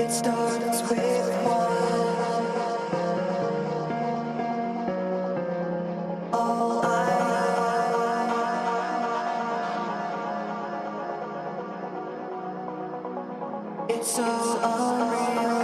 It starts with one. All it's so unreal.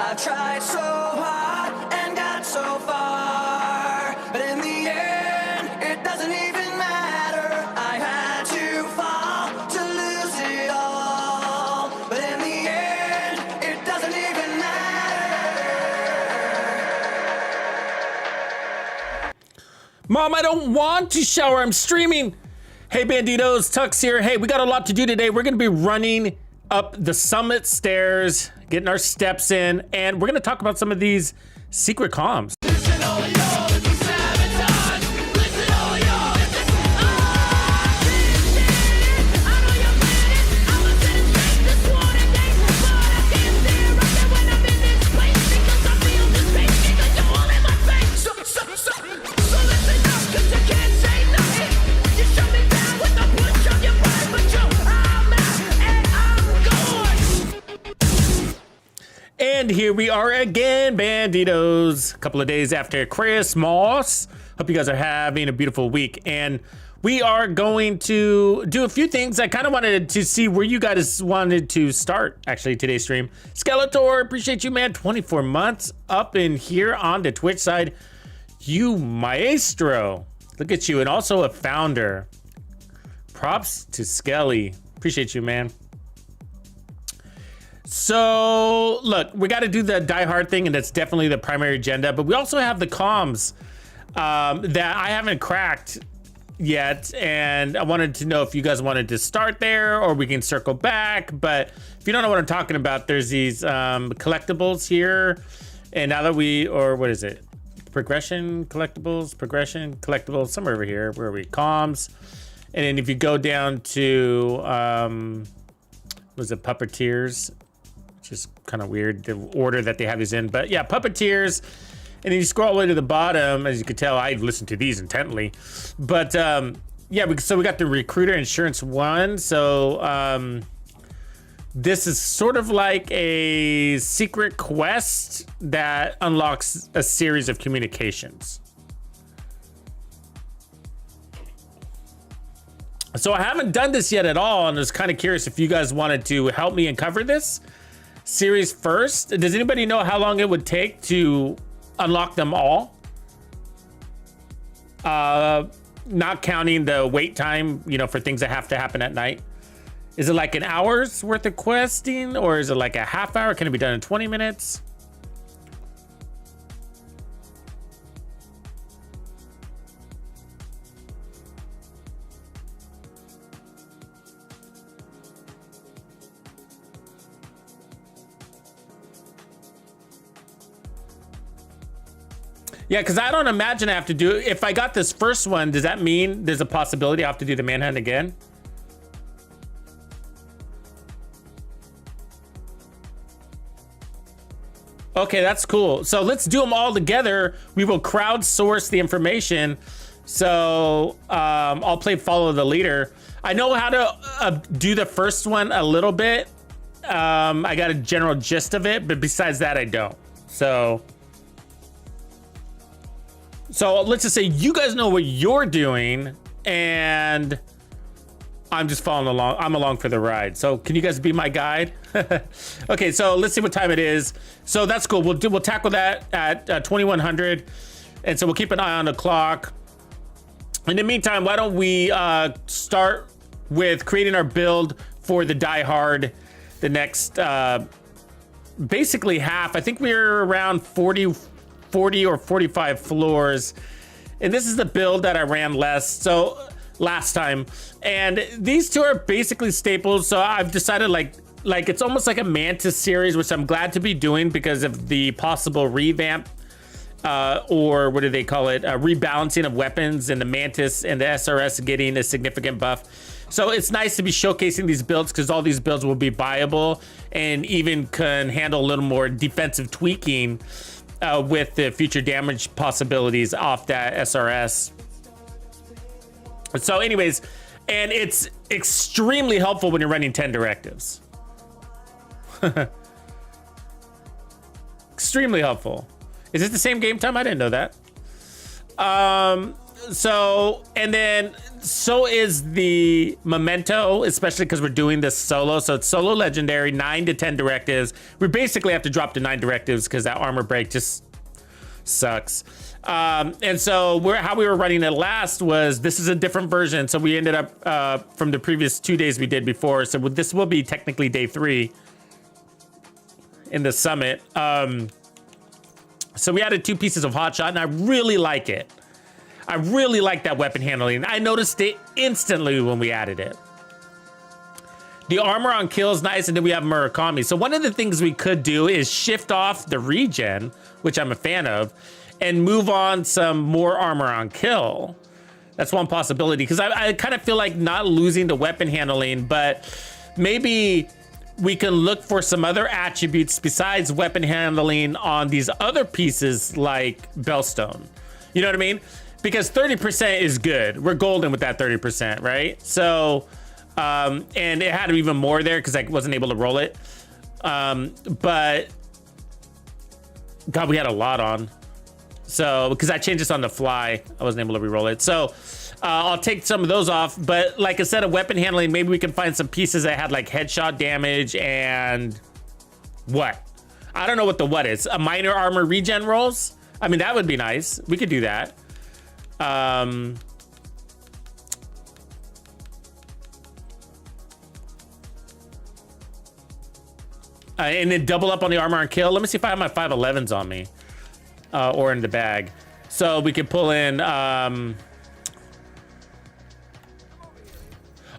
I tried so hard and got so far, but in the end, it doesn't even matter. I had to fall to lose it all, but in the end, it doesn't even matter. Mom, I don't want to shower. I'm streaming. Hey, Bandidos, Tux here. Hey, we got a lot to do today. We're going to be running up the summit stairs, getting our steps in, and we're going to talk about some of these secret comms. And here we are again, Bandidos. A couple of days after Christmas. Hope you guys are having a beautiful week. And we are going to do a few things. I kind of wanted to see where you guys wanted to start, actually, today's stream. Skeletor, appreciate you, man. 24 months up in here on the Twitch side. You maestro. Look at you. And also a founder. Props to Skelly. Appreciate you, man. So look, we got to do the Die Hard thing, and that's definitely the primary agenda, but we also have the comms that I haven't cracked yet, and I wanted to know if you guys wanted to start there or we can circle back. But if you don't know what I'm talking about, there's these collectibles here, and now that what is it, progression collectibles, somewhere over here. Where are we? Comms. And then if you go down to was it Puppeteers? Just kind of weird the order that they have these in, but yeah, Puppeteers. And then you scroll all the way to the bottom. As you can tell, I've listened to these intently, but yeah, so we got the Recruiter Insurance 1. So this is sort of like a secret quest that unlocks a series of communications. So I haven't done this yet at all, and I was kind of curious if you guys wanted to help me uncover this series first. Does anybody know how long it would take to unlock them all? Not counting the wait time, you know, for things that have to happen at night. Is it like an hour's worth of questing, or is it like a half hour? Can it be done in 20 minutes? Yeah, because I don't imagine I have to do it. If I got this first one, does that mean there's a possibility I have to do the manhunt again? Okay, that's cool. So let's do them all together. We will crowdsource the information. So I'll play follow the leader. I know how to do the first one a little bit. I got a general gist of it, but besides that, I don't. So let's just say you guys know what you're doing, and I'm just following along. I'm along for the ride. So can you guys be my guide? Okay, so let's see what time it is. So that's cool. We'll tackle that at 2100, and so we'll keep an eye on the clock. In the meantime, why don't we start with creating our build for the Die Hard, the next basically half. I think we're around 40 or 45 floors, and this is the build that I ran last time, and these two are basically staples. So I've decided like it's almost like a Mantis series, which I'm glad to be doing because of the possible revamp or what do they call it, rebalancing of weapons, and the Mantis and the SRS getting a significant buff. So it's nice to be showcasing these builds because all these builds will be buyable and even can handle a little more defensive tweaking with the future damage possibilities off that SRS. So anyways, and it's extremely helpful when you're running 10 directives. Extremely helpful. Is it the same game time? I didn't know that. So, and then so is the memento, especially because we're doing this solo. So it's solo legendary, 9 to 10 directives. We basically have to drop to 9 directives because that armor break just sucks. And so how we were running it last was, this is a different version. So we ended up from the previous 2 days we did before. So this will be technically day 3 in the summit. So we added 2 pieces of hotshot and I really like it. I really like that weapon handling. I noticed it instantly when we added it. The armor on kill is nice, and then we have Murakami. So one of the things we could do is shift off the regen, which I'm a fan of, and move on some more armor on kill. That's one possibility, because I kind of feel like not losing the weapon handling, but maybe we can look for some other attributes besides weapon handling on these other pieces like Bellstone. You know what I mean? Because 30% is good. We're golden with that 30%, right? So, and it had even more there because I wasn't able to roll it. But God, we had a lot on. So, because I changed this on the fly, I wasn't able to re-roll it. So, I'll take some of those off. But like I said, of weapon handling, maybe we can find some pieces that had like headshot damage and what? I don't know what the what is. A minor armor regen rolls? I mean, that would be nice. We could do that. And then double up on the armor and kill. Let me see if I have my 511s on me or in the bag. So we could pull in.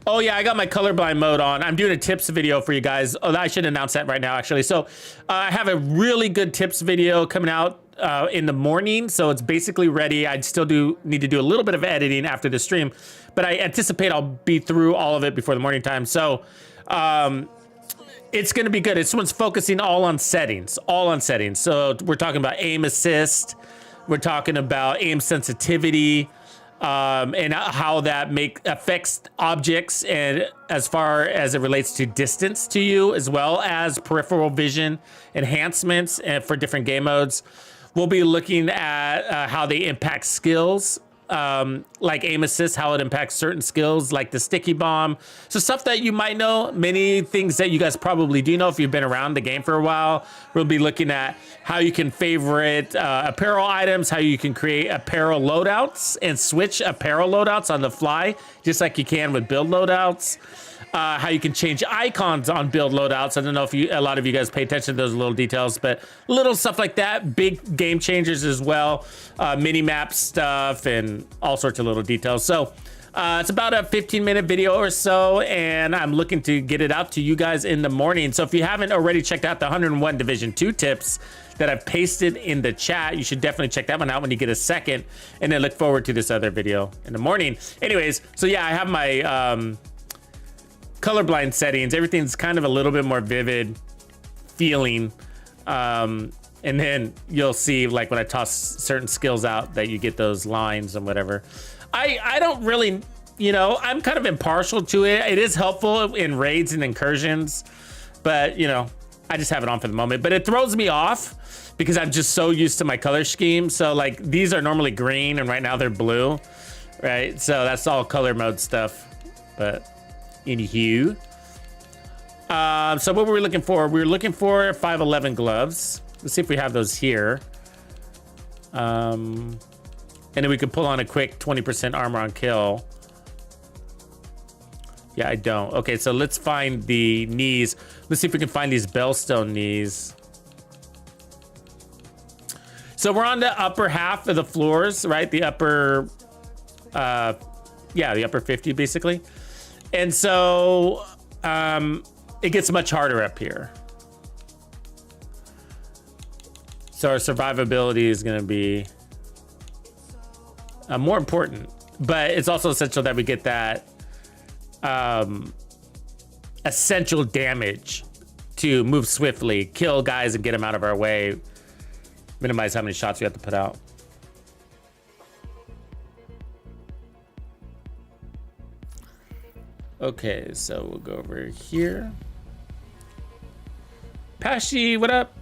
Oh yeah, I got my colorblind mode on. I'm doing a tips video for you guys. Oh, I should announce that right now, actually. So I have a really good tips video coming out in the morning, so it's basically ready. I still need to do a little bit of editing after the stream, but I anticipate I'll be through all of it before the morning time. So it's going to be good. This one's focusing all on settings. So we're talking about aim assist. We're talking about aim sensitivity. And how that affects objects, and as far as it relates to distance to you, as well as peripheral vision enhancements and for different game modes. We'll be looking at how they impact skills, like aim assist, how it impacts certain skills like the sticky bomb. So stuff that you might know, many things that you guys probably do know if you've been around the game for a while. We'll be looking at how you can favorite apparel items, how you can create apparel loadouts and switch apparel loadouts on the fly, just like you can with build loadouts. How you can change icons on build loadouts. I don't know if a lot of you guys pay attention to those little details, but little stuff like that, big game changers as well, mini map stuff and all sorts of little details. So it's about a 15-minute video or so, and I'm looking to get it out to you guys in the morning. So if you haven't already checked out the 101 Division 2 tips that I've pasted in the chat, you should definitely check that one out when you get a second, and then look forward to this other video in the morning. Anyways, so yeah, I have my colorblind settings. Everything's kind of a little bit more vivid feeling, and then you'll see like when I toss certain skills out that you get those lines and whatever. I don't really, you know, I'm kind of impartial to it. It is helpful in raids and incursions, but you know, I just have it on for the moment. But it throws me off because I'm just so used to my color scheme. So like these are normally green and right now they're blue, right? So that's all color mode stuff. But anywho, so what were we looking for? We were looking for 511 gloves. Let's see if we have those here. And then we could pull on a quick 20% armor on kill. Yeah, I don't. Okay, so let's find the knees. Let's see if we can find these Bellstone knees. So we're on the upper half of the floors, right? The upper, yeah, the upper 50 basically. And so it gets much harder up here. So our survivability is going to be more important, but it's also essential that we get that essential damage to move swiftly, kill guys and get them out of our way, minimize how many shots we have to put out. Okay, so we'll go over here. Pashi, what up?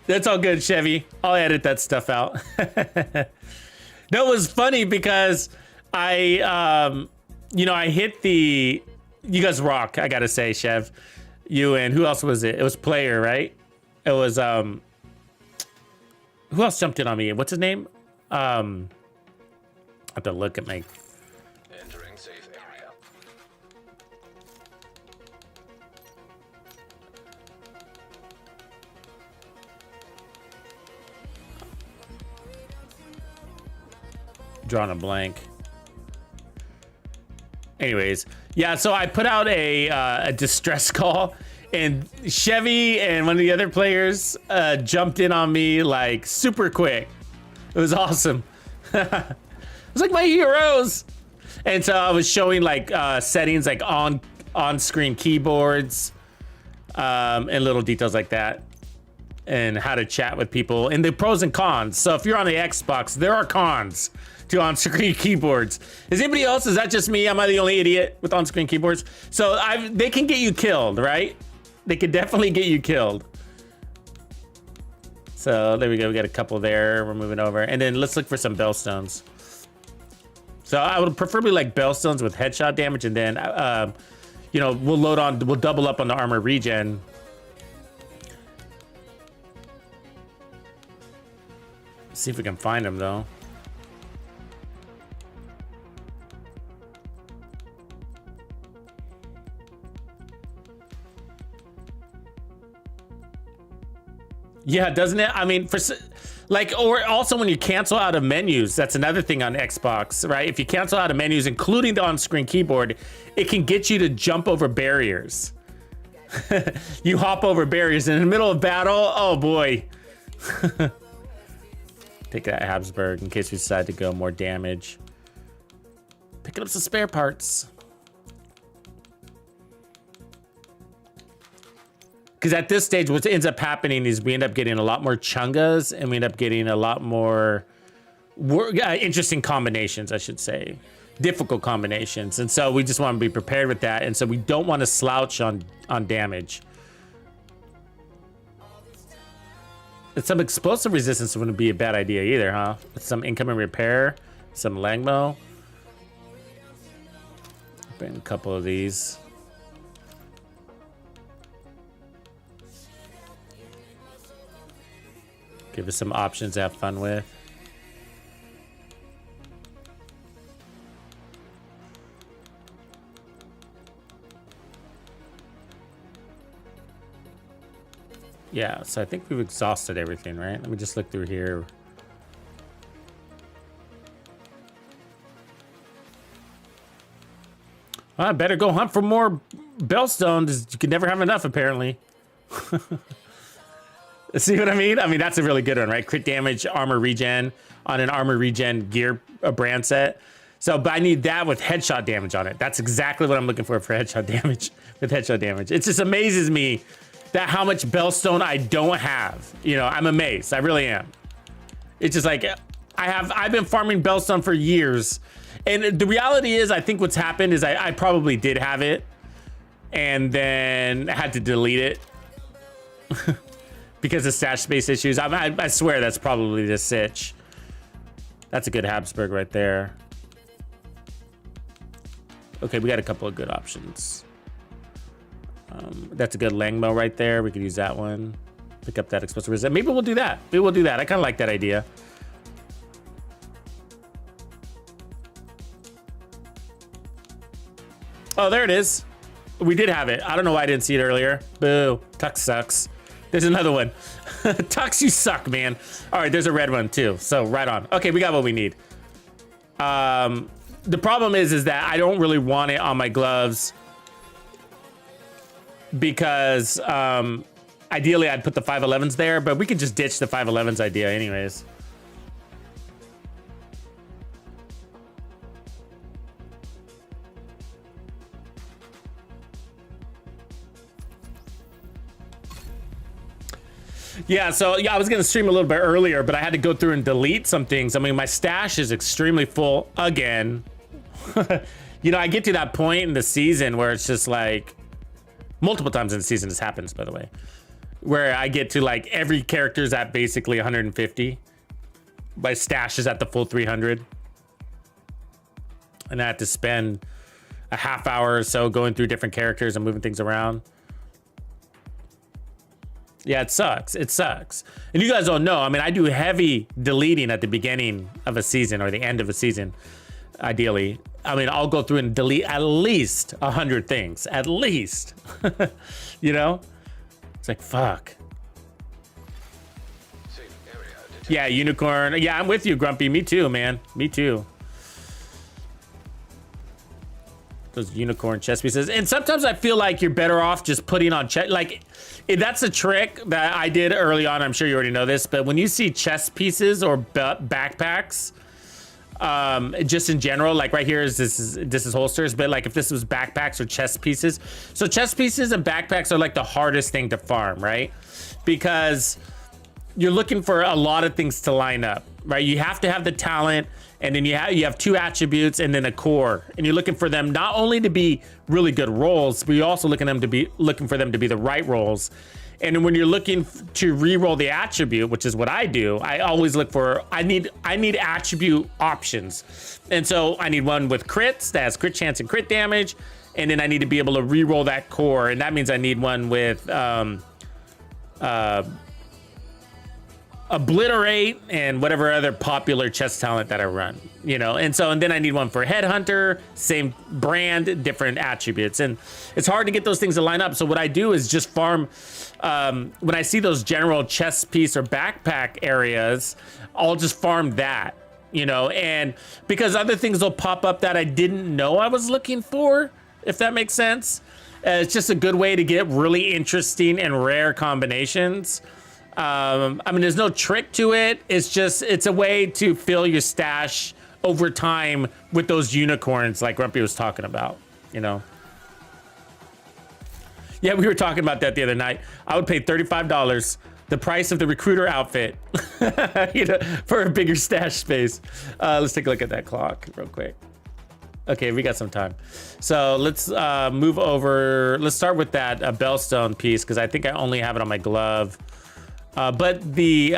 That's all good, Chevy. I'll edit that stuff out. That was funny because I hit the, you guys rock, I gotta say, Chev. You and who else was it? It was Player, right? It was, who else jumped in on me? What's his name? I have to look at my... Entering safe area. Drawing a blank. Anyways, yeah, so I put out a distress call, and Chevy and one of the other players jumped in on me like super quick. It was awesome. It was like my heroes. And so I was showing like settings like on-screen keyboards and little details like that, and how to chat with people and the pros and cons. So if you're on the Xbox, there are cons to on-screen keyboards. Is anybody else? Is that just me? Am I the only idiot with on-screen keyboards? So they can get you killed, right? They could definitely get you killed. So there we go. We got a couple there. We're moving over, and then let's look for some bellstones. So I would preferably like bellstones with headshot damage, and then we'll double up on the armor regen. See if we can find them though. Yeah, doesn't it? I mean, or also when you cancel out of menus, that's another thing on Xbox, right? If you cancel out of menus, including the on-screen keyboard, it can get you to jump over barriers. You hop over barriers in the middle of battle. Oh boy. Take that Habsburg in case we decide to go more damage. Picking up some spare parts. Because at this stage, what ends up happening is we end up getting a lot more chungas, and we end up getting a lot more interesting combinations, I should say. Difficult combinations. And so we just want to be prepared with that. And so we don't want to slouch on damage. And some explosive resistance wouldn't be a bad idea either, huh? Some incoming repair, some Langmo. Bring a couple of these. Give us some options to have fun with. Yeah, so I think we've exhausted everything, right? Let me just look through here. Well, I better go hunt for more bellstones. You can never have enough, apparently. See what I mean? I mean, that's a really good one, right? Crit damage, armor regen on an armor regen gear brand set. So, but I need that with headshot damage on it. That's exactly what I'm looking for headshot damage, with headshot damage. It just amazes me that how much bellstone I don't have. You know, I'm amazed. I really am. It's just like, I've been farming bellstone for years. And the reality is, I think what's happened is I probably did have it and then had to delete it. Because of stash space issues. I swear that's probably the sitch. That's a good Habsburg right there. Okay, we got a couple of good options. That's a good Langmo right there. We could use that one. Pick up that explosive resistance. Maybe we'll do that. Maybe we'll do that. I kind of like that idea. Oh, there it is. We did have it. I don't know why I didn't see it earlier. Boo. Tux sucks. There's another one. Tux, you suck, man. All right, there's a red one too. So right on. Okay, we got what we need. The problem is that I don't really want it on my gloves because ideally I'd put the 511s there, but we could just ditch the 511s idea anyways. Yeah, so yeah, I was gonna stream a little bit earlier, but I had to go through and delete some things. I mean, my stash is extremely full again. You know, I get to that point in the season where it's just like, multiple times in the season this happens, by the way, where I get to like every character's at basically 150. My stash is at the full 300. And I have to spend a half hour or so going through different characters and moving things around. Yeah, it sucks. It sucks. And you guys don't know. I mean, I do heavy deleting at the beginning of a season or the end of a season, ideally. I mean, I'll go through and delete at least 100 things. At least. You know? It's like, fuck. Yeah, unicorn. Yeah, I'm with you, Grumpy. Me too, man. Me too. Those unicorn chess pieces. And sometimes I feel like you're better off just putting on chess. Like, that's a trick that I did early on. I'm sure you already know this, but when you see chess pieces or backpacks, just in general, like right here this is holsters, but like if this was backpacks or chess pieces. So chess pieces and backpacks are like the hardest thing to farm, right? Because you're looking for a lot of things to line up, right? You have to have the talent, and then you have 2 attributes and then a core, and you're looking for them not only to be really good rolls, but you're also looking for them to be the right rolls. And then when you're looking to re-roll the attribute, which is what I do, I always look for, I need attribute options. And so I need one with crits that has crit chance and crit damage, and then I need to be able to re-roll that core, and that means I need one with obliterate and whatever other popular chess talent that I run, you know. And then I need one for headhunter, same brand, different attributes, and it's hard to get those things to line up. So what I do is just farm. When I see those general chess piece or backpack areas, I'll just farm that, you know, and because other things will pop up that I didn't know I was looking for, if that makes sense. It's just a good way to get really interesting and rare combinations. I mean, there's no trick to it. It's a way to fill your stash over time with those unicorns like Grumpy was talking about, you know? Yeah, we were talking about that the other night. I would pay $35, the price of the recruiter outfit, you know, for a bigger stash space. Let's take a look at that clock real quick. Okay, we got some time. So let's move over. Let's start with that bellstone piece, because I think I only have it on my glove. But the,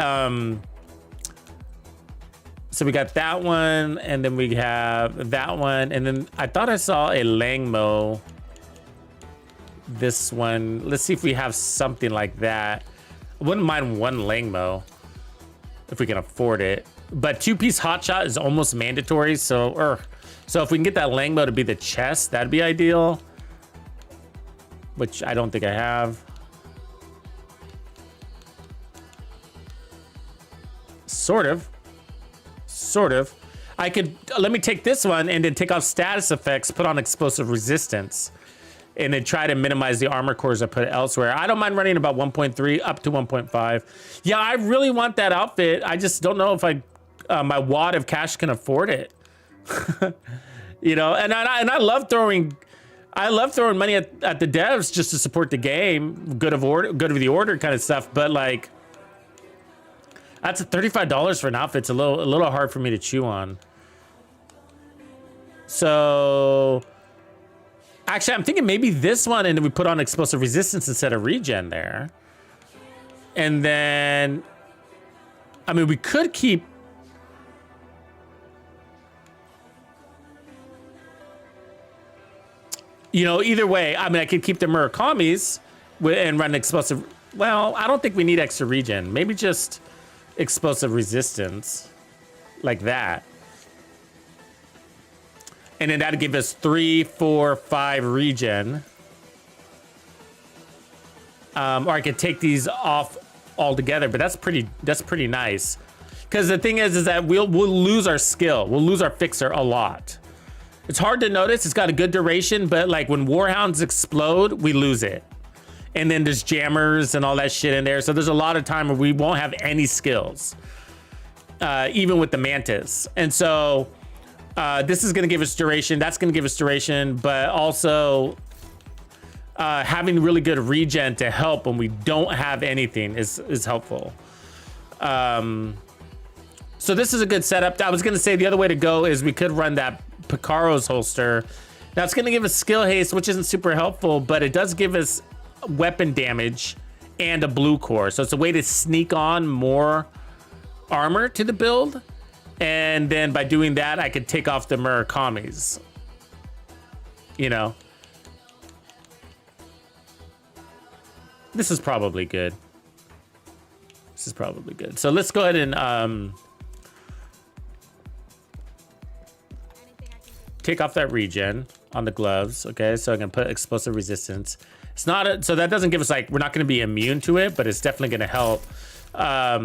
so we got that one, and then we have that one, and then I thought I saw a Langmo. This one, let's see if we have something like that. I wouldn't mind one Langmo if we can afford it, but 2-piece hotshot is almost mandatory. So if we can get that Langmo to be the chest, that'd be ideal, which I don't think I have. Sort of. I could, let me take this one and then take off status effects, put on explosive resistance, and then try to minimize the armor cores I put elsewhere. I don't mind running about 1.3 up to 1.5. Yeah, I really want that outfit. I just don't know if my wad of cash can afford it. You know, and I love throwing money at the devs just to support the game, good of the order kind of stuff, but like, that's $35 for an outfit. It's a little hard for me to chew on. So actually, I'm thinking maybe this one, and then we put on explosive resistance instead of regen there. And then, I mean, we could keep. You know, either way, I mean, I could keep the Murakamis and run explosive. Well, I don't think we need extra regen. Maybe just explosive resistance like that, and then that'd give us 3, 4, 5 regen. Or I could take these off altogether, but that's pretty nice. Because the thing is that we'll lose our skill. We'll lose our fixer a lot. It's hard to notice. It's got a good duration, but like when Warhounds explode, we lose it. And then there's jammers and all that shit in there. So there's a lot of time where we won't have any skills, even with the Mantis. And so this is going to give us duration. That's going to give us duration, but also having really good regen to help when we don't have anything is helpful. So this is a good setup. I was going to say the other way to go is we could run that Picaro's holster. Now it's going to give us skill haste, which isn't super helpful, but it does give us weapon damage and a blue core. So it's a way to sneak on more armor to the build. And then by doing that, I could take off the Murakamis. You know. This is probably good. This is probably good. So let's go ahead and take off that regen on the gloves. Okay, so I can put explosive resistance. It's not so that doesn't give us like, we're not going to be immune to it, but it's definitely going to help. Let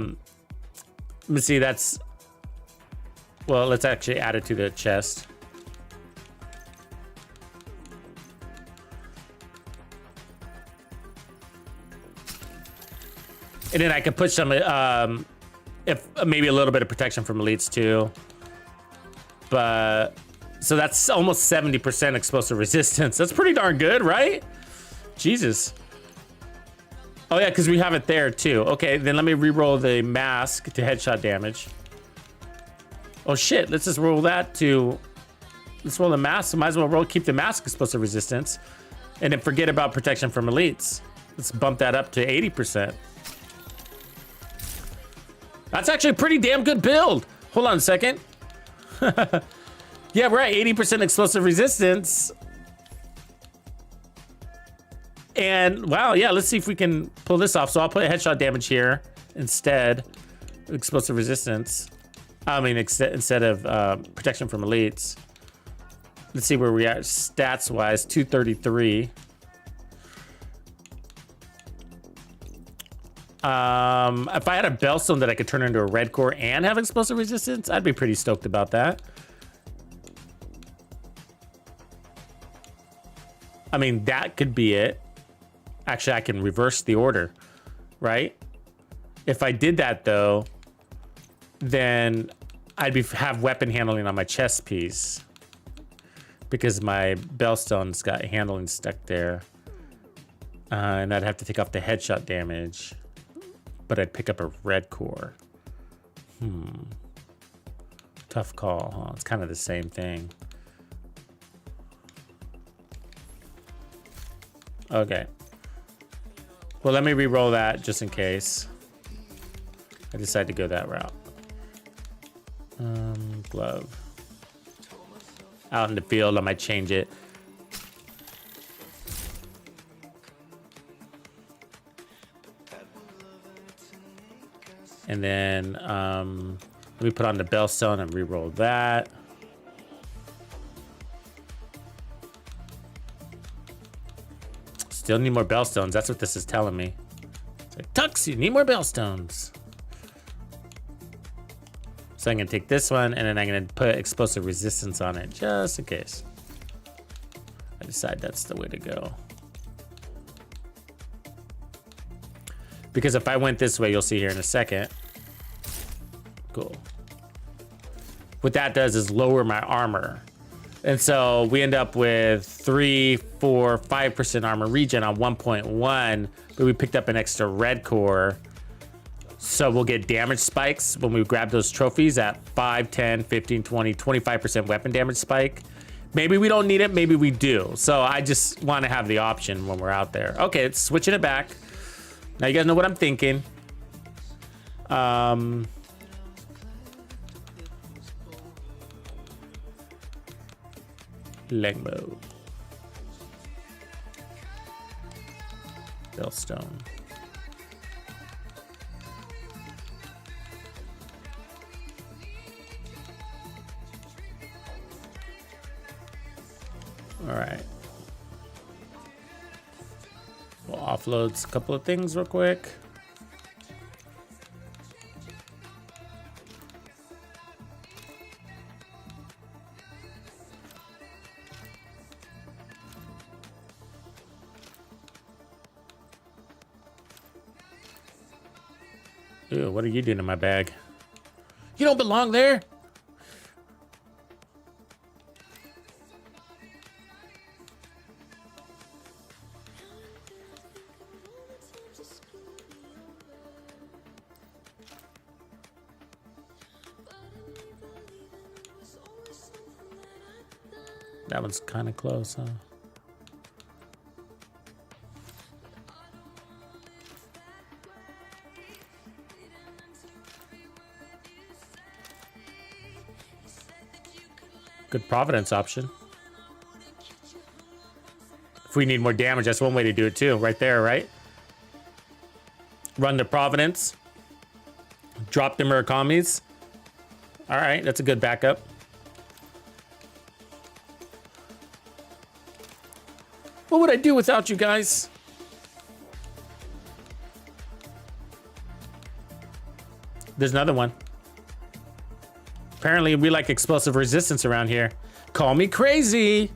me see, that's, well, let's actually add it to the chest. And then I could put some, if maybe a little bit of protection from elites too. But so that's almost 70% explosive resistance. That's pretty darn good, right? Jesus. Oh yeah, because we have it there too. Okay, then let me re-roll the mask to headshot damage. Oh shit, let's just roll that to, let's roll the mask. So might as well keep the mask explosive resistance. And then forget about protection from elites. Let's bump that up to 80%. That's actually a pretty damn good build. Hold on a second. Yeah, we're at 80% explosive resistance. And wow, yeah, let's see if we can pull this off. So I'll put headshot damage here instead. Explosive resistance. I mean, instead of protection from elites. Let's see where we are stats wise. 233. If I had a Bellstone that I could turn into a red core and have explosive resistance, I'd be pretty stoked about that. I mean, that could be it. Actually, I can reverse the order, right? If I did that though, then I'd have weapon handling on my chest piece because my Bellstone's got handling stuck there. And I'd have to take off the headshot damage. But I'd pick up a red core. Tough call, huh? It's kind of the same thing. Okay. Well, let me re-roll that just in case I decide to go that route. Glove. Out in the field, I might change it. And then let me put on the Bellstone and re-roll that. Still need more Bellstones. That's what this is telling me. It's like, Tux, you need more Bellstones. So I'm gonna take this one and then I'm gonna put explosive resistance on it just in case. I decide that's the way to go. Because if I went this way, you'll see here in a second. Cool. What that does is lower my armor. And so we end up with 3, 4, 5% armor regen on 1.1, but we picked up an extra red core. So we'll get damage spikes when we grab those trophies at 5, 10, 15, 20, 25% weapon damage spike. Maybe we don't need it, maybe we do. So I just want to have the option when we're out there. Okay, it's switching it back. Now you guys know what I'm thinking. Leg mode. Bellstone. All right. We'll offloads a couple of things real quick. Ew, what are you doing in my bag? You don't belong there. That one's kind of close, huh? Good Providence option. If we need more damage, that's one way to do it too. Right there, right? Run the Providence. Drop the Murakamis. All right, that's a good backup. What would I do without you guys? There's another one. Apparently, we like explosive resistance around here. Call me crazy.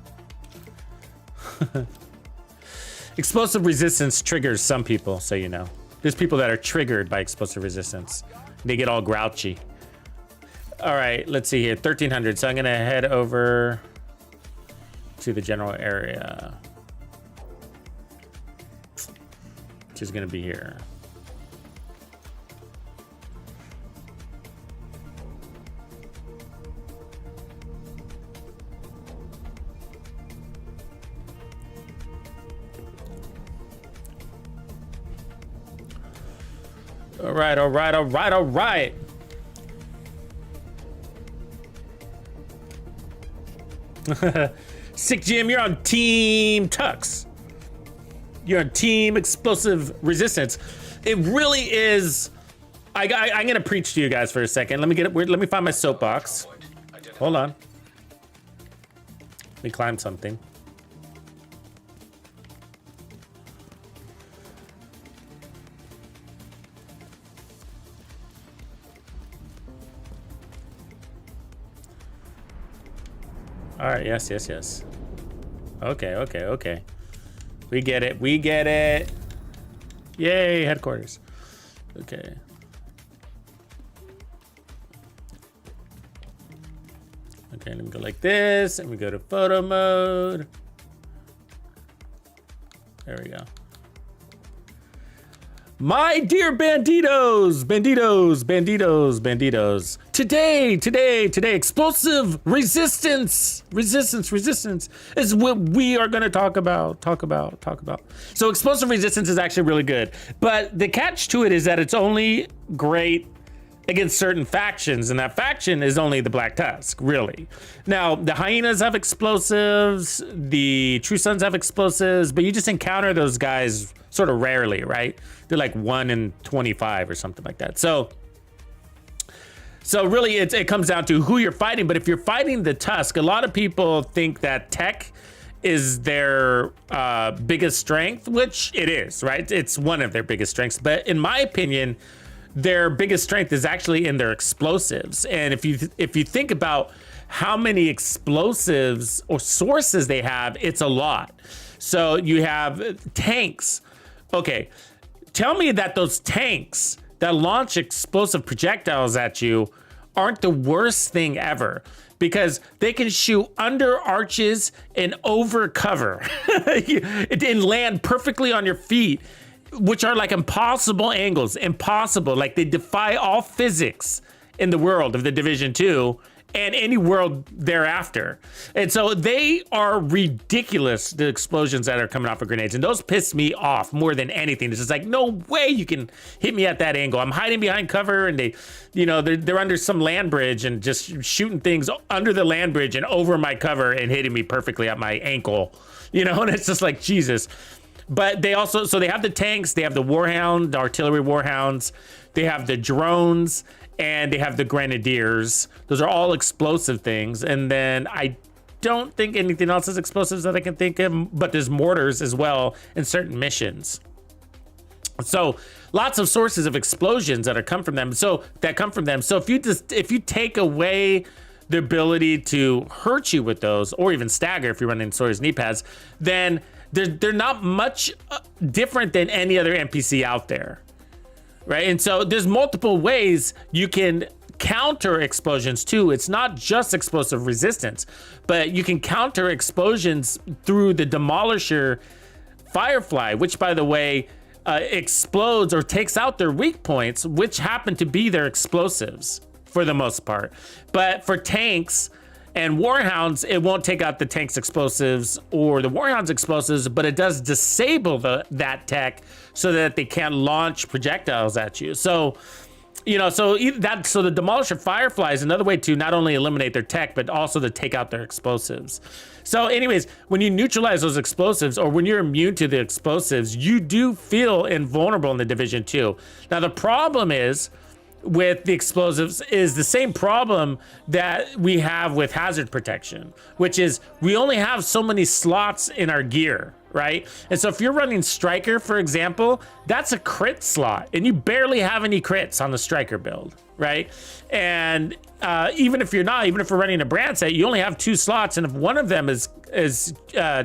Explosive resistance triggers some people, so you know. There's people that are triggered by explosive resistance. They get all grouchy. All right, let's see here. 1300. So I'm going to head over to the general area, which is going to be here. All right, all right, all right, all right. Sick Jim, you're on Team Tux. You're on Team Explosive Resistance. It really is. I'm gonna preach to you guys for a second. Let me find my soapbox. Hold on. Let me climb something. All right, yes, yes, yes. Okay, okay, okay. We get it, we get it. Yay, headquarters. Okay. Okay, let me go like this, and we go to photo mode. There we go. My dear banditos, banditos, banditos, banditos. Today, explosive resistance is what we are gonna talk about. So explosive resistance is actually really good, but the catch to it is that it's only great against certain factions, and that faction is only the Black Tusk, really. Now, the Hyenas have explosives, the True Sons have explosives, but you just encounter those guys sort of rarely, right? They're like 1 in 25 or something like that. So really it comes down to who you're fighting. But if you're fighting the Tusk, a lot of people think that tech is their biggest strength, which it is, right? It's one of their biggest strengths. But in my opinion, their biggest strength is actually in their explosives. And if you think about how many explosives or sources they have, it's a lot. So you have tanks. Okay, tell me that those tanks that launch explosive projectiles at you aren't the worst thing ever, because they can shoot under arches and over cover and land perfectly on your feet, which are like impossible angles, impossible. Like they defy all physics in the world of the Division 2 and any world thereafter. And so they are ridiculous, the explosions that are coming off of grenades. And those piss me off more than anything. It's just like, no way you can hit me at that angle. I'm hiding behind cover, and they're under some land bridge and just shooting things under the land bridge and over my cover and hitting me perfectly at my ankle. And it's just like, Jesus. But they also, so they have the tanks, they have the Warhound, the artillery Warhounds, they have the drones, and they have the Grenadiers. Those are all explosive things. And then I don't think anything else is explosives that I can think of, but there's mortars as well in certain missions. So lots of sources of explosions that come from them. So if you take away the ability to hurt you with those, or even stagger if you're running Sawyer's knee pads, then they're not much different than any other NPC out there, right? And so there's multiple ways you can counter explosions too. It's not just explosive resistance, but you can counter explosions through the Demolisher Firefly, which, by the way, explodes or takes out their weak points, which happen to be their explosives for the most part. But for tanks and Warhounds, it won't take out the tank's explosives or the Warhound's explosives, but it does disable that tech so that they can't launch projectiles at you. So, so the Demolisher Firefly is another way to not only eliminate their tech, but also to take out their explosives. So anyways, when you neutralize those explosives, or when you're immune to the explosives, you do feel invulnerable in the Division 2. Now, the problem is with the explosives is the same problem that we have with hazard protection, which is we only have so many slots in our gear, right? And so if you're running Striker, for example, that's a crit slot, and you barely have any crits on the Striker build, right? And even if we're running a brand set, you only have 2 slots, and if one of them is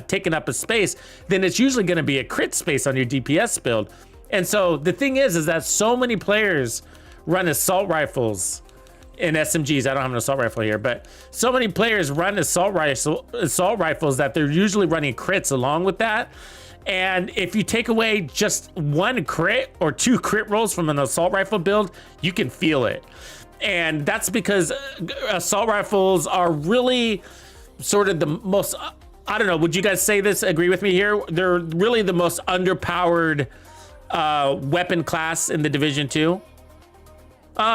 taking up a space, then it's usually going to be a crit space on your DPS build. And so the thing is that so many players run assault rifles in SMGs. I don't have an assault rifle here, but so many players run assault rifles that they're usually running crits along with that. And if you take away just 1 crit or 2 crit rolls from an assault rifle build, you can feel it. And that's because assault rifles are really sort of the most, I don't know, would you guys say this, agree with me here? They're really the most underpowered weapon class in the Division 2.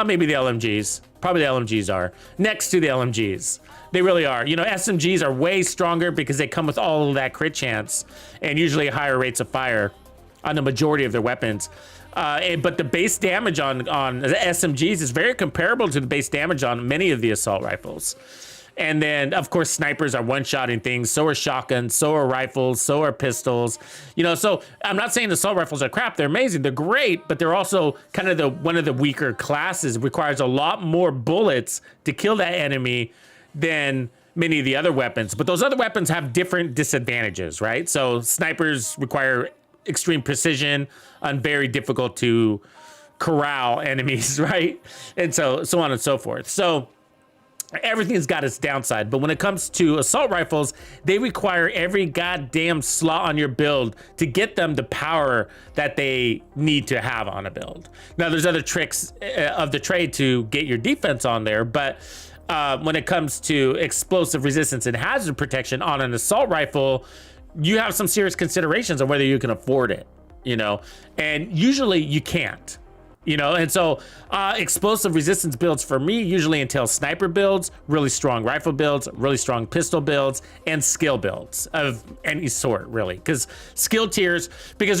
Maybe the LMGs. Probably the LMGs are. Next to the LMGs. They really are. SMGs are way stronger because they come with all of that crit chance and usually higher rates of fire on the majority of their weapons. But the base damage on the SMGs is very comparable to the base damage on many of the assault rifles. And then, of course, snipers are one-shotting things. So are shotguns. So are rifles. So are pistols. So I'm not saying assault rifles are crap. They're amazing. They're great, but they're also kind of one of the weaker classes. It requires a lot more bullets to kill that enemy than many of the other weapons. But those other weapons have different disadvantages, right? So snipers require extreme precision and very difficult to corral enemies, right? And so on and so forth. So everything's got its downside, but when it comes to assault rifles, they require every goddamn slot on your build to get them the power that they need to have on a build. Now, there's other tricks of the trade to get your defense on there, but when it comes to explosive resistance and hazard protection on an assault rifle, you have some serious considerations on whether you can afford it, and usually you can't. And so explosive resistance builds for me usually entail sniper builds, really strong rifle builds, really strong pistol builds, and skill builds of any sort, really. Because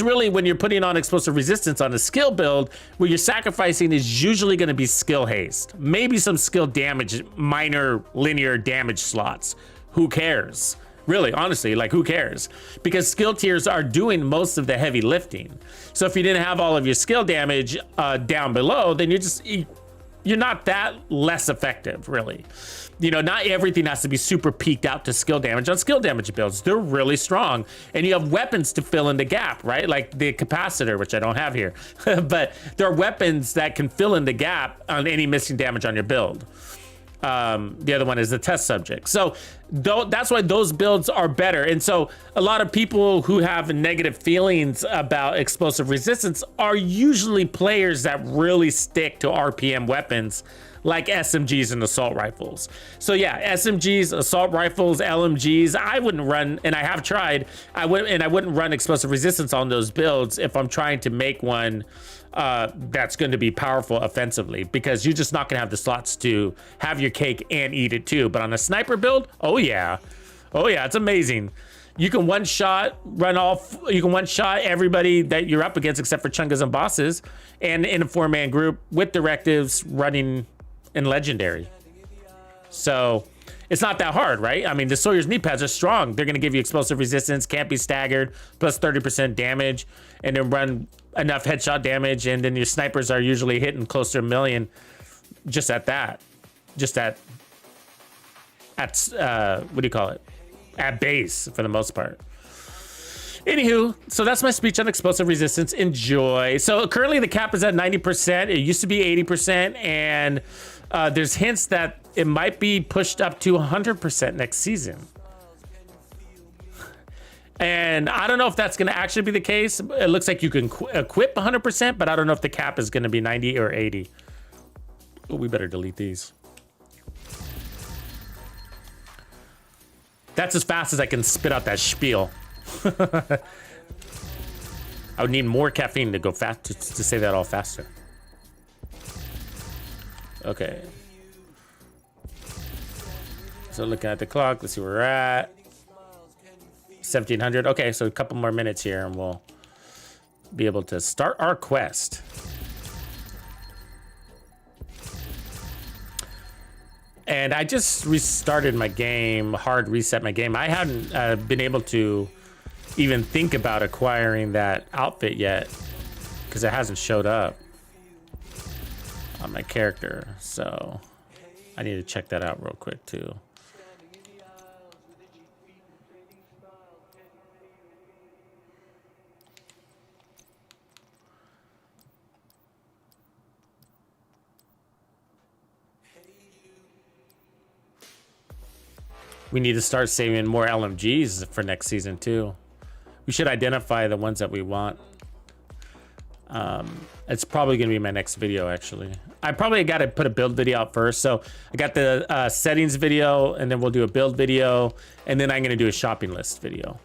really when you're putting on explosive resistance on a skill build, what you're sacrificing is usually going to be skill haste, maybe some skill damage, minor linear damage slots. Who cares? Really, honestly, who cares? Because skill tiers are doing most of the heavy lifting. So if you didn't have all of your skill damage down below, then you're not that less effective, really. Not everything has to be super peaked out to skill damage. On skill damage builds, they're really strong. And you have weapons to fill in the gap, right? Like the capacitor, which I don't have here. But there are weapons that can fill in the gap on any missing damage on your build. The other one is the test subject. So that's why those builds are better. And so a lot of people who have negative feelings about explosive resistance are usually players that really stick to RPM weapons like SMGs and assault rifles. So yeah, SMGs, assault rifles, LMGs, I wouldn't run, and I have tried, I wouldn't run explosive resistance on those builds if I'm trying to make one that's going to be powerful offensively, because you're just not going to have the slots to have your cake and eat it too. But on a sniper build, oh yeah, it's amazing. You can one shot everybody that you're up against except for chungas and bosses, and in a 4-man group with directives running in legendary. So it's not that hard, right? I mean, the Sawyer's knee pads are strong. They're going to give you explosive resistance, can't be staggered, plus 30% damage, and then run enough headshot damage, and then your snipers are usually hitting close to 1 million just at that. Just at what do you call it? At base for the most part. Anywho, so that's my speech on explosive resistance. Enjoy. So currently the cap is at 90%. It used to be 80%, and there's hints that it might be pushed up to 100% next season. And I don't know if that's going to actually be the case. It looks like you can equip 100%, but I don't know if the cap is going to be 90 or 80. Oh, we better delete these. That's as fast as I can spit out that spiel. I would need more caffeine to go fast to say that all faster. Okay. So looking at the clock, let's see where we're at. 1700. Okay, so a couple more minutes here and we'll be able to start our quest. And I just restarted my game, hard reset my game. I hadn't been able to even think about acquiring that outfit yet because it hasn't showed up on my character. So I need to check that out real quick too. We need to start saving more LMGs for next season too. We should identify the ones that we want. It's probably gonna be my next video actually. I probably got to put a build video out first. So I got the settings video, and then we'll do a build video, and then I'm gonna do a shopping list video.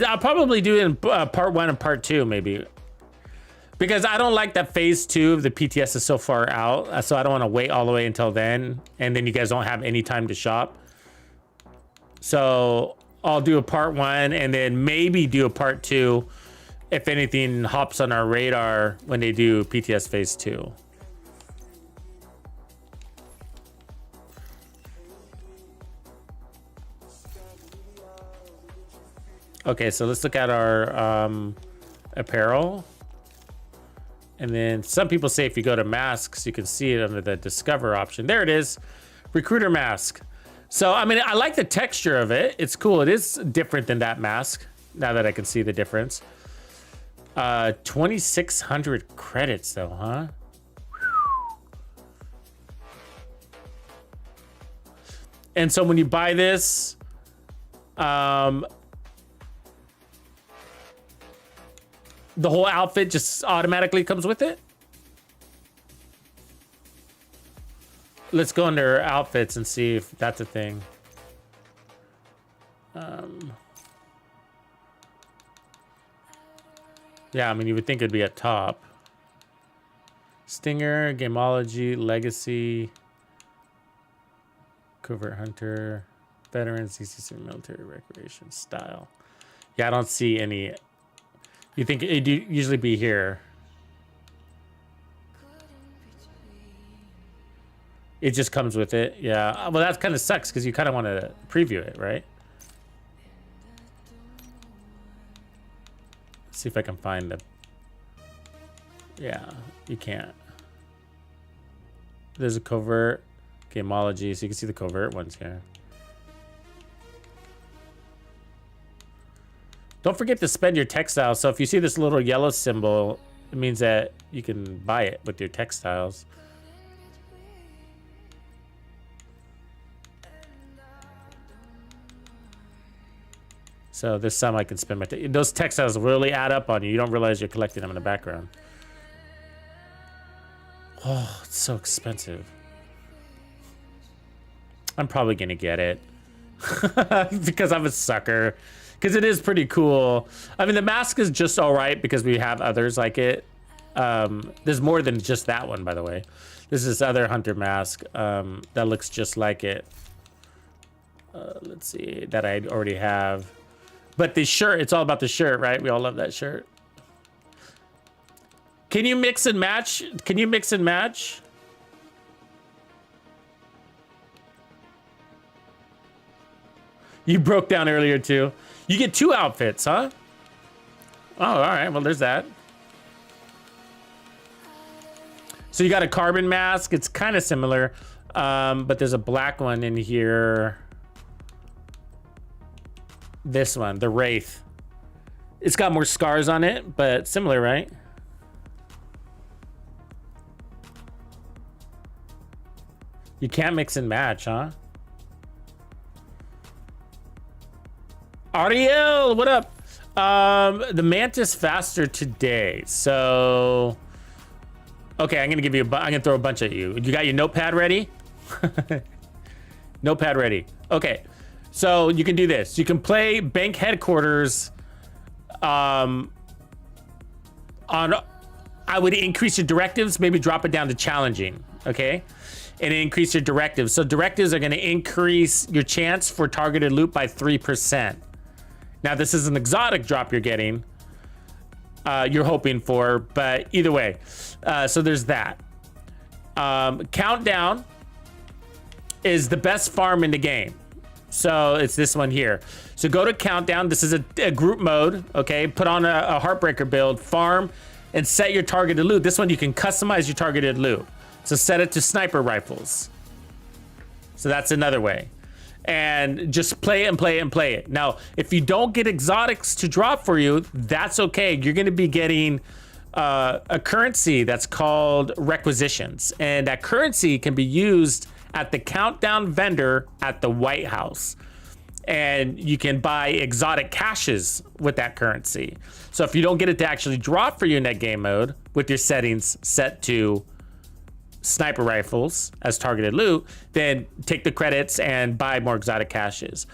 I'll probably do it in part 1 and part 2 maybe. Because I don't like that phase 2 of the PTS is so far out. So I don't want to wait all the way until then. And then you guys don't have any time to shop. So I'll do a part 1 and then maybe do a part 2 if anything hops on our radar when they do PTS phase 2. Okay, so let's look at our apparel. And then some people say if you go to masks, you can see it under the discover option. There it is, recruiter mask. So, I mean, I like the texture of it. It's cool. It is different than that mask, now that I can see the difference. 2,600 credits though, huh? And so when you buy this, the whole outfit just automatically comes with it. Let's go under outfits and see if that's a thing. Yeah, I mean, you would think it'd be at top. Stinger, Gameology, Legacy, Covert Hunter, Veteran, CCC, Military Recreation Style. Yeah, I don't see any. You think it'd usually be here. It just comes with it. Yeah. Well, that kind of sucks because you kind of want to preview it, right? Let's see if I can find the... Yeah, you can't. There's a covert Gameology, so you can see the covert ones here. Don't forget to spend your textiles. So if you see this little yellow symbol, it means that you can buy it with your textiles. So this time I can spend my... Those textiles really add up on you. You don't realize you're collecting them in the background. Oh, it's so expensive. I'm probably going to get it. Because I'm a sucker. Because it is pretty cool. I mean, the mask is just all right because we have others like it. There's more than just that one, by the way. There's this other hunter mask that looks just like it. Let's see, that I already have. But the shirt, it's all about the shirt, right? We all love that shirt. Can you mix and match? Can you mix and match? You broke down earlier too. You get 2 outfits, huh? Oh, all right. Well, there's that. So you got a carbon mask. It's kind of similar, but there's a black one in here. This one, the Wraith. It's got more scars on it, but similar, right? You can't mix and match, huh? Ariel, what up? The Mantis faster today. So, okay, I'm gonna give you I'm gonna throw a bunch at you. You got your notepad ready? Notepad ready. Okay, so you can do this. You can play bank headquarters. I would increase your directives, maybe drop it down to challenging, okay? And increase your directives. So directives are gonna increase your chance for targeted loot by 3%. Now this is an exotic drop you're getting, you're hoping for, but either way. So there's that. Countdown is the best farm in the game. So it's this one here. So go to Countdown. This is a group mode, okay? Put on a Heartbreaker build, farm, and set your targeted loot. This one you can customize your targeted loot. So set it to sniper rifles. So that's another way. And just play it and play it and play it. Now, if you don't get exotics to drop for you, that's okay. You're gonna be getting a currency that's called requisitions. And that currency can be used at the Countdown vendor at the White House. And you can buy exotic caches with that currency. So if you don't get it to actually drop for you in that game mode with your settings set to sniper rifles as targeted loot, then take the credits and buy more exotic caches.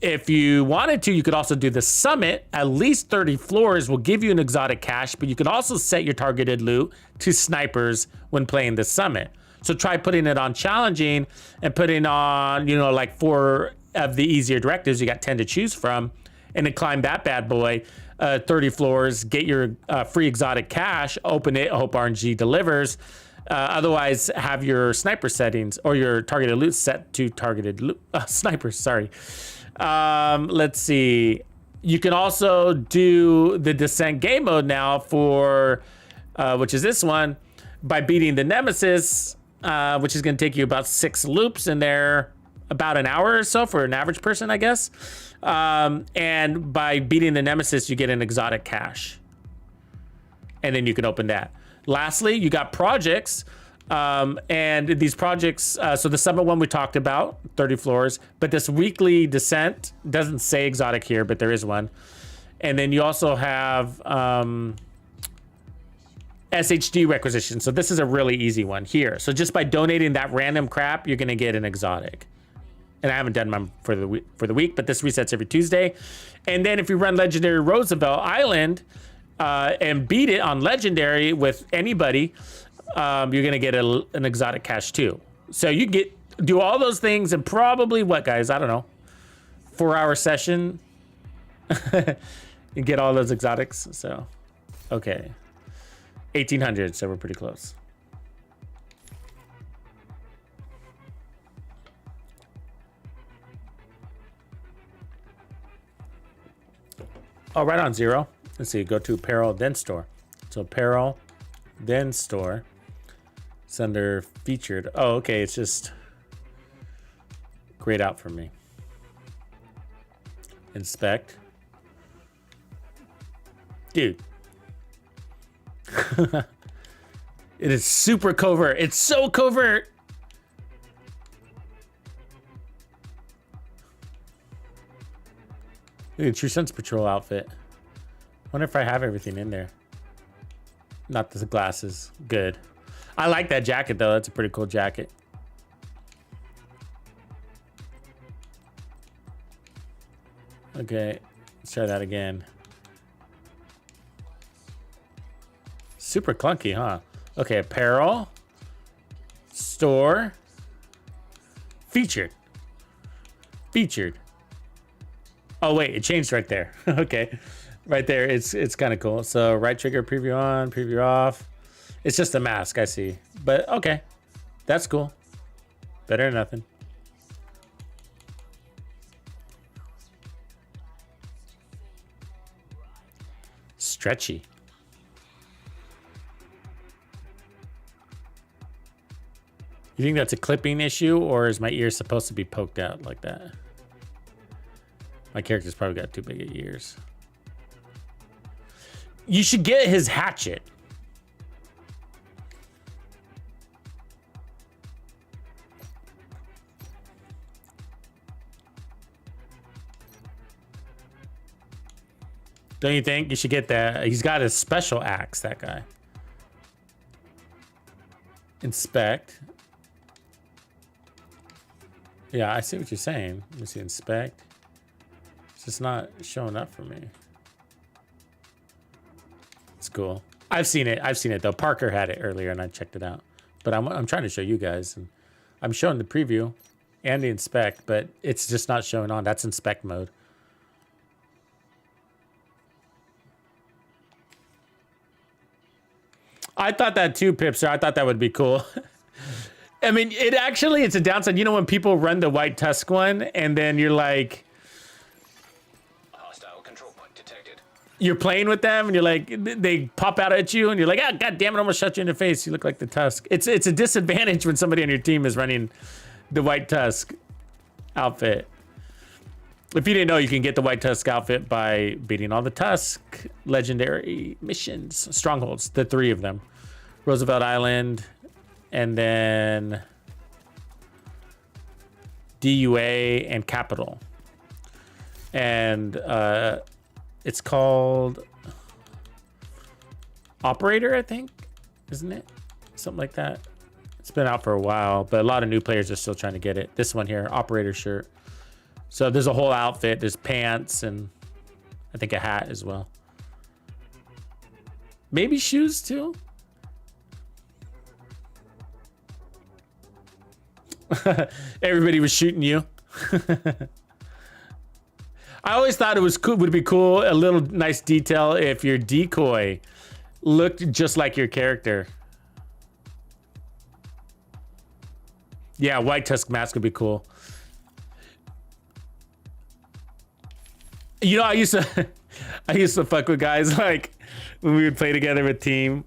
If you wanted to, you could also do the summit. At least 30 floors will give you an exotic cache, but you could also set your targeted loot to snipers when playing the summit. So try putting it on challenging and putting on, you know, like 4 of the easier directives. You got 10 to choose from, and then climb that bad boy, 30 floors, get your free exotic cache, open it, hope RNG delivers. Otherwise, have your sniper settings or your targeted loot set to targeted loot, snipers. Sorry. Let's see. You can also do the Descent game mode now for, which is this one, by beating the Nemesis, which is going to take you about 6 loops in there, about an hour or so for an average person, I guess. And by beating the Nemesis, you get an exotic cache. And then you can open that. Lastly, you got projects, and these projects, so the summit one we talked about, 30 floors, but this weekly Descent doesn't say exotic here, but there is one. And then you also have SHD requisition. So this is a really easy one here. So just by donating that random crap, you're gonna get an exotic. And I haven't done mine for the week, but this resets every Tuesday. And then if you run Legendary Roosevelt Island, and beat it on Legendary with anybody, you're gonna get an exotic cache too. So you do all those things and probably what, guys? I don't know, 4-hour session and get all those exotics. So, okay, 1800. So we're pretty close. Oh, right on, Zero. Let's see, go to apparel, then store. So apparel, then store. It's under featured. Oh, okay, it's just grayed out for me. Inspect. Dude. It is super covert. It's so covert. Look at True Sense Patrol outfit. Wonder if I have everything in there. Not the glasses. Good. I like that jacket though. That's a pretty cool jacket. Okay, let's try that again. Super clunky, huh? Okay, apparel, store, featured. Featured. Oh wait, it changed right there. Okay. Right there, it's kind of cool. So right trigger, preview on, preview off. It's just a mask, I see. But okay, that's cool. Better than nothing. stretchy. You think that's a clipping issue, or is my ear supposed to be poked out like that? My character's probably got too big of ears. You should get his hatchet. Don't you think? You should get that. He's got a special axe, that guy. Inspect. Yeah, I see what you're saying. Let me see, inspect. It's just not showing up for me. It's cool. I've seen it though. Parker had it earlier and I checked it out. But I'm trying to show you guys. And I'm showing the preview and the inspect, but it's just not showing on. That's inspect mode. I thought that too, Pipster. I thought that would be cool. I mean, it's a downside. You know, when people run the white tusk one and then you're like, Hostile control point detected. you're playing with them and you're like, they pop out at you and you're like, ah, God damn it, I almost shot you in the face. You look like the tusk. It's a disadvantage when somebody on your team is running the white tusk outfit. If you didn't know, you can get the white tusk outfit by beating all the tusk legendary missions, strongholds, the 3 of them. Roosevelt Island, and then DUA and Capital. And it's called Operator, I think, isn't it? Something like that. It's been out for a while, but a lot of new players are still trying to get it. This one here, Operator shirt. So there's a whole outfit. There's pants and I think a hat as well. Maybe shoes too. Everybody was shooting you. I always thought it was cool. Would be cool. A little nice detail if your decoy looked just like your character. Yeah, white tusk mask would be cool. You know, I used to fuck with guys like when we would play together with team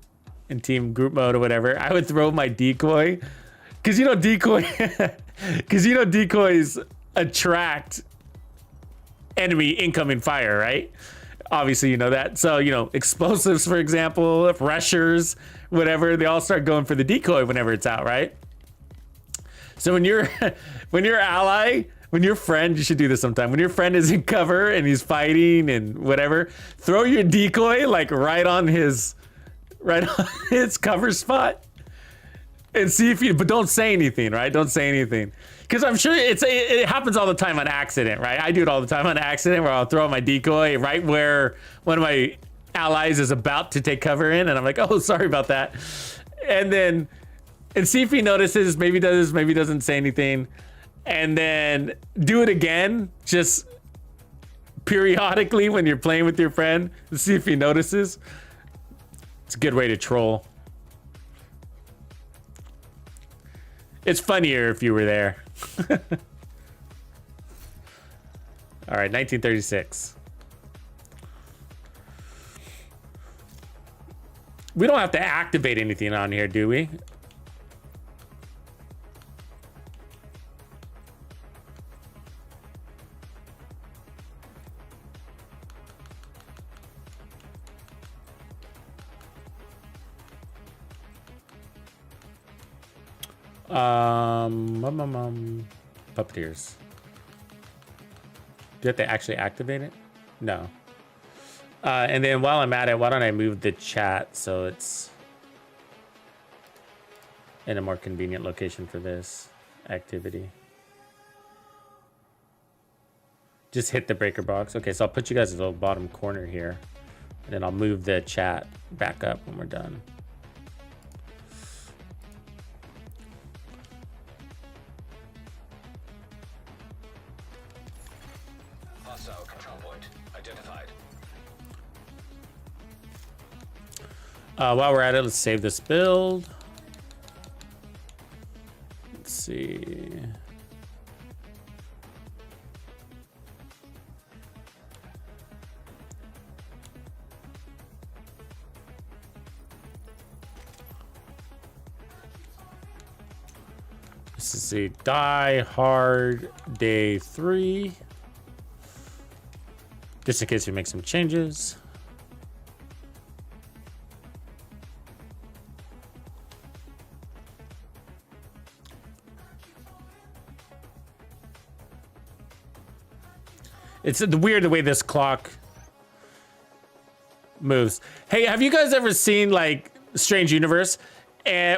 in team group mode or whatever. I would throw my decoy because decoys attract enemy incoming fire, right? Obviously, you know that. So, you know, explosives, for example, rushers, whatever, they all start going for the decoy whenever it's out, right? So when your ally. When your friend, you should do this sometime. When your friend is in cover and he's fighting and whatever, throw your decoy like right on his cover spot, and see if you. But don't say anything, right? Don't say anything, because I'm sure it happens all the time on accident, right? I do it all the time on accident, where I'll throw my decoy right where one of my allies is about to take cover in, and I'm like, oh, sorry about that, and see if he notices. Maybe does, maybe doesn't say anything. And then do it again, just periodically when you're playing with your friend to see if he notices. It's a good way to troll. It's funnier if you were there. All right, 1936. We don't have to activate anything on here, do we? Puppeteers. Do you have to actually activate it? No. And then while I'm at it, why don't I move the chat so it's in a more convenient location for this activity. Just hit the breaker box. Okay, so I'll put you guys at the bottom corner here, and then I'll move the chat back up when we're done. Hostile control point identified. While we're at it, let's save this build. Let's see. Let's see. Die Hard Day 3. Just in case we make some changes. It's weird the way this clock moves. Hey, have you guys ever seen like Strange Universe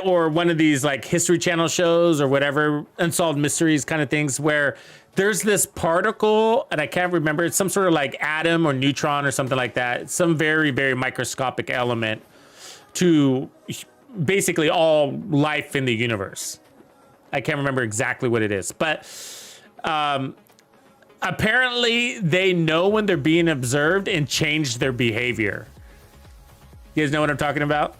or one of these like History Channel shows or whatever, Unsolved Mysteries kind of things, where there's this particle, and I can't remember, it's some sort of like atom or neutron or something like that. It's some very, very microscopic element to basically all life in the universe. I can't remember exactly what it is, but apparently they know when they're being observed and change their behavior. You guys know what I'm talking about?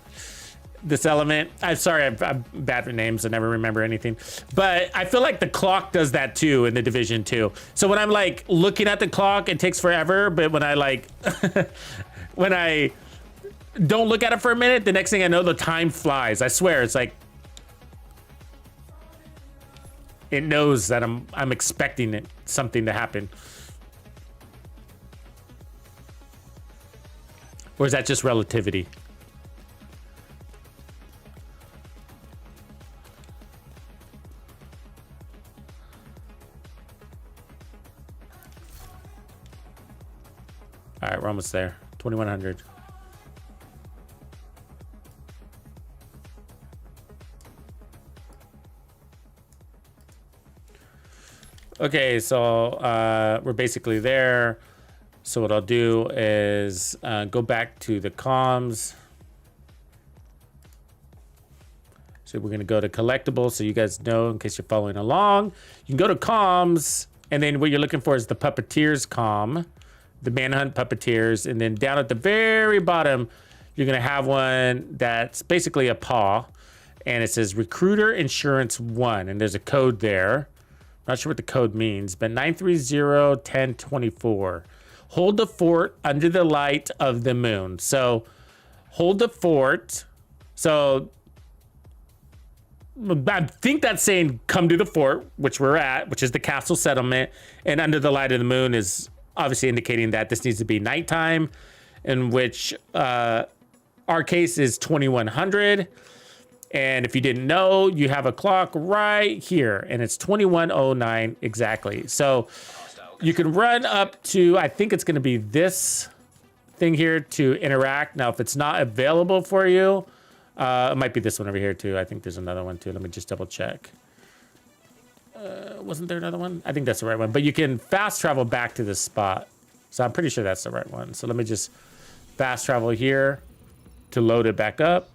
This element. I'm sorry, I'm bad with names. I never remember anything. But I feel like the clock does that too in the Division 2. So when I'm like looking at the clock, it takes forever. But when I like, when I don't look at it for a minute, the next thing I know, the time flies. I swear, it's like, it knows that I'm expecting something to happen. Or is that just relativity? All right, we're almost there. 2100. Okay, so we're basically there. So what I'll do is go back to the comms. So we're gonna go to collectibles, so you guys know in case you're following along. You can go to comms, and then what you're looking for is the Puppeteers comm, the Manhunt Puppeteers, and then down at the very bottom, you're gonna have one that's basically a paw, and it says Recruiter Insurance 1, and there's a code there. Not sure what the code means, but 930-1024. Hold the fort under the light of the moon. So hold the fort. So I think that's saying come to the fort, which we're at, which is the castle settlement. And under the light of the moon is obviously indicating that this needs to be nighttime, in which our case is 2100. And if you didn't know, you have a clock right here, and it's 2109 exactly. So you can run up to, I think it's going to be this thing here to interact. Now, if it's not available for you, it might be this one over here too. I think there's another one too. Let me just double check. Wasn't there another one? I think that's the right one. But you can fast travel back to this spot. So I'm pretty sure that's the right one. So let me just fast travel here to load it back up.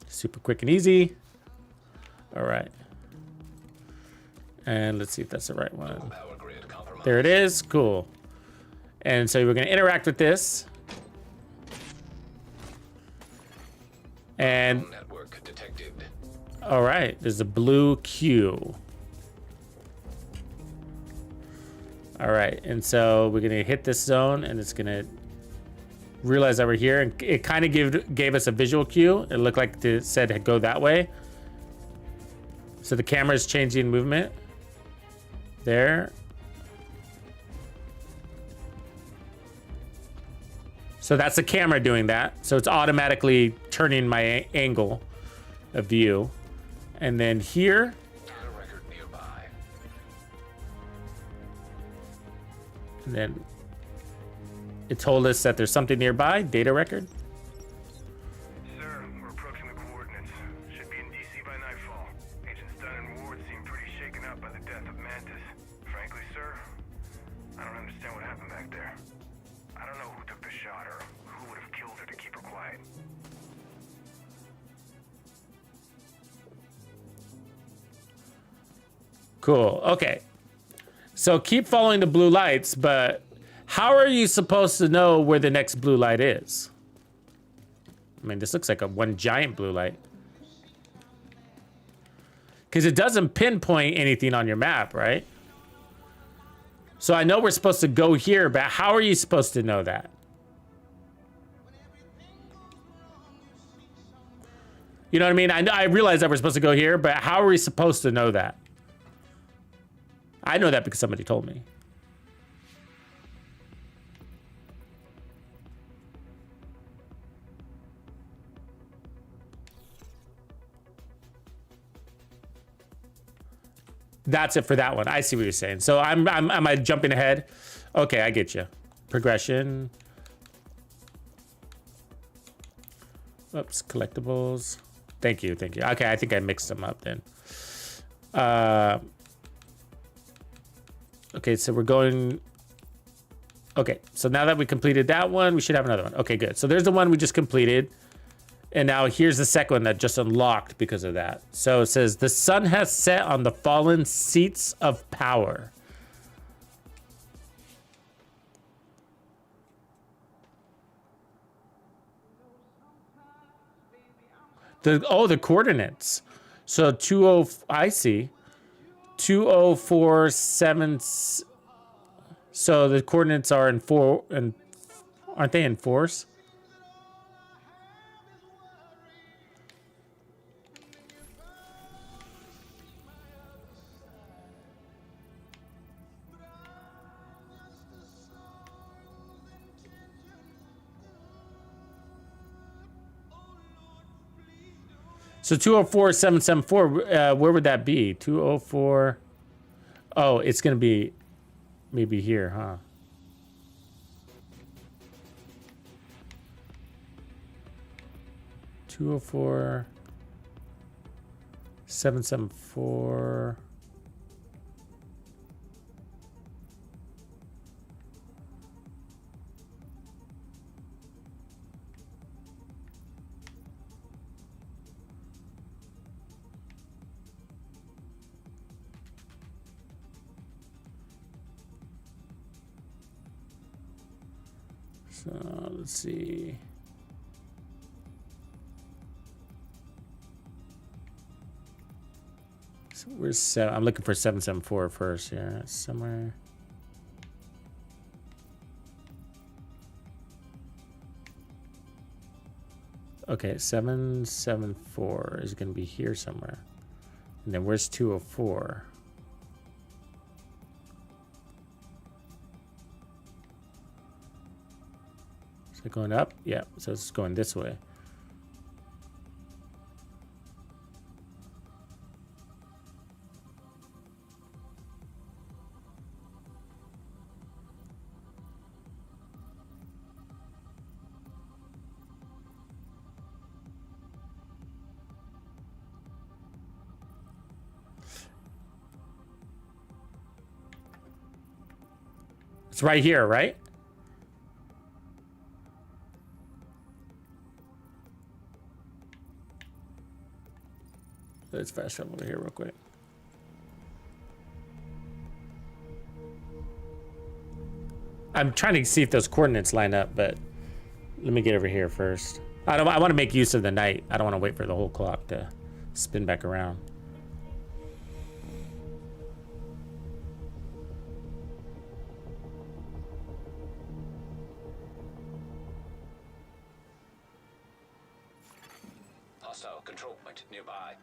Super quick and easy. All right. And let's see if that's the right one. There it is. Cool. And so we're going to interact with this. And network detected. All right, there's a blue Q. All right, and so we're going to hit this zone, and it's going to realize that we're here, and it kind of gave us a visual cue. It looked like it said go that way. So the camera is changing movement there. So that's the camera doing that. So it's automatically turning my angle of view. And then here, Record nearby. and then it told us that there's something nearby, data record. Sir, we're approaching the coordinates. Should be in DC by nightfall. Agents Dunn and Ward seem pretty shaken up by the death of Mantis. Frankly, sir, I don't understand what happened back there. I don't know who took the shot or who would have killed her to keep her quiet. Cool, okay. So keep following the blue lights, but how are you supposed to know where the next blue light is? I mean, this looks like one giant blue light. Because it doesn't pinpoint anything on your map, right? So I know we're supposed to go here, but how are you supposed to know that? You know what I mean? I realize that we're supposed to go here, but how are we supposed to know that? I know that because somebody told me. That's it for that one. I see what you're saying. So am I jumping ahead? Okay, I get you. Progression. Oops, collectibles. Thank you, thank you. Okay, I think I mixed them up then. Okay, so we're going. Okay, so now that we completed that one, we should have another one. Okay, good. So there's the one we just completed. And now here's the second one that just unlocked because of that. So it says, the sun has set on the fallen seats of power. The coordinates. So 20, I see. 2047. So the coordinates are in four, and aren't they in fours? So 204774, where would that be? 204. Oh, it's going to be maybe here, huh? Two oh four 774. So let's see. So where's 7? I'm looking for 774 first. Yeah, it's somewhere. Okay, 774 is going to be here somewhere. And then where's 204? Is it going up? Yeah, so it's going this way. It's right here, right? Let's fast travel over here real quick. I'm trying to see if those coordinates line up, but let me get over here first. I want to make use of the night. I don't want to wait for the whole clock to spin back around. Hostile control point nearby.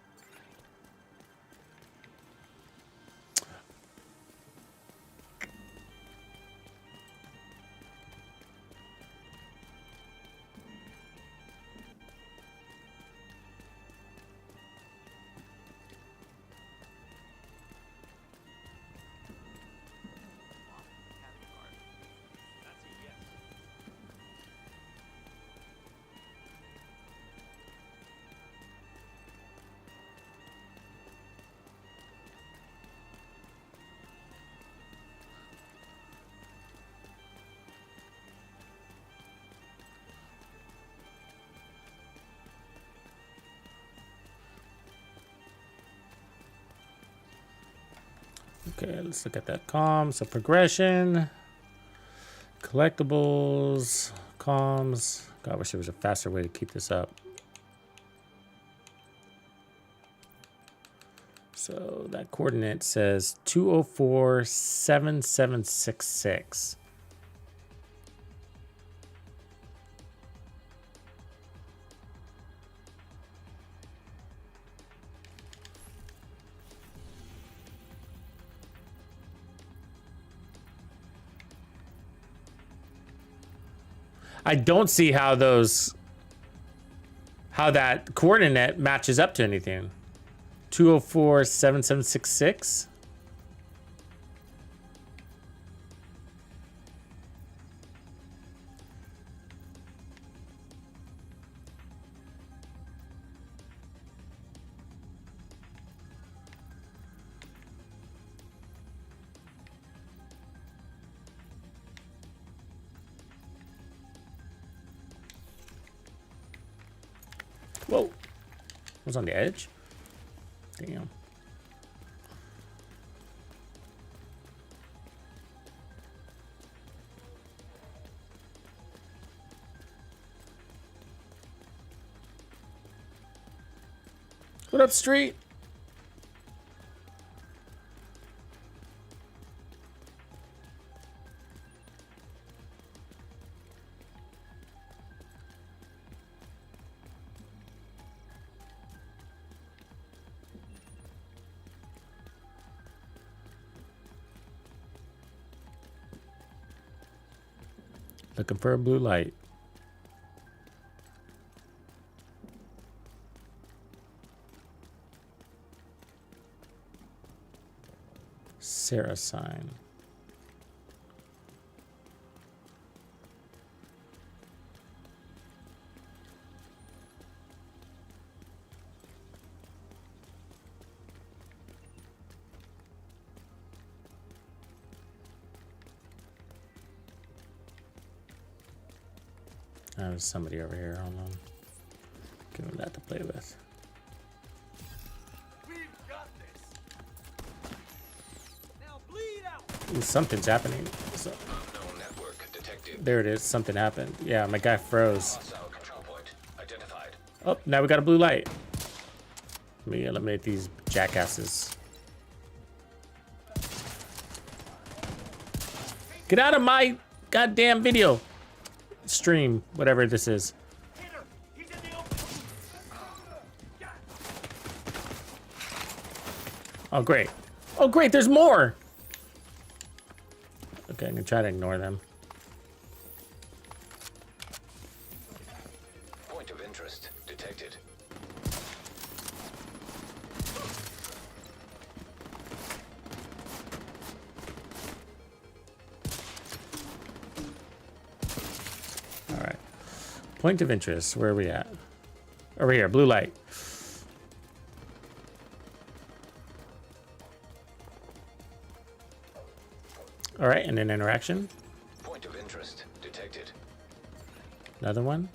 Okay, let's look at that comms. So progression, collectibles, comms. God, I wish there was a faster way to keep this up. So that coordinate says 2047766. I don't see how that coordinate matches up to anything. 2047766. Whoa. Was on the edge? Damn. What up, street? Looking for a blue light. Sarah sign. There's somebody over here. Hold on. Give him that to play with. We've got this. Now bleed out. Ooh, something's happening. So, Unknown network detected. there it is. Something happened. Yeah, my guy froze. Hostile control point identified. Oh, now we got a blue light. Let me eliminate these jackasses. Get out of my goddamn video stream, whatever this is. Hit her. He's in the open. Oh, great. Oh, great. There's more. Okay, I'm gonna try to ignore them. Point of interest detected. All right. Point of interest. Where are we at? Over here. Blue light. All right, and an interaction. Point of interest detected. Another one.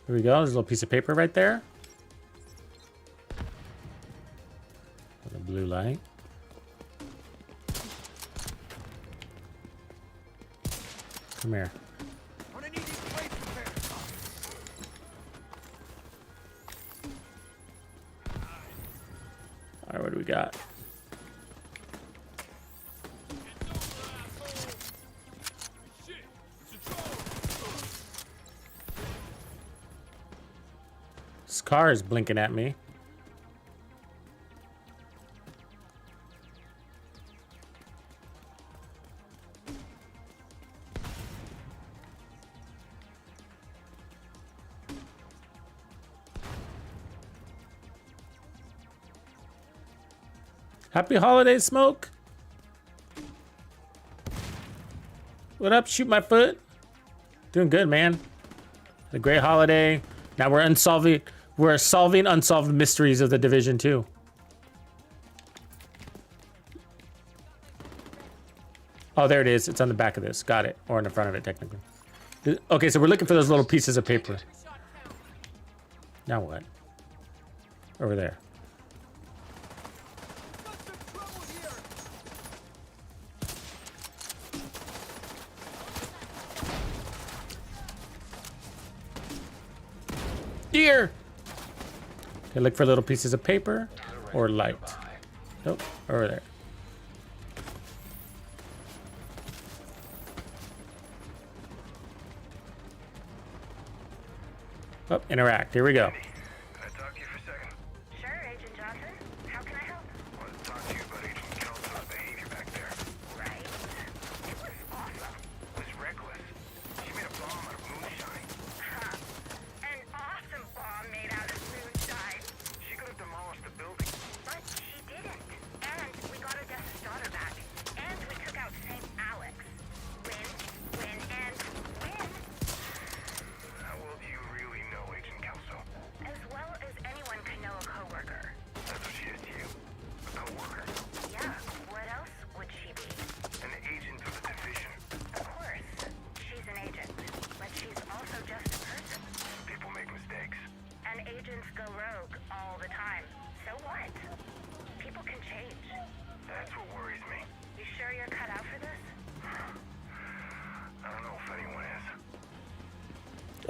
Here we go. There's a little piece of paper right there. With a blue light. Come here. I'm gonna need these plates repaired. All right, what do we got? Shit. It's a troll. This car is blinking at me. Happy holidays, Smoke. What up? Shoot my foot. Doing good, man. A great holiday. Now we're solving unsolved mysteries of the Division 2. Oh, there it is. It's on the back of this. Got it. Or in the front of it, technically. Okay, so we're looking for those little pieces of paper. Now what? Over there. Got some trouble here. Deer! Okay, look for little pieces of paper or light. Nope, over there. Oh, interact. Here we go. Can I talk to you for a second? Sure, Agent Johnson.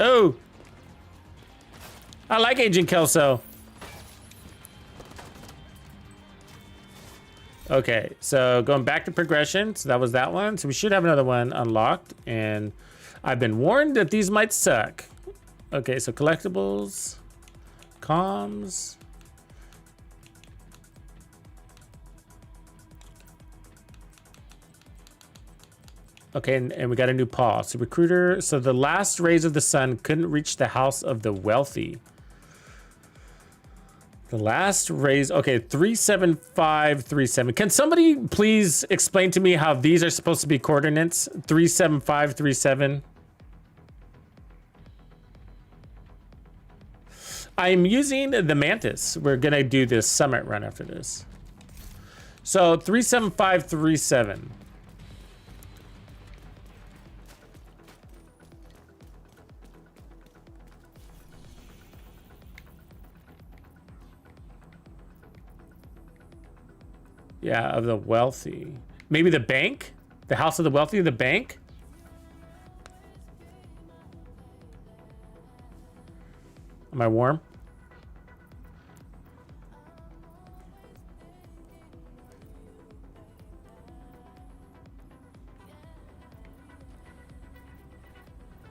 Oh. I like Agent Kelso. Okay, so going back to progression. So that was that one. So we should have another one unlocked. And I've been warned that these might suck. Okay, so collectibles, comms. Okay, and we got a new paw. So recruiter. So the last rays of the sun couldn't reach the house of the wealthy. The last raise, okay, 37537. Can somebody please explain to me how these are supposed to be coordinates? 37537. I'm using the Mantis. We're gonna do this summit run after this. So 37537. Yeah, of the wealthy. Maybe the bank? The house of the wealthy, the bank? Am I warm?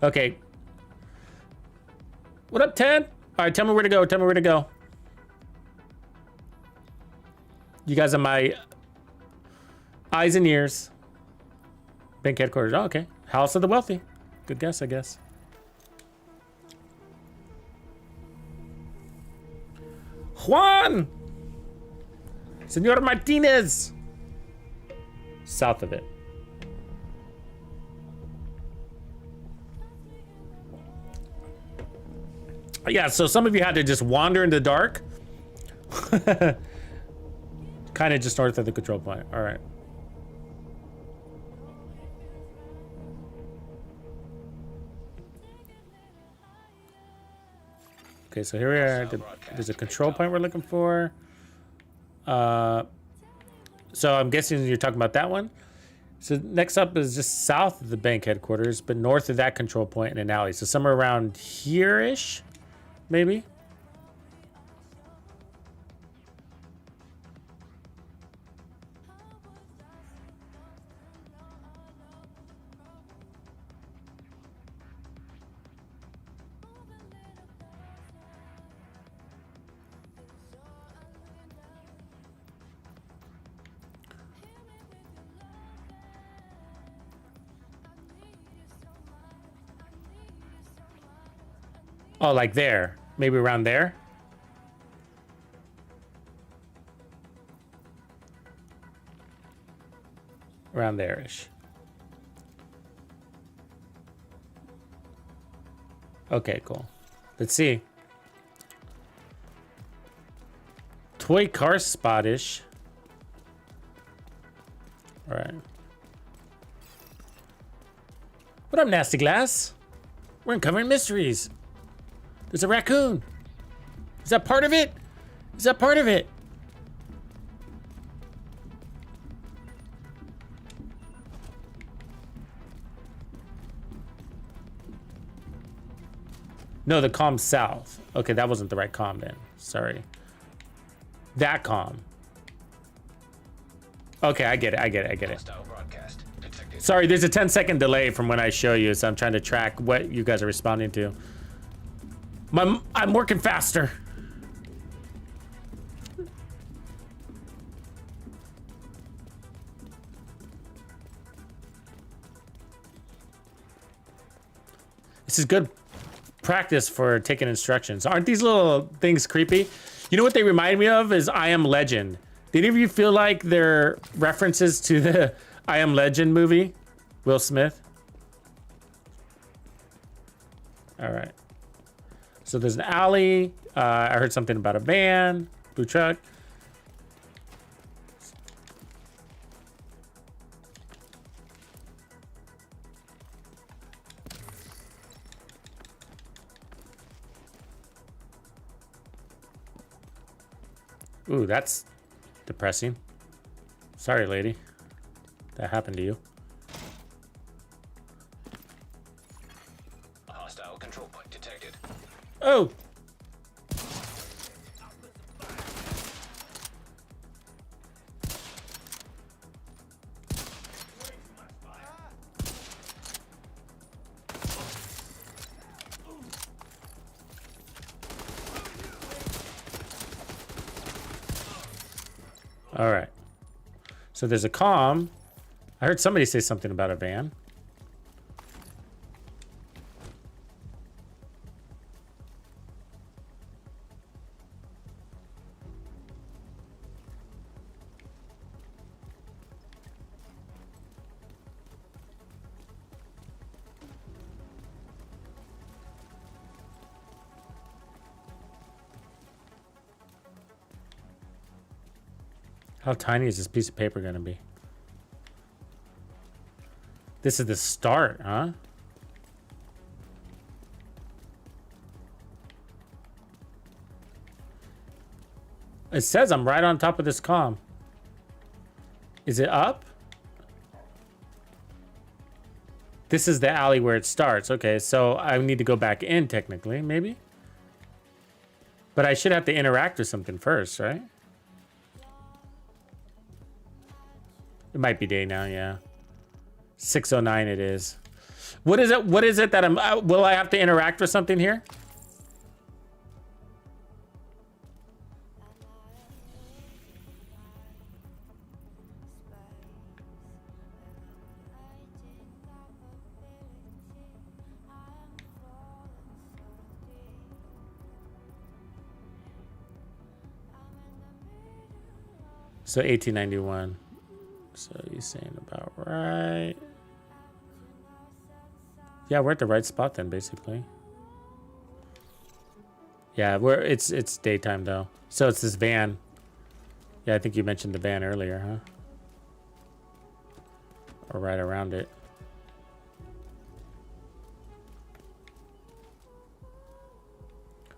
Okay. What up, Ted? All right, tell me where to go. Tell me where to go. You guys are my eyes and ears. Bank headquarters. Oh, okay. House of the wealthy. Good guess, I guess. Juan! Senor Martinez! South of it. Yeah, so some of you had to just wander in the dark. Kind of just north of the control point. All right. Okay, so here we are. There's a control point we're looking for. So I'm guessing you're talking about that one. So next up is just south of the bank headquarters, but north of that control point in an alley. So somewhere around here-ish, maybe. Oh, like there. Maybe around there. Around there-ish. Okay, cool. Let's see. Toy car spot-ish. All right. What up, Nasty Glass? We're uncovering mysteries. There's a raccoon. Is that part of it? Is that part of it? No, the comm south. Okay, that wasn't the right comm then. Sorry. That comm. Okay, I get it. I get it. I get it. Hostile broadcast detected. Sorry, there's a 10-second delay from when I show you, so I'm trying to track what you guys are responding to. I'm working faster. This is good practice for taking instructions. Aren't these little things creepy? You know what they remind me of is I Am Legend. Did any of you feel like they're references to the I Am Legend movie? Will Smith? All right. So there's an alley. I heard something about a van, blue truck. Ooh, that's depressing. Sorry, lady. That happened to you. A hostile control point Oh. All right. So there's a comm. I heard somebody say something about a van. How tiny is this piece of paper going to be? This is the start, huh? It says I'm right on top of this comm. Is it up? This is the alley where it starts. Okay, so I need to go back in technically, maybe? But I should have to interact with something first, right? It might be day now, yeah. 6:09 it is. What is it? What is it that I'm... will I have to interact with something here? So 1891. So you're saying about right. Yeah, we're at the right spot then, basically. Yeah, it's daytime though. So it's this van. Yeah, I think you mentioned the van earlier, huh? Or right around it.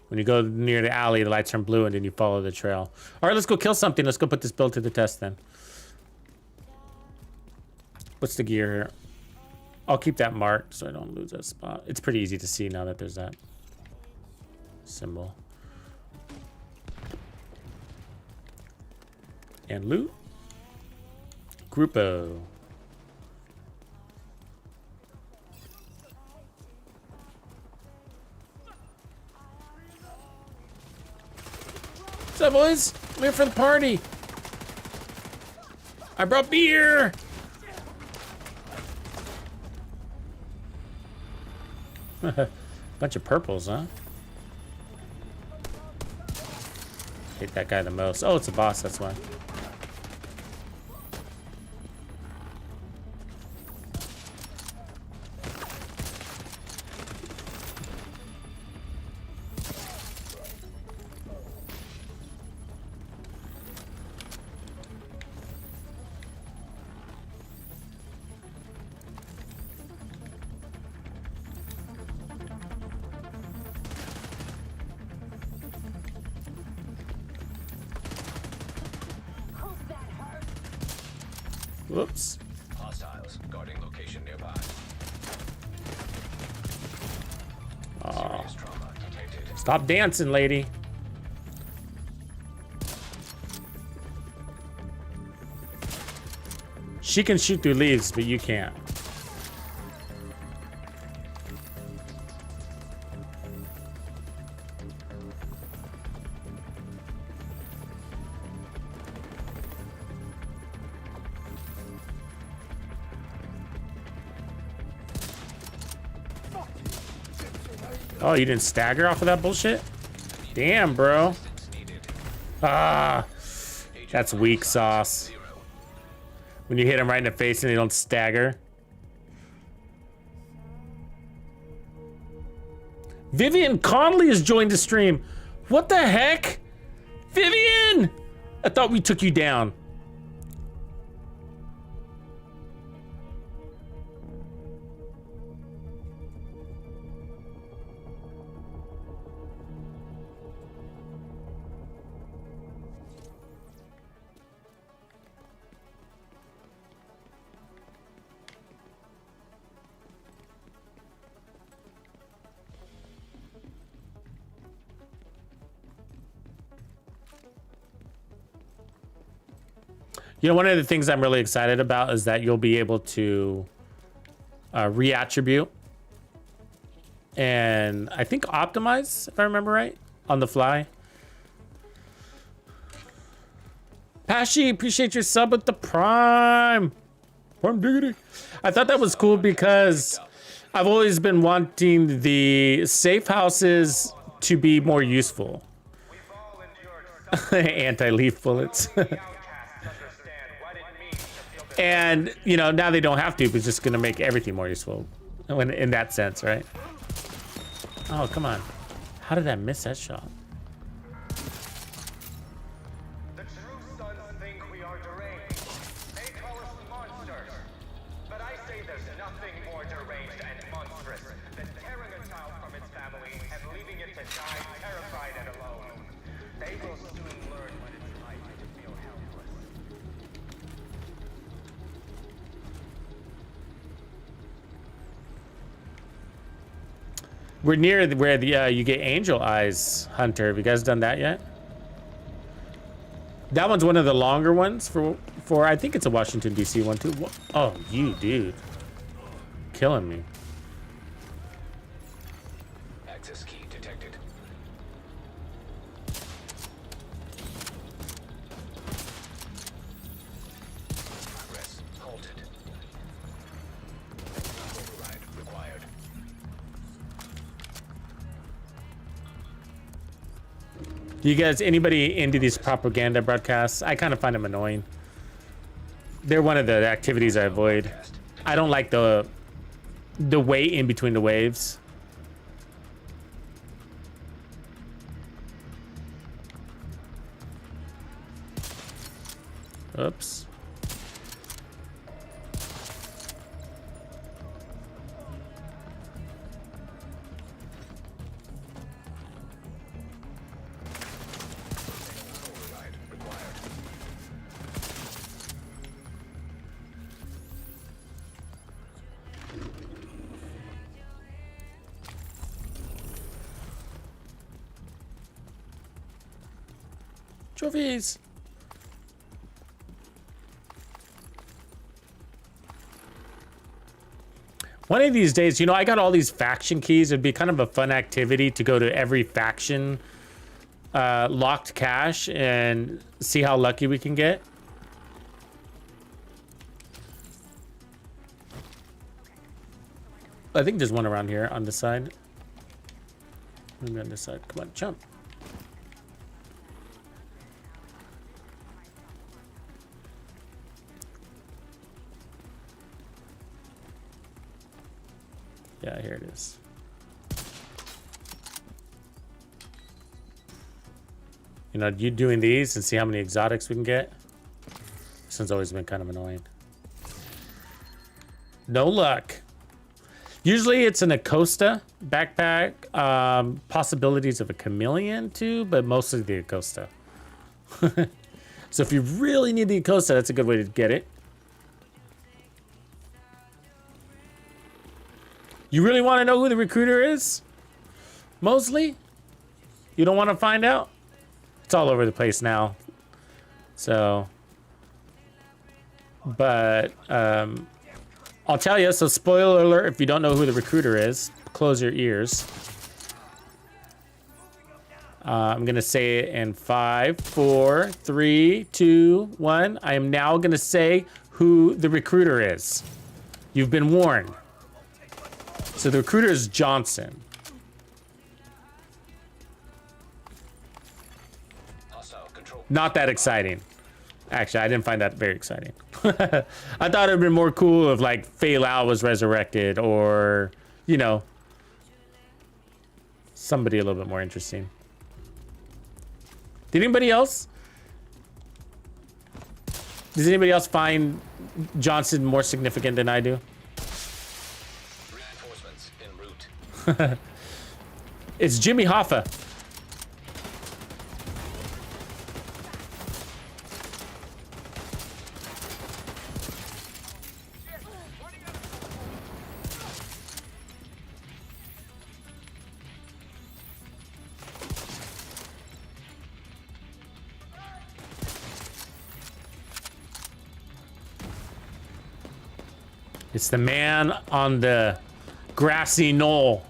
When you go near the alley, the lights turn blue and then you follow the trail. All right, let's go kill something. Let's go put this build to the test then. What's the gear here? I'll keep that marked so I don't lose that spot. It's pretty easy to see now that there's that symbol. And loot. Grupo. What's up, boys? I'm here for the party. I brought beer. Bunch of purples, huh? Hate that guy the most. Oh, it's a boss, that's why. Whoops. Hostiles guarding location nearby. Serious trauma detected. Stop dancing, lady. She can shoot through leaves, but you can't. Oh, you didn't stagger off of that bullshit? Damn, bro. Ah, that's weak sauce. When you hit him right in the face and they don't stagger. Vivian Conley has joined the stream. What the heck? Vivian! I thought we took you down. You know, one of the things I'm really excited about is that you'll be able to reattribute and I think optimize, if I remember right, on the fly. Pashy, appreciate your sub with the Prime. Prime diggity. I thought that was cool because I've always been wanting the safe houses to be more useful. Anti-leaf bullets. And, you know, now they don't have to, but it's just going to make everything more useful in that sense, right? Oh, come on. How did I miss that shot? The true sons think we are deranged. They call us monsters. But I say there's nothing more deranged and monstrous than tearing a child from its family and leaving it to die terrified and alone. They will soon learn what it's like to feel helpless. We're near where the you get angel eyes, Hunter. Have you guys done that yet? That one's one of the longer ones for I think it's a Washington D.C. one too. Oh, you dude, killing me. Access key detected. Progress halted. Override required. Do you guys, anybody into these propaganda broadcasts? I kind of find them annoying. They're one of the activities I avoid. I don't like the wait in between the waves. Oops. Override required. Trophies. One of these days, you know, I got all these faction keys. It'd be kind of a fun activity to go to every faction locked cache and see how lucky we can get. I think there's one around here on this side. Maybe on this side. Come on, jump. Yeah, here it is. You know, you doing these and see how many exotics we can get? This one's always been kind of annoying. No luck. Usually it's an Acosta backpack. Possibilities of a chameleon too, but mostly the Acosta. So if you really need the Acosta, that's a good way to get it. You really want to know who the recruiter is? Mosley? You don't want to find out? It's all over the place now. So, but I'll tell you, so spoiler alert, if you don't know who the recruiter is, close your ears. I'm going to say it in 5, 4, 3, 2, 1. I am now going to say who the recruiter is. You've been warned. So the recruiter is Johnson. Hostile control. Not that exciting. Actually, I didn't find that very exciting. I thought it'd been more cool if like Fei Lao was resurrected or, you know, somebody a little bit more interesting. Did anybody else? Does anybody else find Johnson more significant than I do? Reinforcements en route. It's Jimmy Hoffa. It's the man on the grassy knoll.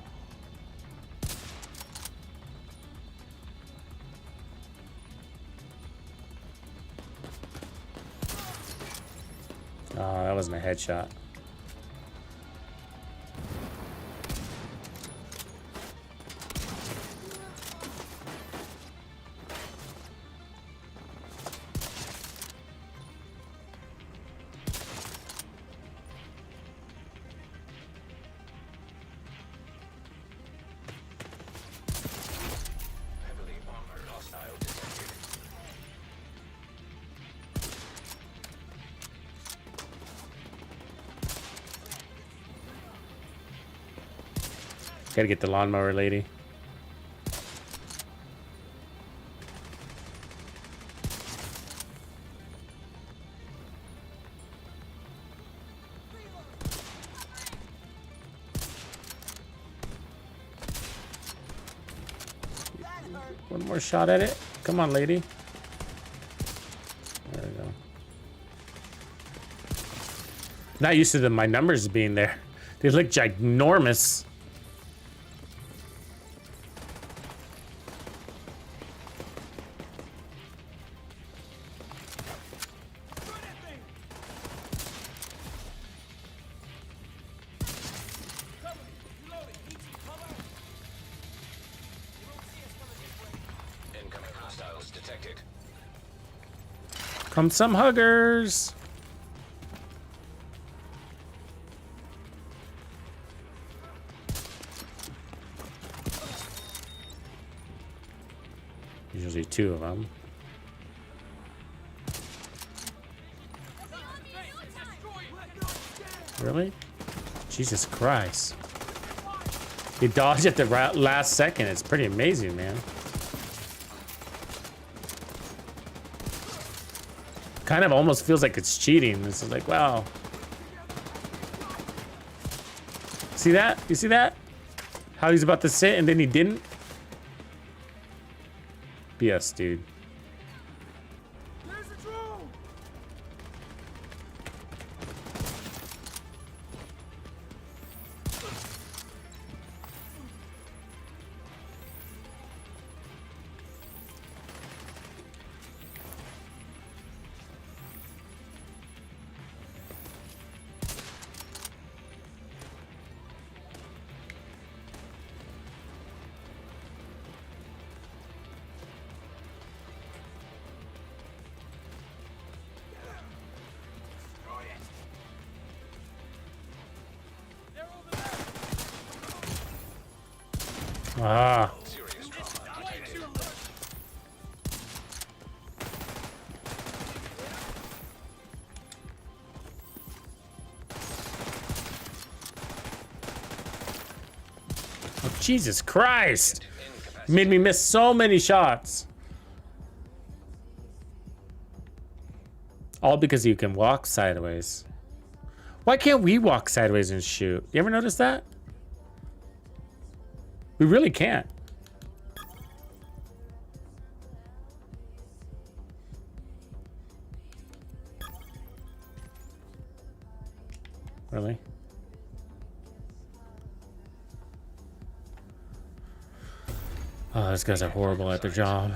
Oh, that wasn't a headshot. Heavily armored hostile detected. Gotta get the lawnmower lady. One more shot at it. Come on, lady. There we go. Not used to my numbers being there. They look ginormous. Incoming hostiles detected. Come some huggers. Usually two of them. Really? Jesus Christ. He dodged at the last second. It's pretty amazing, man. Kind of almost feels like it's cheating. This is like, wow. See that? You see that? How he's about to sit and then he didn't? BS, dude. There's a drone! Ah. Serious trauma detected. Oh, Jesus Christ. You made me miss so many shots. All because you can walk sideways. Why can't we walk sideways and shoot? You ever notice that? We really can't. Really? Oh, these guys are horrible at their job.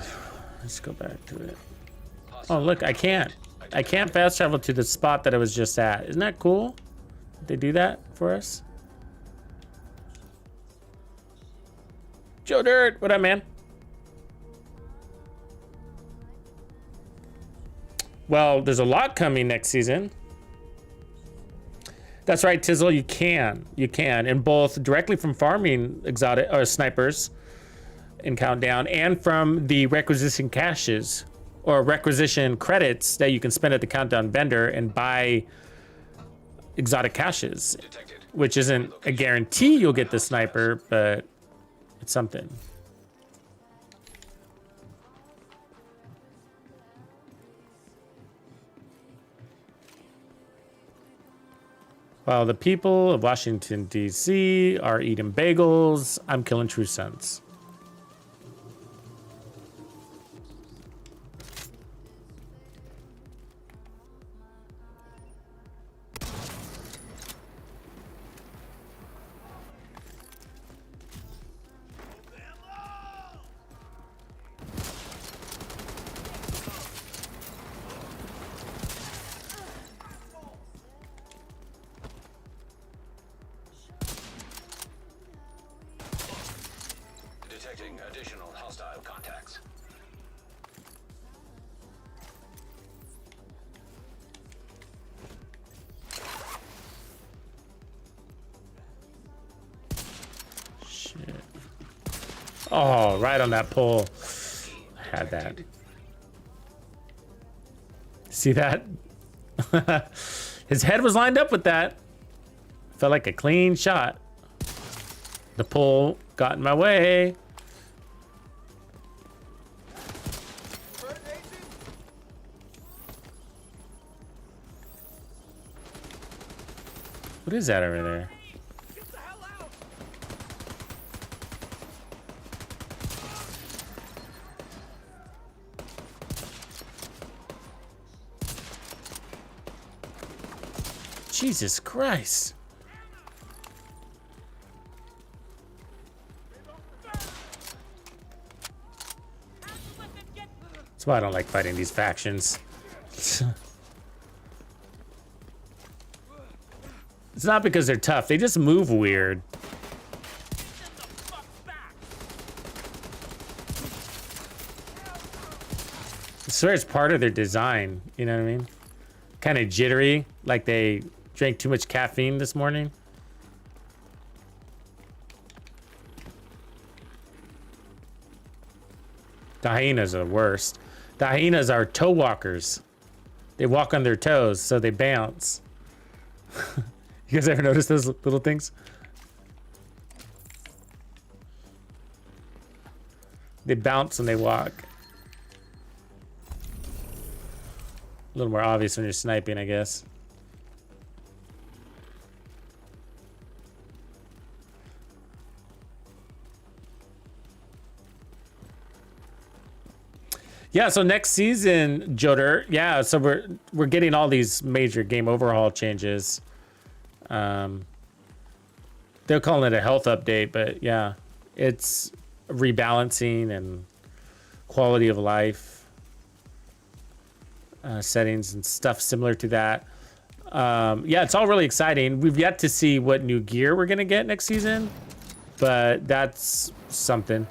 Let's go back to it. Oh, look, I can't. I can't fast travel to the spot that I was just at. Isn't that cool? Did they do that for us? Joe Dirt, what up, man? Well, there's a lot coming next season. That's right, Tizzle, you can. You can. And both directly from farming exotic or snipers in Countdown and from the requisition caches or requisition credits that you can spend at the Countdown vendor and buy exotic caches, Detected. which isn't a guarantee you'll get the sniper, but it's something. While the people of Washington, D.C. are eating bagels, I'm killing true sons. Oh, right on that pole. I had that. See that? His head was lined up with that. Felt like a clean shot. The pole got in my way. What is that over there? Get the hell out! Jesus Christ. That's why I don't like fighting these factions. It's not because they're tough, they just move weird. I swear it's part of their design, you know what I mean? Kind of jittery, like they drank too much caffeine this morning. The hyenas are the worst. The hyenas are toe walkers. They walk on their toes, so they bounce. You guys ever notice those little things? They bounce when they walk. A little more obvious when you're sniping, I guess. Yeah, so next season, Joder, yeah, so we're getting all these major game overhaul changes. They're calling it a health update, but yeah, it's rebalancing and quality of life settings and stuff similar to that. Yeah, it's all really exciting. We've yet to see what new gear we're gonna get next season, but that's something.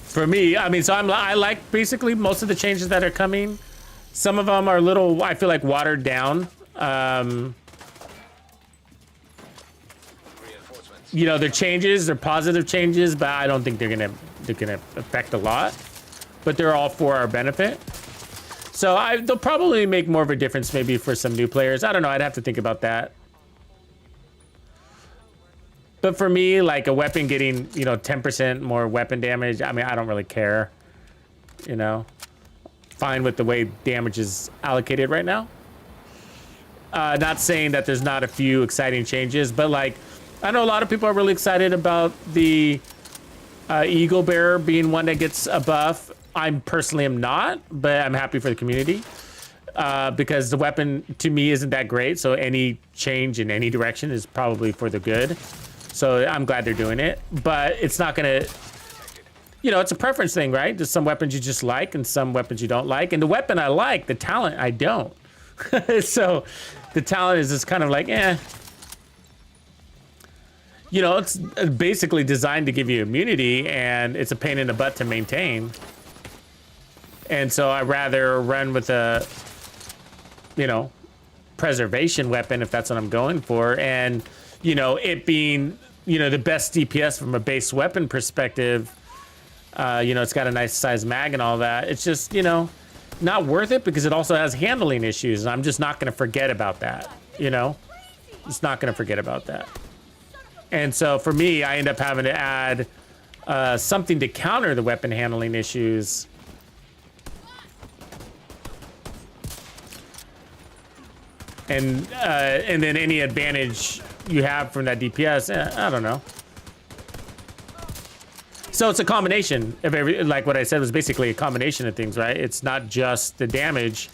For me, I mean, so I like basically most of the changes that are coming. Some of them are a little, I feel like, watered down. You know, they're changes, they're positive changes, but I don't think they're gonna affect a lot. But they're all for our benefit. So they'll probably make more of a difference maybe for some new players. I don't know, I'd have to think about that. But for me, like a weapon getting, you know, 10% more weapon damage, I mean, I don't really care, you know. Fine with the way damage is allocated right now. Not saying that there's not a few exciting changes, but like, I know a lot of people are really excited about the Eagle Bearer being one that gets a buff. I personally am not, but I'm happy for the community. Because the weapon to me isn't that great, so any change in any direction is probably for the good. So I'm glad they're doing it, but it's not gonna, you know, it's a preference thing, right? There's some weapons you just like and some weapons you don't like. And the weapon I like, the talent I don't. So the talent is just kind of like, eh. You know, it's basically designed to give you immunity and it's a pain in the butt to maintain. And so I'd rather run with a, you know, preservation weapon if that's what I'm going for. And, you know, it being, you know, the best DPS from a base weapon perspective, you know, it's got a nice size mag and all that. It's just, you know, not worth it because it also has handling issues. And I'm just not going to forget about that, you know? Just not going to forget about that. And so for me, I end up having to add something to counter the weapon handling issues. And then any advantage you have from that DPS, I don't know. So it's a combination of like what I said was basically a combination of things, right? It's not just the damage.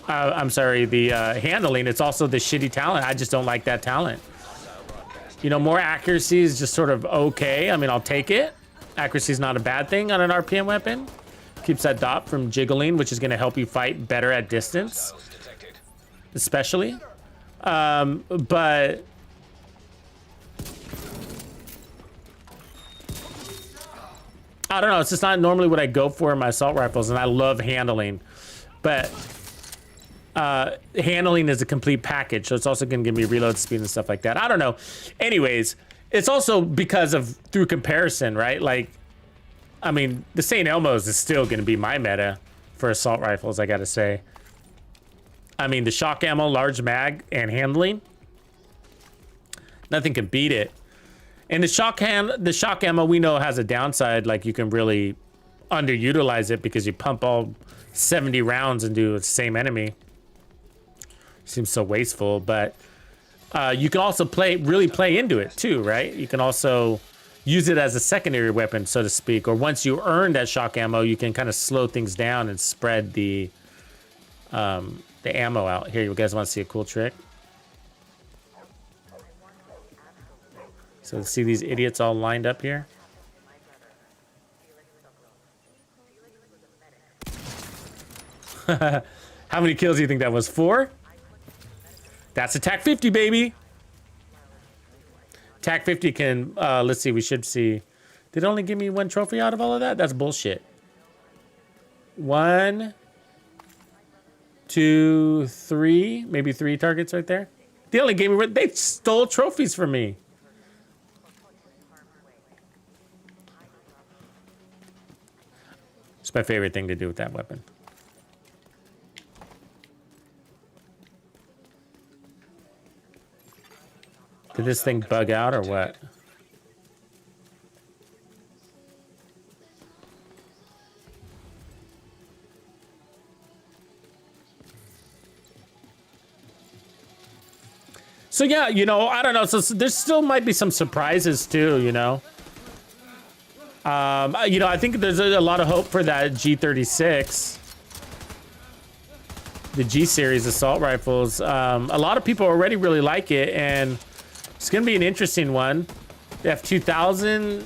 I'm sorry, the handling. It's also the shitty talent. I just don't like that talent. You know, more accuracy is just sort of okay. I mean, I'll take it. Accuracy is not a bad thing on an RPM weapon. Keeps that dot from jiggling, which is going to help you fight better at distance. Especially. But I don't know. It's just not normally what I go for in my assault rifles, and I love handling. But handling is a complete package, so it's also going to give me reload speed and stuff like that. I don't know. Anyways, it's also because of through comparison, right? Like, I mean, the St. Elmo's is still going to be my meta for assault rifles, I got to say. I mean, the shock ammo, large mag, and handling, nothing can beat it. And the shock ammo we know has a downside, like you can really underutilize it because you pump all 70 rounds into the same enemy. Seems so wasteful, but you can also really play into it too, right? You can also use it as a secondary weapon, so to speak, or once you earn that shock ammo, you can kind of slow things down and spread the ammo out. Here, you guys want to see a cool trick? So see these idiots all lined up here? How many kills do you think that was? 4? That's a TAC 50, baby. TAC 50 can, let's see, we should see. Did it only give me 1 trophy out of all of that? That's bullshit. 1, 2, 3, maybe 3 targets right there. They only gave me, they stole trophies from me. It's my favorite thing to do with that weapon. Did this thing bug out or what? So yeah, you know, I don't know. So there still might be some surprises too, you know. You know, I think there's a lot of hope for that G36. The G series assault rifles. A lot of people already really like it, and it's gonna be an interesting one. The F2000.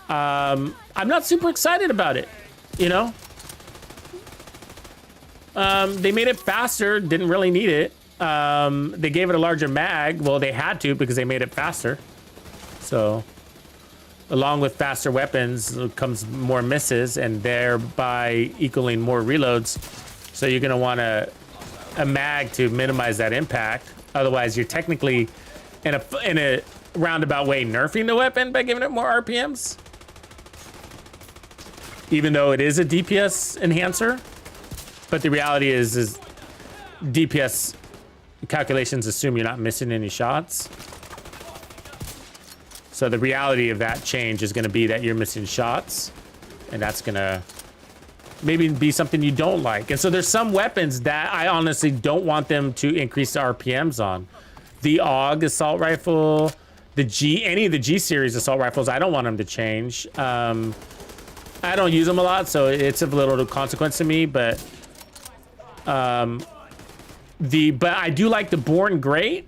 I'm not super excited about it, you know. They made it faster, didn't really need it. They gave it a larger mag. Well, they had to because they made it faster. So, along with faster weapons comes more misses, and thereby equaling more reloads. So you're gonna want a mag to minimize that impact. Otherwise, you're technically in a roundabout way nerfing the weapon by giving it more RPMs. Even though it is a DPS enhancer. But the reality is DPS calculations assume you're not missing any shots. So the reality of that change is going to be that you're missing shots, and that's going to maybe be something you don't like. And so there's some weapons that I honestly don't want them to increase the RPMs on. The AUG assault rifle, any of the G series assault rifles, I don't want them to change. I don't use them a lot, so it's of little consequence to me, but but I do like the Born Great,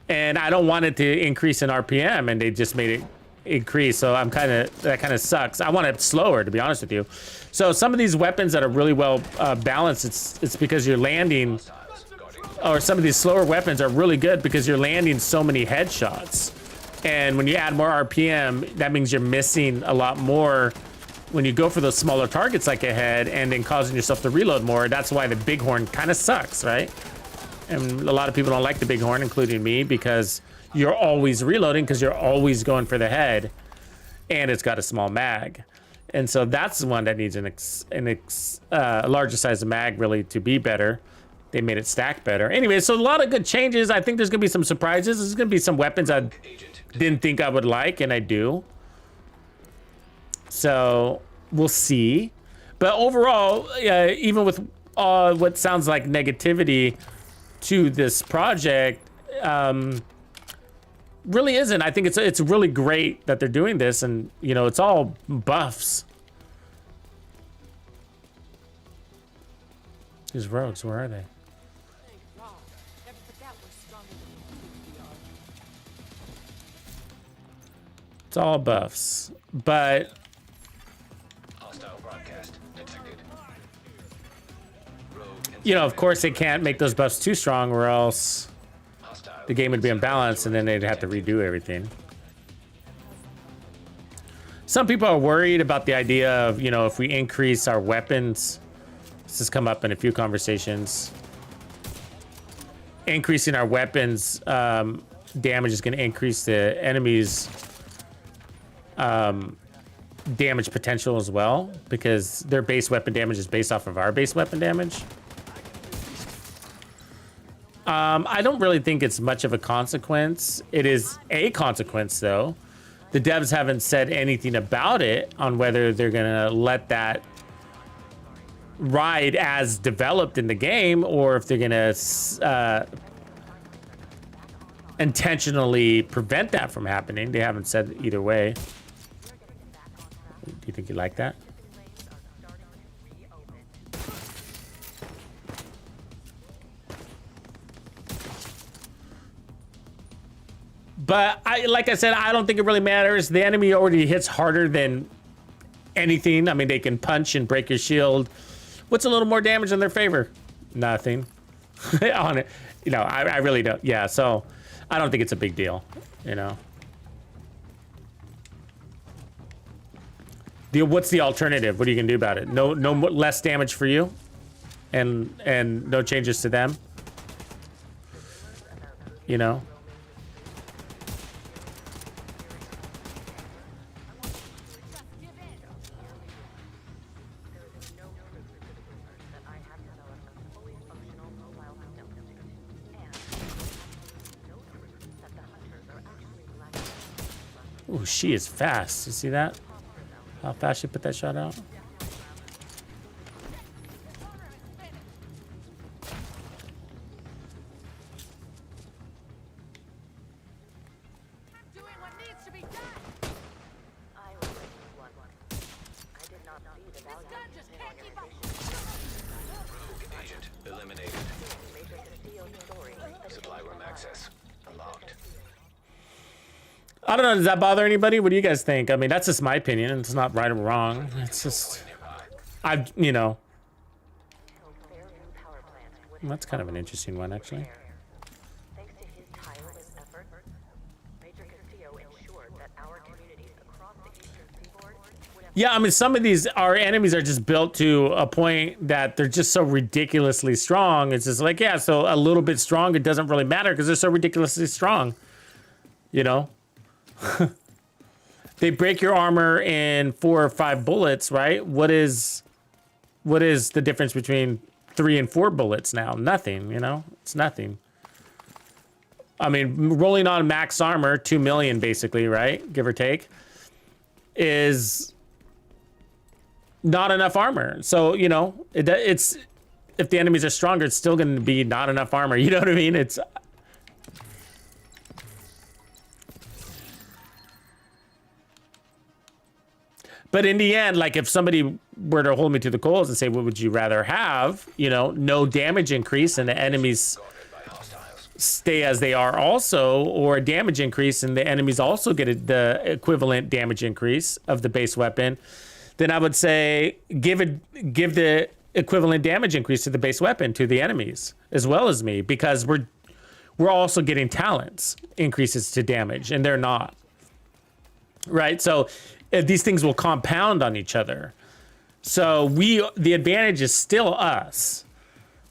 and I don't want it to increase in RPM, and they just made it increase. So that kind of sucks. I want it slower, to be honest with you. So some of these weapons that are really well balanced, it's because you're landing, or some of these slower weapons are really good because you're landing so many headshots. And when you add more RPM, that means you're missing a lot more when you go for those smaller targets like a head, and then causing yourself to reload more. That's why the Bighorn kind of sucks, right? And a lot of people don't like the Bighorn, including me, because you're always reloading because you're always going for the head, and it's got a small mag. And so that's the one that needs a larger size of mag really to be better. They made it stack better. Anyway, so a lot of good changes. I think there's gonna be some surprises. There's gonna be some weapons I didn't think I would like, and I do. So we'll see. But overall, even with what sounds like negativity to this project, really isn't. I think it's really great that they're doing this, and you know, it's all buffs. These rogues, where are they? It's all buffs, but Hostile broadcast detected. you know, of course, they can't make those buffs too strong, or else Hostile the game would be unbalanced, and then they'd have to redo everything. Some people are worried about the idea of, you know, if we increase our weapons, this has come up in a few conversations, increasing our weapons damage is going to increase the enemy's damage potential as well, because their base weapon damage is based off of our base weapon damage. I don't really think it's much of a consequence. It is a consequence, though. The devs haven't said anything about it on whether they're gonna let that ride as developed in the game, or if they're gonna intentionally prevent that from happening. They haven't said either way. Do you think you like that? But like I said, I don't think it really matters. The enemy already hits harder than anything. I mean, they can punch and break your shield. What's a little more damage in their favor? Nothing. On it, you know, I really don't. Yeah, so I don't think it's a big deal. You know. What's the alternative? What are you gonna do about it? No less damage for you, and no changes to them. You know. Ooh, she is fast. You see that? How fast she put that shot out? Doing what needs to be done. I was one. I did not see the value. This gun just can't keep up. Rogue agent eliminated. Major Castillo story. Supply room access unlocked. I don't know. Does that bother anybody? What do you guys think? I mean, that's just my opinion. It's not right or wrong. It's just, you know. That's kind of an interesting one, actually. Thanks to his tireless effort, Major Castillo ensured that our communities across the eastern seaboard would have. Yeah, I mean, some of these, our enemies are just built to a point that they're just so ridiculously strong. It's just like, yeah, so a little bit strong, it doesn't really matter because they're so ridiculously strong. You know? They break your armor in 4 or 5 bullets, right? What is the difference between 3 and 4 bullets now? Nothing, you know? It's nothing. I mean, rolling on max armor, 2 million basically, right? Give or take, is not enough armor. So, you know, it's if the enemies are stronger, it's still going to be not enough armor. You know what I mean? It's but in the end, like if somebody were to hold me to the coals and say, what would you rather have? You know, no damage increase and the enemies stay as they are also, or a damage increase and the enemies also get the equivalent damage increase of the base weapon, then I would say give the equivalent damage increase to the base weapon to the enemies as well as me, because we're also getting talents increases to damage and they're not. Right? So these things will compound on each other. So the advantage is still us.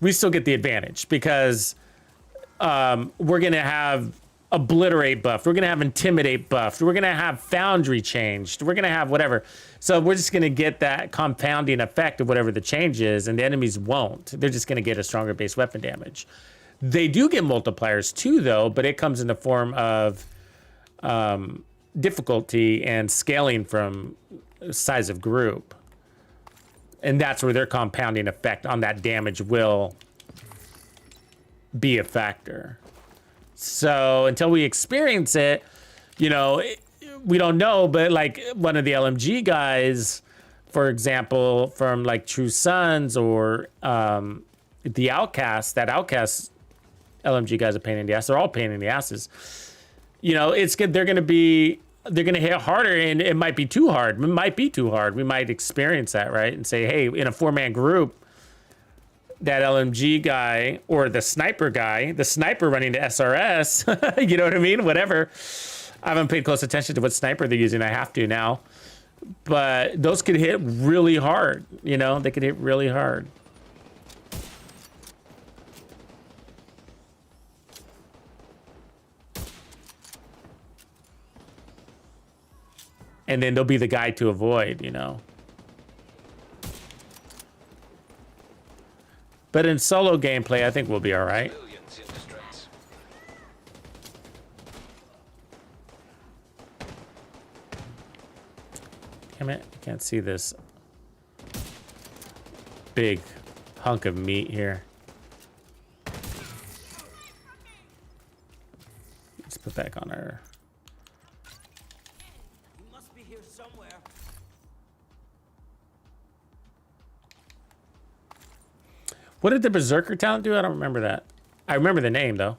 We still get the advantage because we're going to have obliterate buffed. We're going to have intimidate buffed. We're going to have foundry changed. We're going to have whatever. So we're just going to get that compounding effect of whatever the change is, and the enemies won't. They're just going to get a stronger base weapon damage. They do get multipliers too, though, but it comes in the form of difficulty and scaling from size of group, and that's where their compounding effect on that damage will be a factor. So until we experience it, you know, we don't know. But like one of the LMG guys, for example, from like True Sons or the Outcast, that Outcast LMG guy's a pain in the ass. They're all pain in the asses. You know, it's good. They're going to hit harder, and it might be too hard. It might be too hard. We might experience that, right? And say, hey, in a 4-man group, that LMG guy or the sniper guy, the sniper running the SRS, you know what I mean? Whatever. I haven't paid close attention to what sniper they're using. I have to now. But those could hit really hard, you know? They could hit really hard. And then they'll be the guy to avoid, you know? But in solo gameplay, I think we'll be all right. Civilians in distress. Damn it, I can't see this big hunk of meat here. Let's put back on our... He must be here somewhere. What did the Berserker talent do? I don't remember that. I remember the name, though.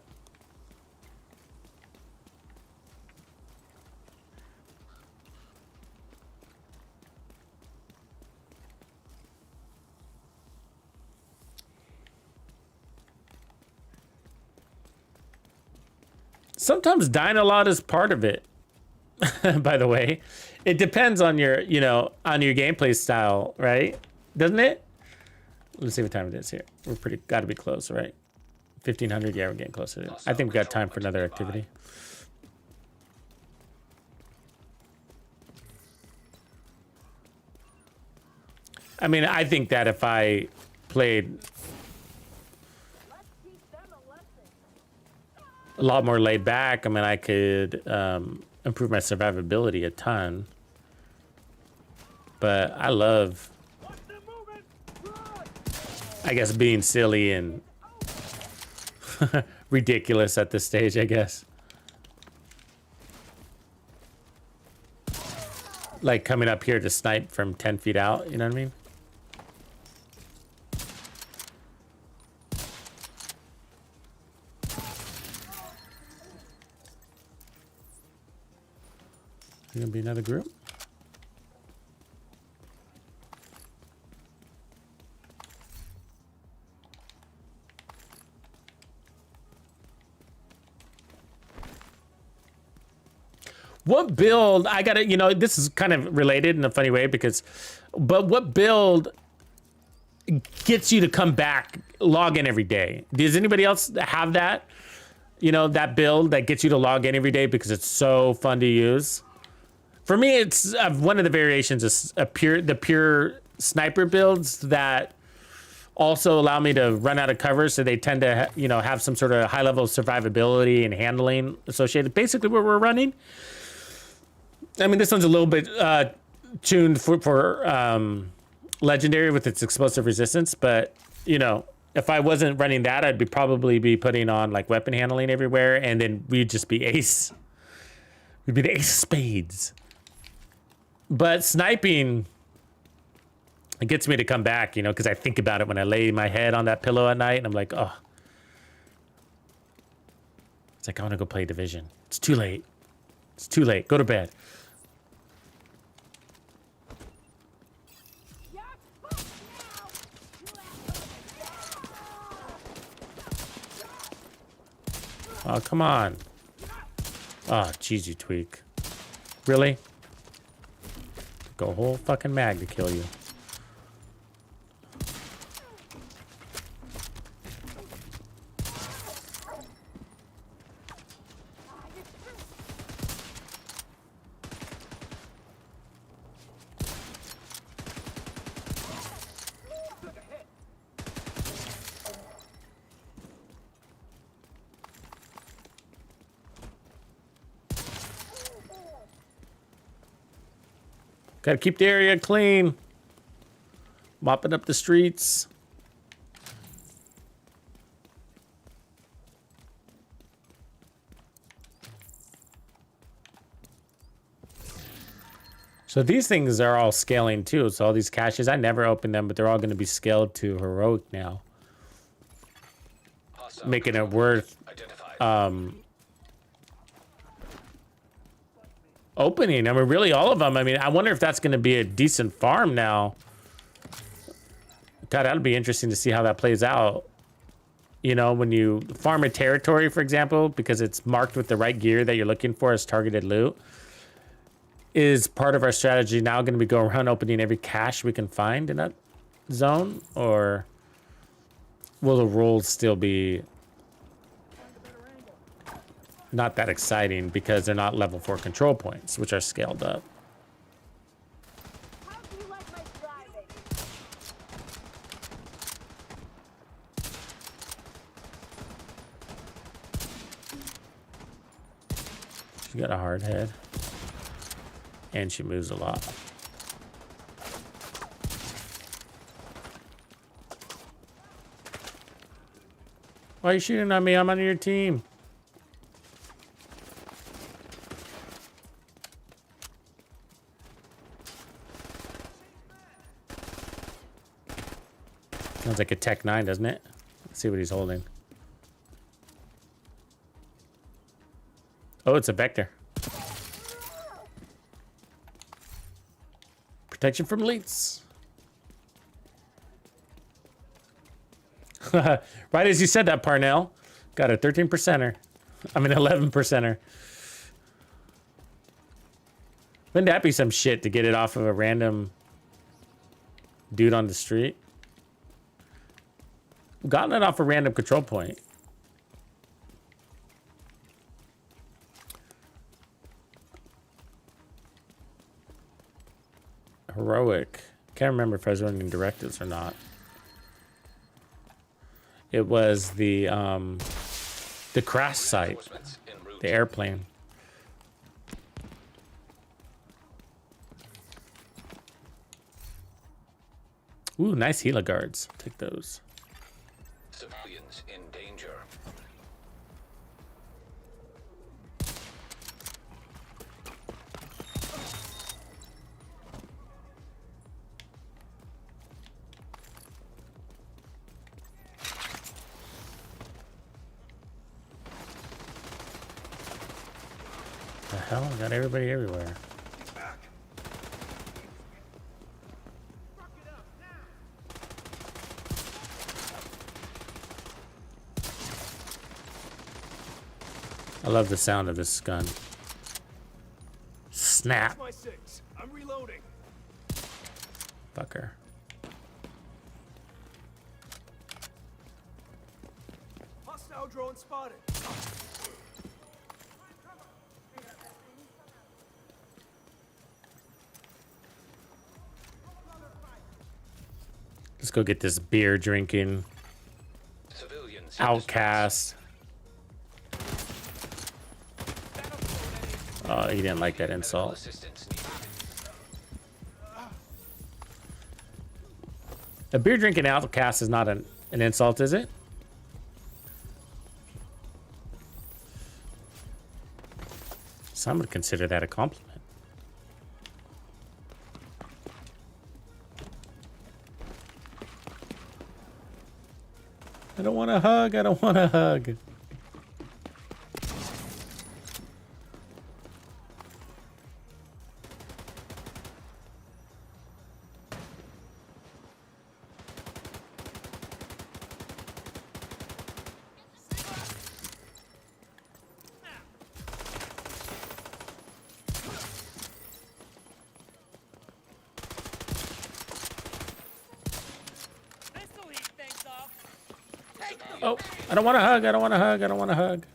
Sometimes dying a lot is part of it, by the way. It depends on your, you know, on your gameplay style, right? Doesn't it? Let's see what time it is here. We're gotta be close, right? 1500, yeah, we're getting close to it. I think we got time for another activity. I mean, I think that if I played a lot more laid back, I mean, I could improve my survivability a ton. But I love, I guess, being silly and ridiculous at this stage, I guess. Like coming up here to snipe from 10 feet out, you know what I mean? Gonna be another group. What build, I gotta, you know, this is kind of related in a funny way but what build gets you to come back, log in every day? Does anybody else have that? You know, that build that gets you to log in every day because it's so fun to use? For me, it's one of the variations is the pure sniper builds that also allow me to run out of cover, so they tend to, you know, have some sort of high level of survivability and handling associated. Basically, what we're running. I mean, this one's a little bit tuned for legendary with its explosive resistance, but you know, if I wasn't running that, I'd probably be putting on like weapon handling everywhere, and then we'd just be ace. We'd be the ace of spades. But sniping, it gets me to come back, you know, because I think about it when I lay my head on that pillow at night, and I'm like, oh. It's like, I want to go play Division. It's too late. It's too late. Go to bed. Oh, come on. Oh, jeez, you tweak. Really? Go whole fucking mag to kill you. Gotta keep the area clean. Mopping up the streets. So these things are all scaling too. So all these caches, I never opened them, but they're all going to be scaled to heroic now. Making it worth opening. I mean, really all of them. I mean, I wonder if that's going to be a decent farm now God, that'll be interesting to see how that plays out. You know, when you farm a territory, for example, because it's marked with the right gear that you're looking for as targeted loot, is part of our strategy now going to be go around opening every cache we can find in that zone? Or will the rules still be not that exciting because they're not level 4 control points, which are scaled up? How do you like my driving? She got a hard head. And she moves a lot. Why are you shooting at me? I'm on your team. Sounds like a Tech 9, doesn't it? Let's see what he's holding. Oh, it's a Vector. Protection from elites. Right as you said that, Parnell. Got a 13%er. I mean, 11%er. Wouldn't that be some shit to get it off of a random dude on the street? Gotten it off a random control point. Heroic. Can't remember if I was running directives or not. It was the crash site, Reinforcements en route. the airplane. Ooh, nice Hela guards. Take those. Civilians in danger. The hell? I got everybody everywhere. I love the sound of this gun. Snap. My 6. I'm reloading. Fucker. Hostile drone spotted. Let's go get this beer drinking Civilians in outcast. Oh, he didn't like that distress. Medical insult. assistance needed. A beer drinking outcast is not an insult, is it? Some would consider that a compliment. I don't want a hug. I don't want a hug. This'll eat things up. Oh, I don't want a hug. I don't want a hug. I don't want a hug.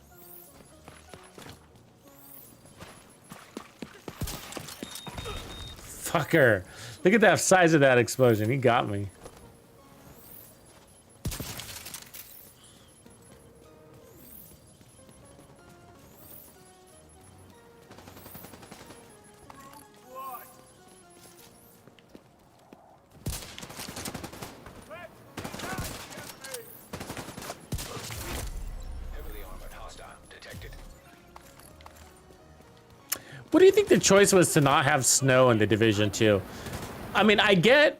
Fucker. Look at that size of that explosion. He got me. Heavily armored hostile detected. What do you think the choice was to not have snow in the Division 2? I mean, I get,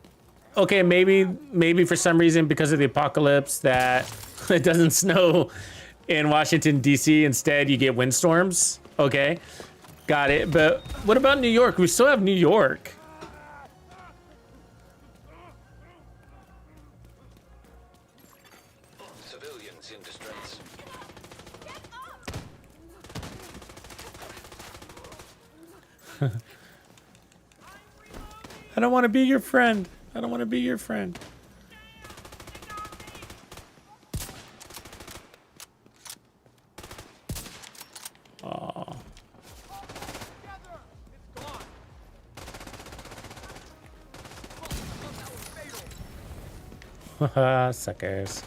okay, maybe for some reason because of the apocalypse that it doesn't snow in Washington, D.C. Instead, you get windstorms. Okay, got it. But what about New York? We still have New York. Civilians in distress. I don't want to be your friend. I don't want to be your friend. Aw. Haha, suckers.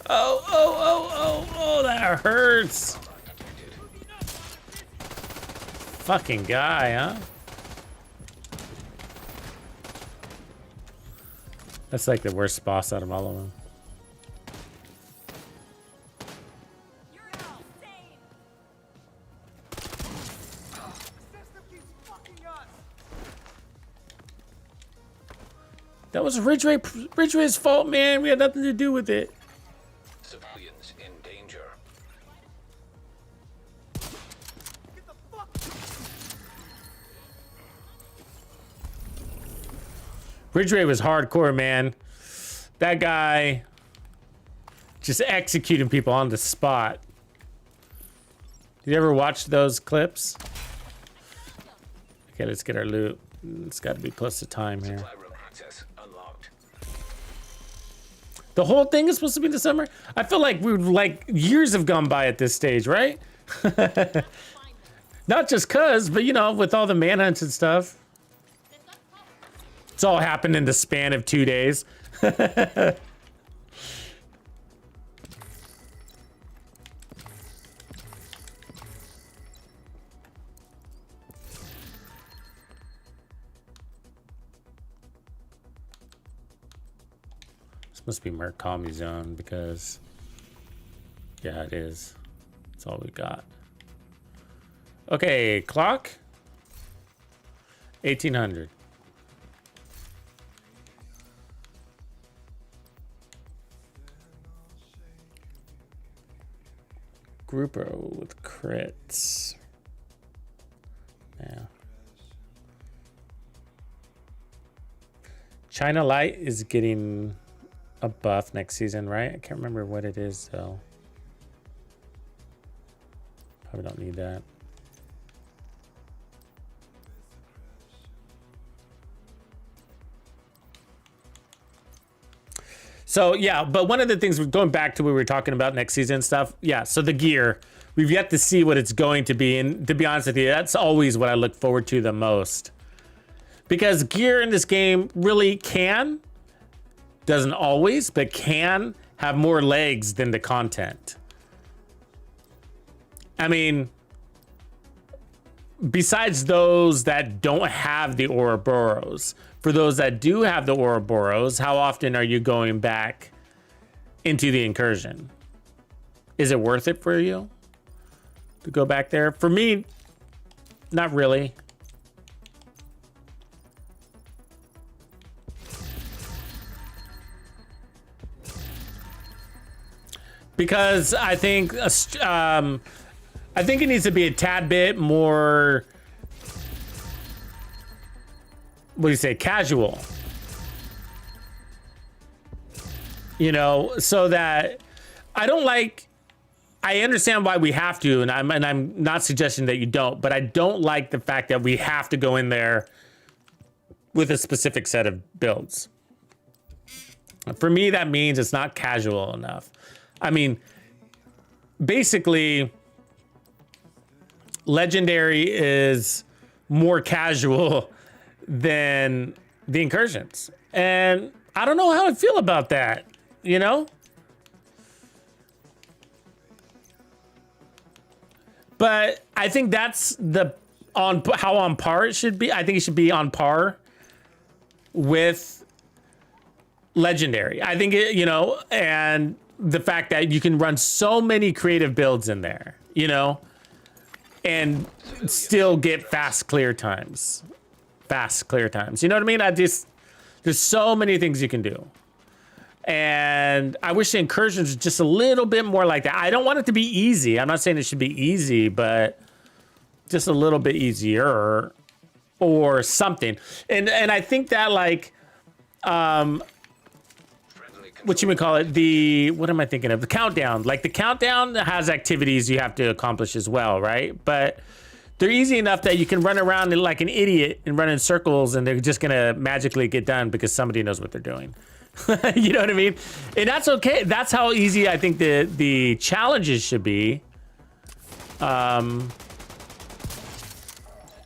Oh, that hurts. Fucking guy, huh? That's like the worst boss out of all of them. That was Ridgeway's fault, man. We had nothing to do with it. Civilians in danger. Ridgeway was hardcore, man. That guy just executing people on the spot. Did you ever watch those clips? Okay, let's get our loot. It's got to be close to time here. Supply room access unlocked. The whole thing is supposed to be in the summer? I feel like years have gone by at this stage, right? Not just cuz, but you know, with all the manhunts and stuff. It's all happened in the span of 2 days. This must be Murakami Zone because, yeah, it is. That's all we got. Okay, clock. 1800. Grouper with crits. Yeah. China Light is getting a buff next season, right? I can't remember what it is though. Probably don't need that. So yeah, but one of the things, going back to what we were talking about next season stuff, yeah, so the gear, we've yet to see what it's going to be, and to be honest with you, that's always what I look forward to the most. Because gear in this game really doesn't always, but can have more legs than the content. I mean, besides those that don't have the Ouroboros, for those that do have the Ouroboros, how often are you going back into the incursion? Is it worth it for you to go back there? For me, not really. Because I think it needs to be a tad bit more, what do you say, casual. You know, so that I understand why we have to, and I'm not suggesting that you don't, but I don't like the fact that we have to go in there with a specific set of builds. For me, that means it's not casual enough. I mean, basically, Legendary is more casual than the incursions. And I don't know how I feel about that, you know? But I think that's how on par it should be. I think it should be on par with Legendary. I think it, you know, and the fact that you can run so many creative builds in there, you know, and still get fast clear times. You know what I mean? There's so many things you can do. And I wish the incursions was just a little bit more like that. I don't want it to be easy. I'm not saying it should be easy, but just a little bit easier or something. And I think that, like, Friendly what am I thinking of? The countdown. Like the countdown has activities you have to accomplish as well, right? But they're easy enough that you can run around like an idiot and run in circles and they're just gonna magically get done because somebody knows what they're doing. You know what I mean? And that's okay. That's how easy I think the challenges should be.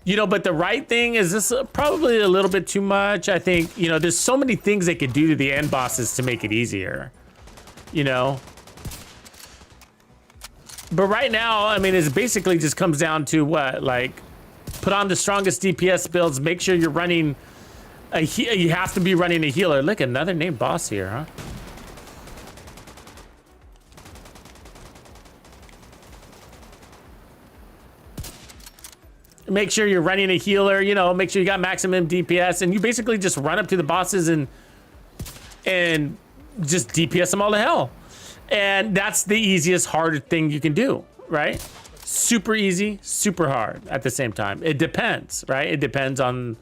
You know, but the right thing is this probably a little bit too much. I think, you know, there's so many things they could do to the end bosses to make it easier, you know? But right now, I mean, it basically just comes down to what? Like, put on the strongest DPS builds, make sure you're running you have to be running a healer. Look, another named boss here, huh? Make sure you're running a healer, you know, make sure you got maximum DPS, and you basically just run up to the bosses and just DPS them all to hell. And that's the easiest, hard thing you can do, right? Super easy, super hard at the same time. It depends, right? It depends on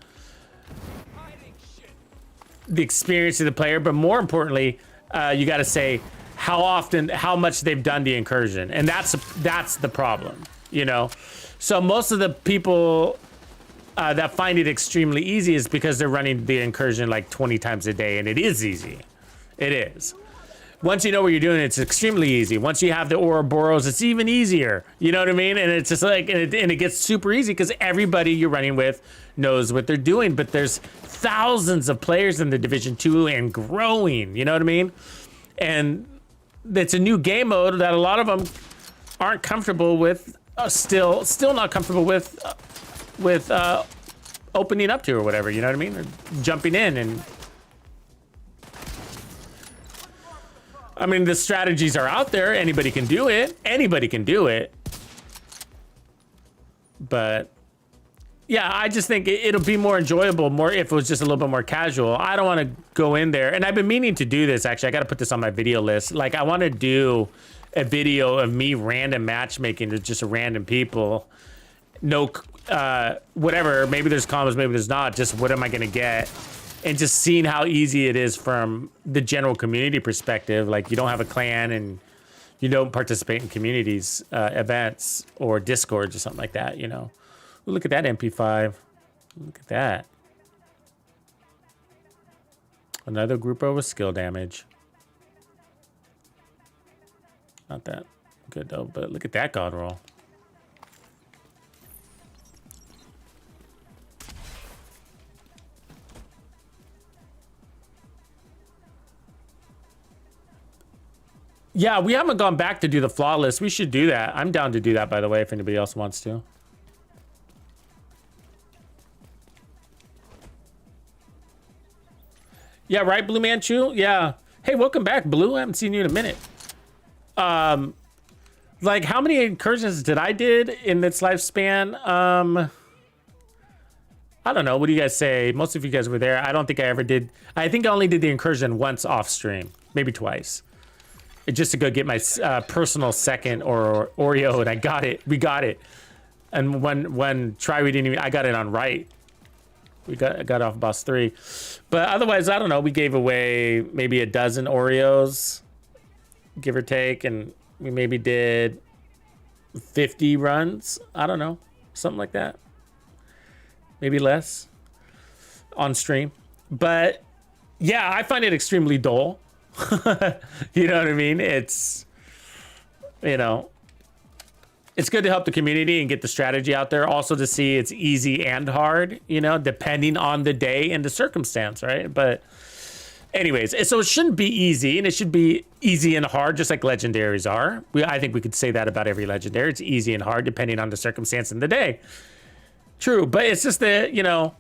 the experience of the player, but more importantly, you got to say how much they've done the incursion, and that's the problem, you know. So most of the people that find it extremely easy is because they're running the incursion like 20 times a day, and it is easy. It is. Once you know what you're doing, it's extremely easy. Once you have the Ouroboros, it's even easier. You know what I mean? And it's just like, and it gets super easy because everybody you're running with knows what they're doing. But there's thousands of players in the Division 2 and growing. You know what I mean? And it's a new game mode that a lot of them aren't comfortable with. Still not comfortable with opening up to or whatever. You know what I mean? Or jumping in and. I mean, the strategies are out there. Anybody can do it. Anybody can do it. But yeah, I just think it'll be more enjoyable if it was just a little bit more casual. I don't want to go in there. And I've been meaning to do this, actually. I got to put this on my video list. Like, I want to do a video of me random matchmaking to just random people. No, whatever. Maybe there's combos, maybe there's not. Just what am I going to get? And just seeing how easy it is from the general community perspective. Like, you don't have a clan and you don't participate in communities, events or discords or something like that, you know. Ooh, look at that MP5. Look at that. Another grouper with skill damage. Not that good though, but look at that god roll. Yeah, we haven't gone back to do the flawless. We should do that. I'm down to do that, by the way, if anybody else wants to. Yeah, right, Blue Manchu? Yeah. Hey, welcome back, Blue. I haven't seen you in a minute. Like, how many incursions did I did in this lifespan? I don't know. What do you guys say? Most of you guys were there. I don't think I ever did. I think I only did the incursion once off stream, maybe twice. Just to go get my personal second or Oreo, and I got it. We got it. And when try we didn't even. I got it on right. We got off boss 3, but otherwise I don't know. We gave away maybe a dozen Oreos, give or take, and we maybe did 50 runs. I don't know, something like that. Maybe less on stream, but yeah, I find it extremely dull. You know what I mean? It's, you know, it's good to help the community and get the strategy out there. Also to see it's easy and hard, you know, depending on the day and the circumstance, right? But anyways, so it shouldn't be easy, and it should be easy and hard, just like legendaries are. I think we could say that about every legendary. It's easy and hard depending on the circumstance and the day. True, but it's just the, you know,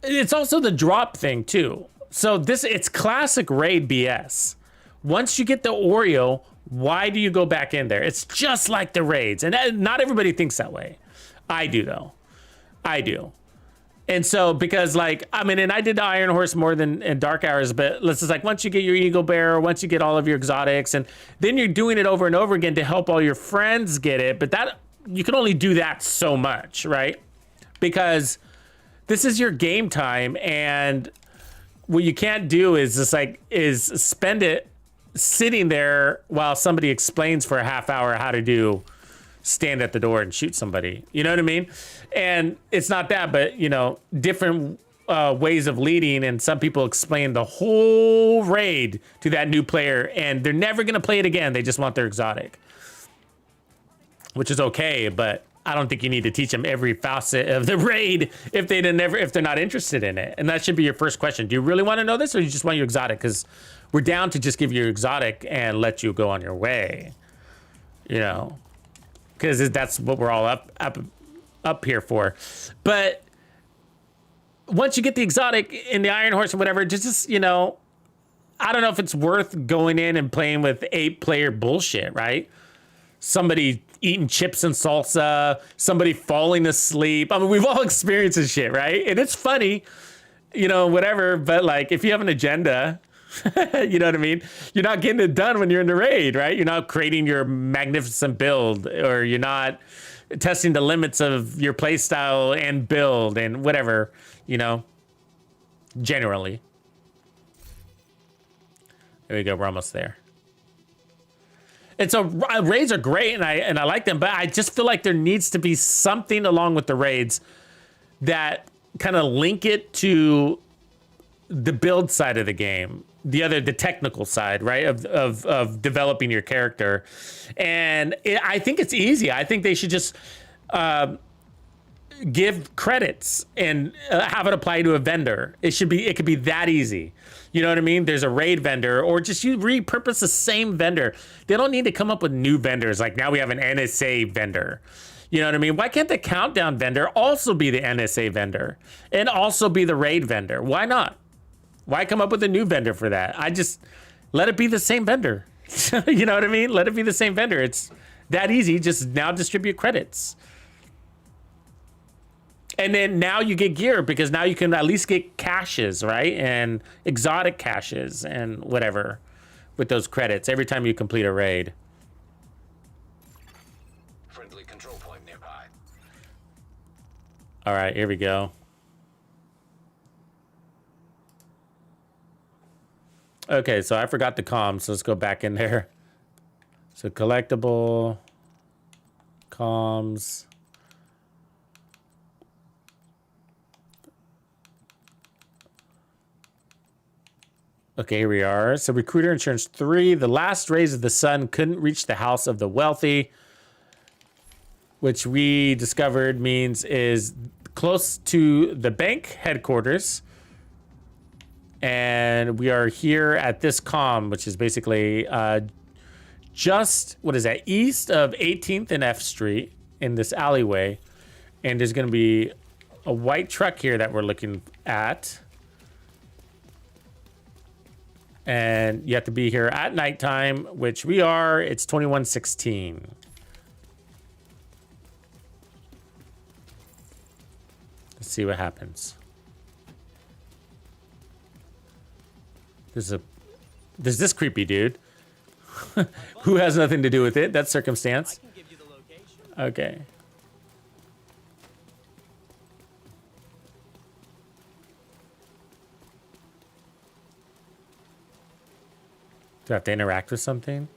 it's also the drop thing too. So it's classic raid BS. Once you get the Oreo, why do you go back in there? It's just like the raids. And not everybody thinks that way. I do though. I do. And so, because like, I mean, and I did the Iron Horse more than in Dark Hours, but let's just like, once you get your Eagle Bearer, once you get all of your exotics, and then you're doing it over and over again to help all your friends get it. But that, you can only do that so much, right? Because this is your game time, and what you can't do is just like spend it sitting there while somebody explains for a half hour how to do stand at the door and shoot somebody. You know what I mean? And it's not that, but you know, different ways of leading, and some people explain the whole raid to that new player, and they're never gonna play it again. They just want their exotic, which is okay, but I don't think you need to teach them every facet of the raid if they're not interested in it. And that should be your first question. Do you really want to know this, or you just want your exotic? Because we're down to just give you your exotic and let you go on your way. You know, because that's what we're all up here for. But once you get the exotic in the Iron Horse or whatever, just you know, I don't know if it's worth going in and playing with 8-player bullshit, right? Somebody eating chips and salsa, somebody falling asleep. I mean, we've all experienced this shit, right? And it's funny, you know, whatever. But like, if you have an agenda, you know what I mean? You're not getting it done when you're in the raid, right? You're not creating your magnificent build, or you're not testing the limits of your play style and build and whatever, you know, generally. There we go. We're almost there. And so raids are great, and I like them, but I just feel like there needs to be something along with the raids that kind of link it to the build side of the game, the technical side, right, of developing your character. And I think it's easy. I think they should just give credits and have it apply to a vendor. It could be that easy. You know what I mean? There's a raid vendor, or just you repurpose the same vendor. They don't need to come up with new vendors. Like now we have an NSA vendor. You know what I mean? Why can't the countdown vendor also be the NSA vendor and also be the raid vendor? Why not? Why come up with a new vendor for that? I just let it be the same vendor. You know what I mean? Let it be the same vendor. It's that easy. Just now distribute credits. And then now you get gear, because now you can at least get caches, right? And exotic caches and whatever with those credits every time you complete a raid. Friendly control point nearby. All right, here we go. Okay, so I forgot the comms, so let's go back in there. So collectible, comms. Okay, here we are. So Recruiter Insurance 3, the last rays of the sun couldn't reach the house of the wealthy, which we discovered means is close to the bank headquarters. And we are here at this comm, which is basically just, what is that, east of 18th and F Street in this alleyway. And there's going to be a white truck here that we're looking at. And you have to be here at nighttime, which we are. It's 2116. Let's see what happens. There's this creepy dude who has nothing to do with it. That's circumstance. I can give you the location. Okay. Do I have to interact with something?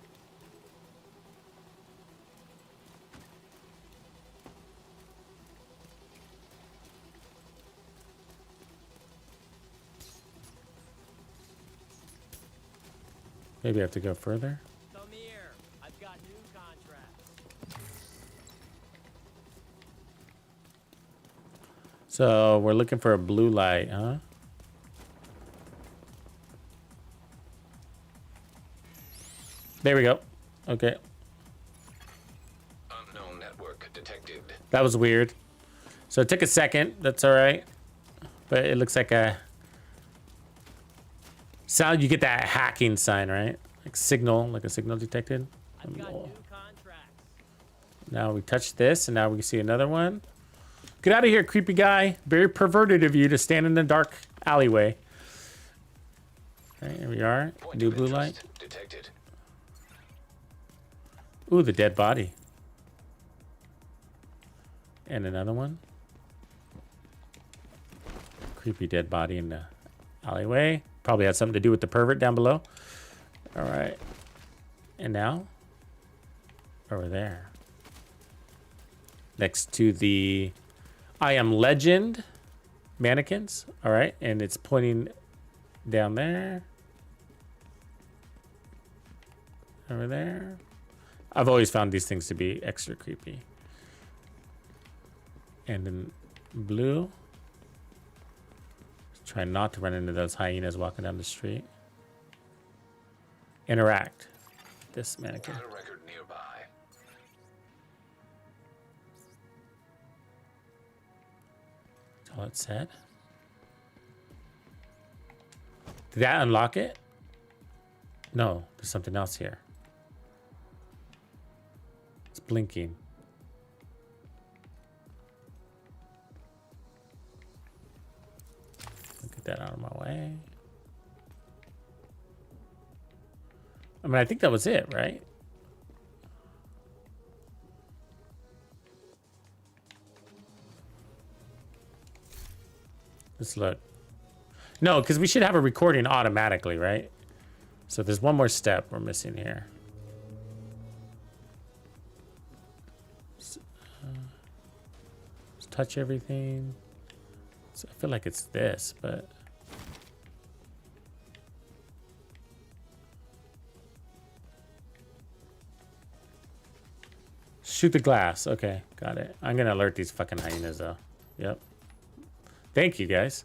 Maybe I have to go further. Come here. I've got new contracts. So we're looking for a blue light, huh? There we go. Okay. Unknown network detected. That was weird. So it took a second. That's all right. But it looks like a sound. You get that hacking sign, right? Like signal, like a signal detected. I've got new contracts. Now we touch this, and now we can see another one. Get out of here, creepy guy. Very perverted of you to stand in the dark alleyway. Okay, here we are. Point New of blue interest light. detected. Ooh, the dead body. And another one. Creepy dead body in the alleyway. Probably had something to do with the pervert down below. All right. And now? Over there. Next to the I Am Legend mannequins. All right. And it's pointing down there. Over there. I've always found these things to be extra creepy. And in blue. Try not to run into those hyenas walking down the street. Interact. This mannequin. Got a record nearby. That's all it said. Did that unlock it? No, there's something else here. It's blinking. Get that out of my way. I mean, I think that was it, right? Let's look. No, because we should have a recording automatically, right? So there's one more step we're missing here. Let's touch everything. So I feel like it's this, but... Shoot the glass. Okay, got it. I'm gonna alert these fucking hyenas, though. Yep. Thank you, guys.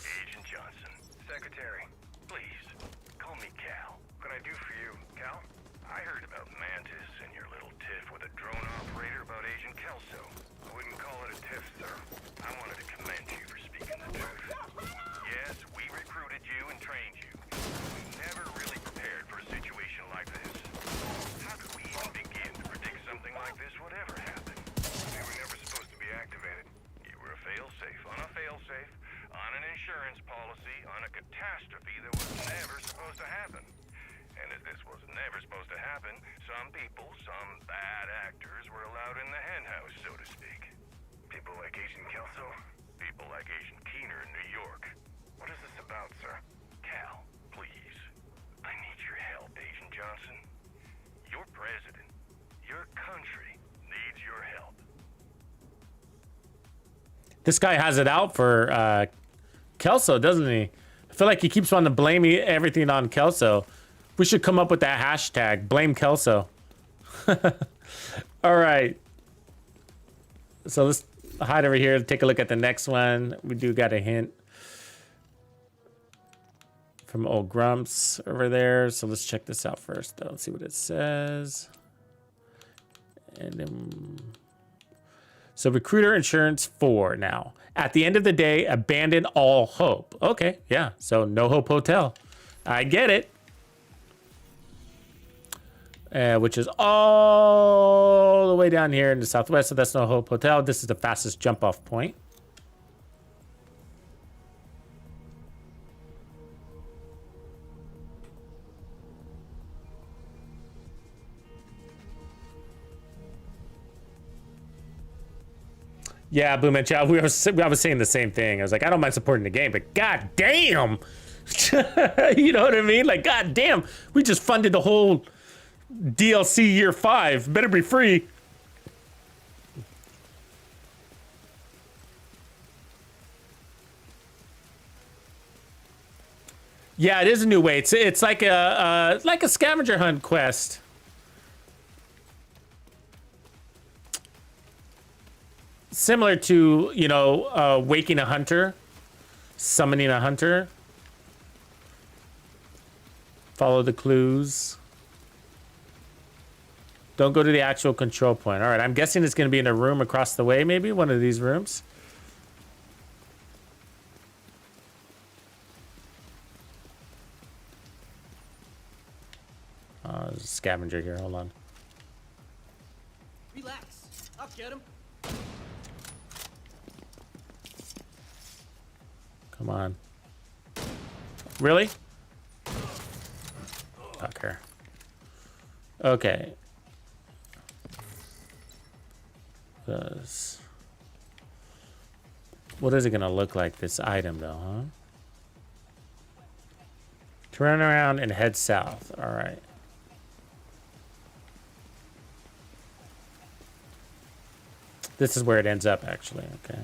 Agent Johnson. Secretary, please, call me Cal. What can I do for you, Cal? I heard about Mantis and your little tiff with a drone operator about Agent Kelso. I wouldn't call it a tiff, sir. I wanted to commend you for speaking the truth. Yes, we recruited you and trained you. We never really prepared for a situation like this. How could we even begin to predict something like this would ever happen? We were never supposed to be activated. You were a fail-safe on a fail-safe, on an insurance policy, on a catastrophe that was never supposed to happen. And as this was never supposed to happen, some people, some bad actors, were allowed in the henhouse, so to speak. People like Agent Kelso? People like Agent Keener in New York. What is this about, sir? Cal, please. I need your help, Agent Johnson. Your president, your country needs your help. This guy has it out for Kelso, doesn't he? I feel like he keeps wanting to blame everything on Kelso. We should come up with that hashtag, blame Kelso. All right. So let's hide over here, take a look at the next one. We do got a hint from old Grumps over there. So let's check this out first, though. Let's see what it says. And then... So recruiter insurance 4 now. At the end of the day, abandon all hope. Okay, yeah. So no hope hotel. I get it. Which is all the way down here in the southwest. So that's no hope hotel. This is the fastest jump off point. Yeah, Boom and Chow, I was saying the same thing. I was like, I don't mind supporting the game, but god damn. You know what I mean? Like, god damn. We just funded the whole DLC year 5. Better be free. Yeah, it is a new way. It's like a scavenger hunt quest. Similar to, you know, waking a hunter, summoning a hunter. Follow the clues. Don't go to the actual control point. All right, I'm guessing it's going to be in a room across the way, maybe one of these rooms. There's a scavenger here. Hold on. Relax. I'll get him. Come on. Really? Fucker. Okay. What is it gonna look like, this item though, huh? Turn around and head south. All right. This is where it ends up, actually. Okay.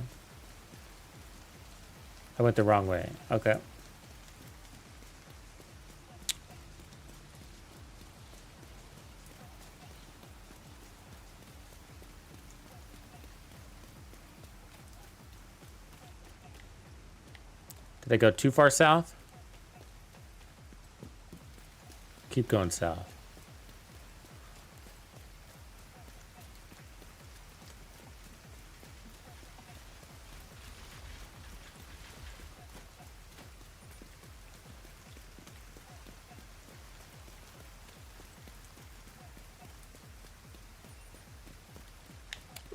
I went the wrong way. Okay. Did I go too far south? Keep going south.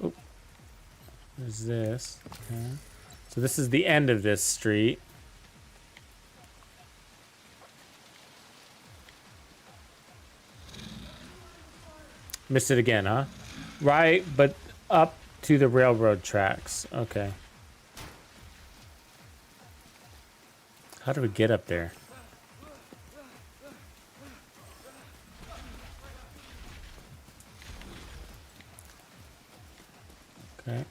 Oh, there's this. Okay. So this is the end of this street. Missed it again, huh? Right, but up to the railroad tracks. Okay. How do we get up there? Okay.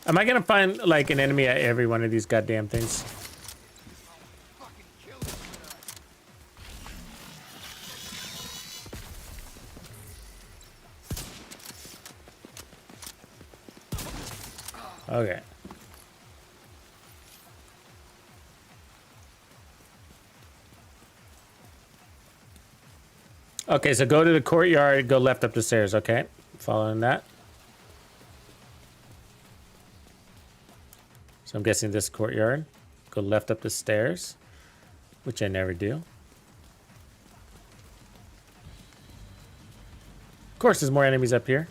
Am I gonna find like an enemy at every one of these goddamn things? Okay. Okay, so go to the courtyard, go left up the stairs, okay? Following that. So I'm guessing this courtyard. Go left up the stairs, which I never do. Of course, there's more enemies up here.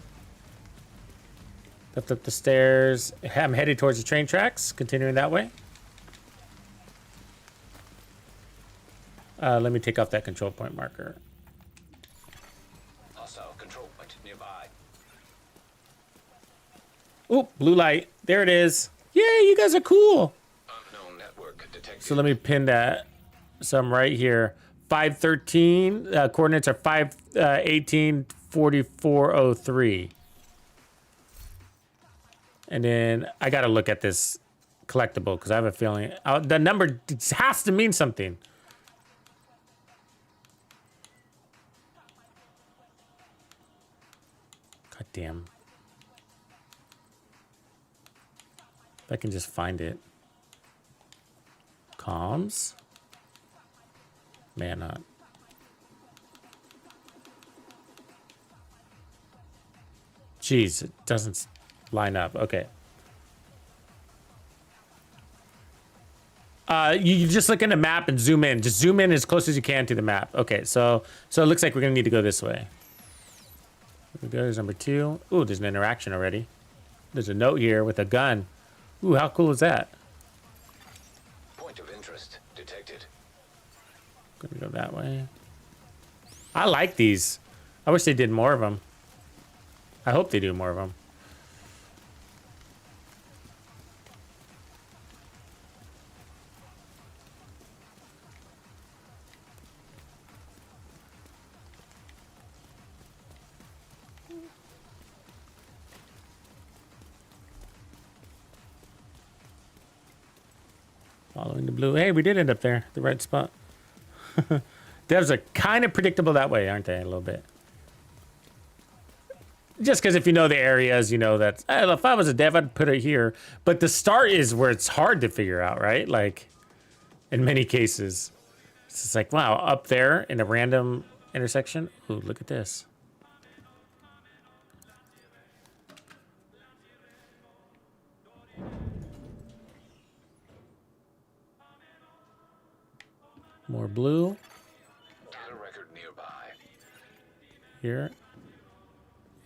Left up the stairs. I'm headed towards the train tracks, continuing that way. Let me take off that control point marker. Hostile control point nearby. Oh, blue light. There it is. Yay, you guys are cool. Unknown network detected. So let me pin that. So I'm right here. 513. Coordinates are 518 4403. And then I got to look at this collectible because I have a feeling the number has to mean something. God damn. If I can just find it. Comms. Man up. Jeez, it doesn't line up. Okay. You just look in the map and zoom in. Just zoom in as close as you can to the map. Okay, so it looks like we're gonna need to go this way. Here we go. There's number 2. Ooh, there's an interaction already. There's a note here with a gun. Ooh, how cool is that? Point of interest detected. Gonna go that way. I like these. I wish they did more of them. I hope they do more of them. Following the blue. Hey, we did end up there. The right spot. Devs are kind of predictable that way, aren't they? A little bit. Just because if you know the areas, you know that if I was a dev, I'd put it here. But the start is where it's hard to figure out, right? Like, in many cases. It's just like, wow, up there in a random intersection. Ooh, look at this. More blue. Data record nearby. Here.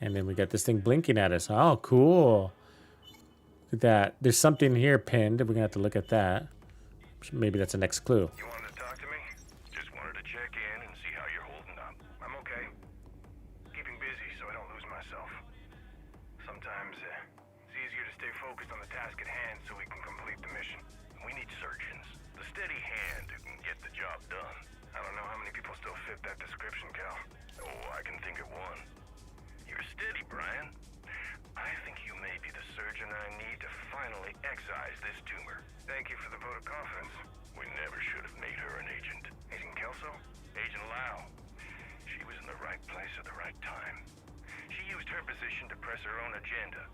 And then we got this thing blinking at us. Oh, cool. Look at that. There's something here pinned. We're going to have to look at that. Maybe that's the next clue. You wanted to talk to me? Just wanted to check in and Sometimes it's easier to stay focused on the task at hand so we can complete the mission. We need surgeons. The steady hand who can get the job done. I don't know how many people still fit that description, Cal. Oh, I can think of one. You're steady, Brian. I think you may be the surgeon I need to finally excise this tumor. Thank you for the vote of confidence. We never should have made her an agent. Agent Kelso? Agent Lau. She was in the right place at the right time. She used her position to press her own agenda.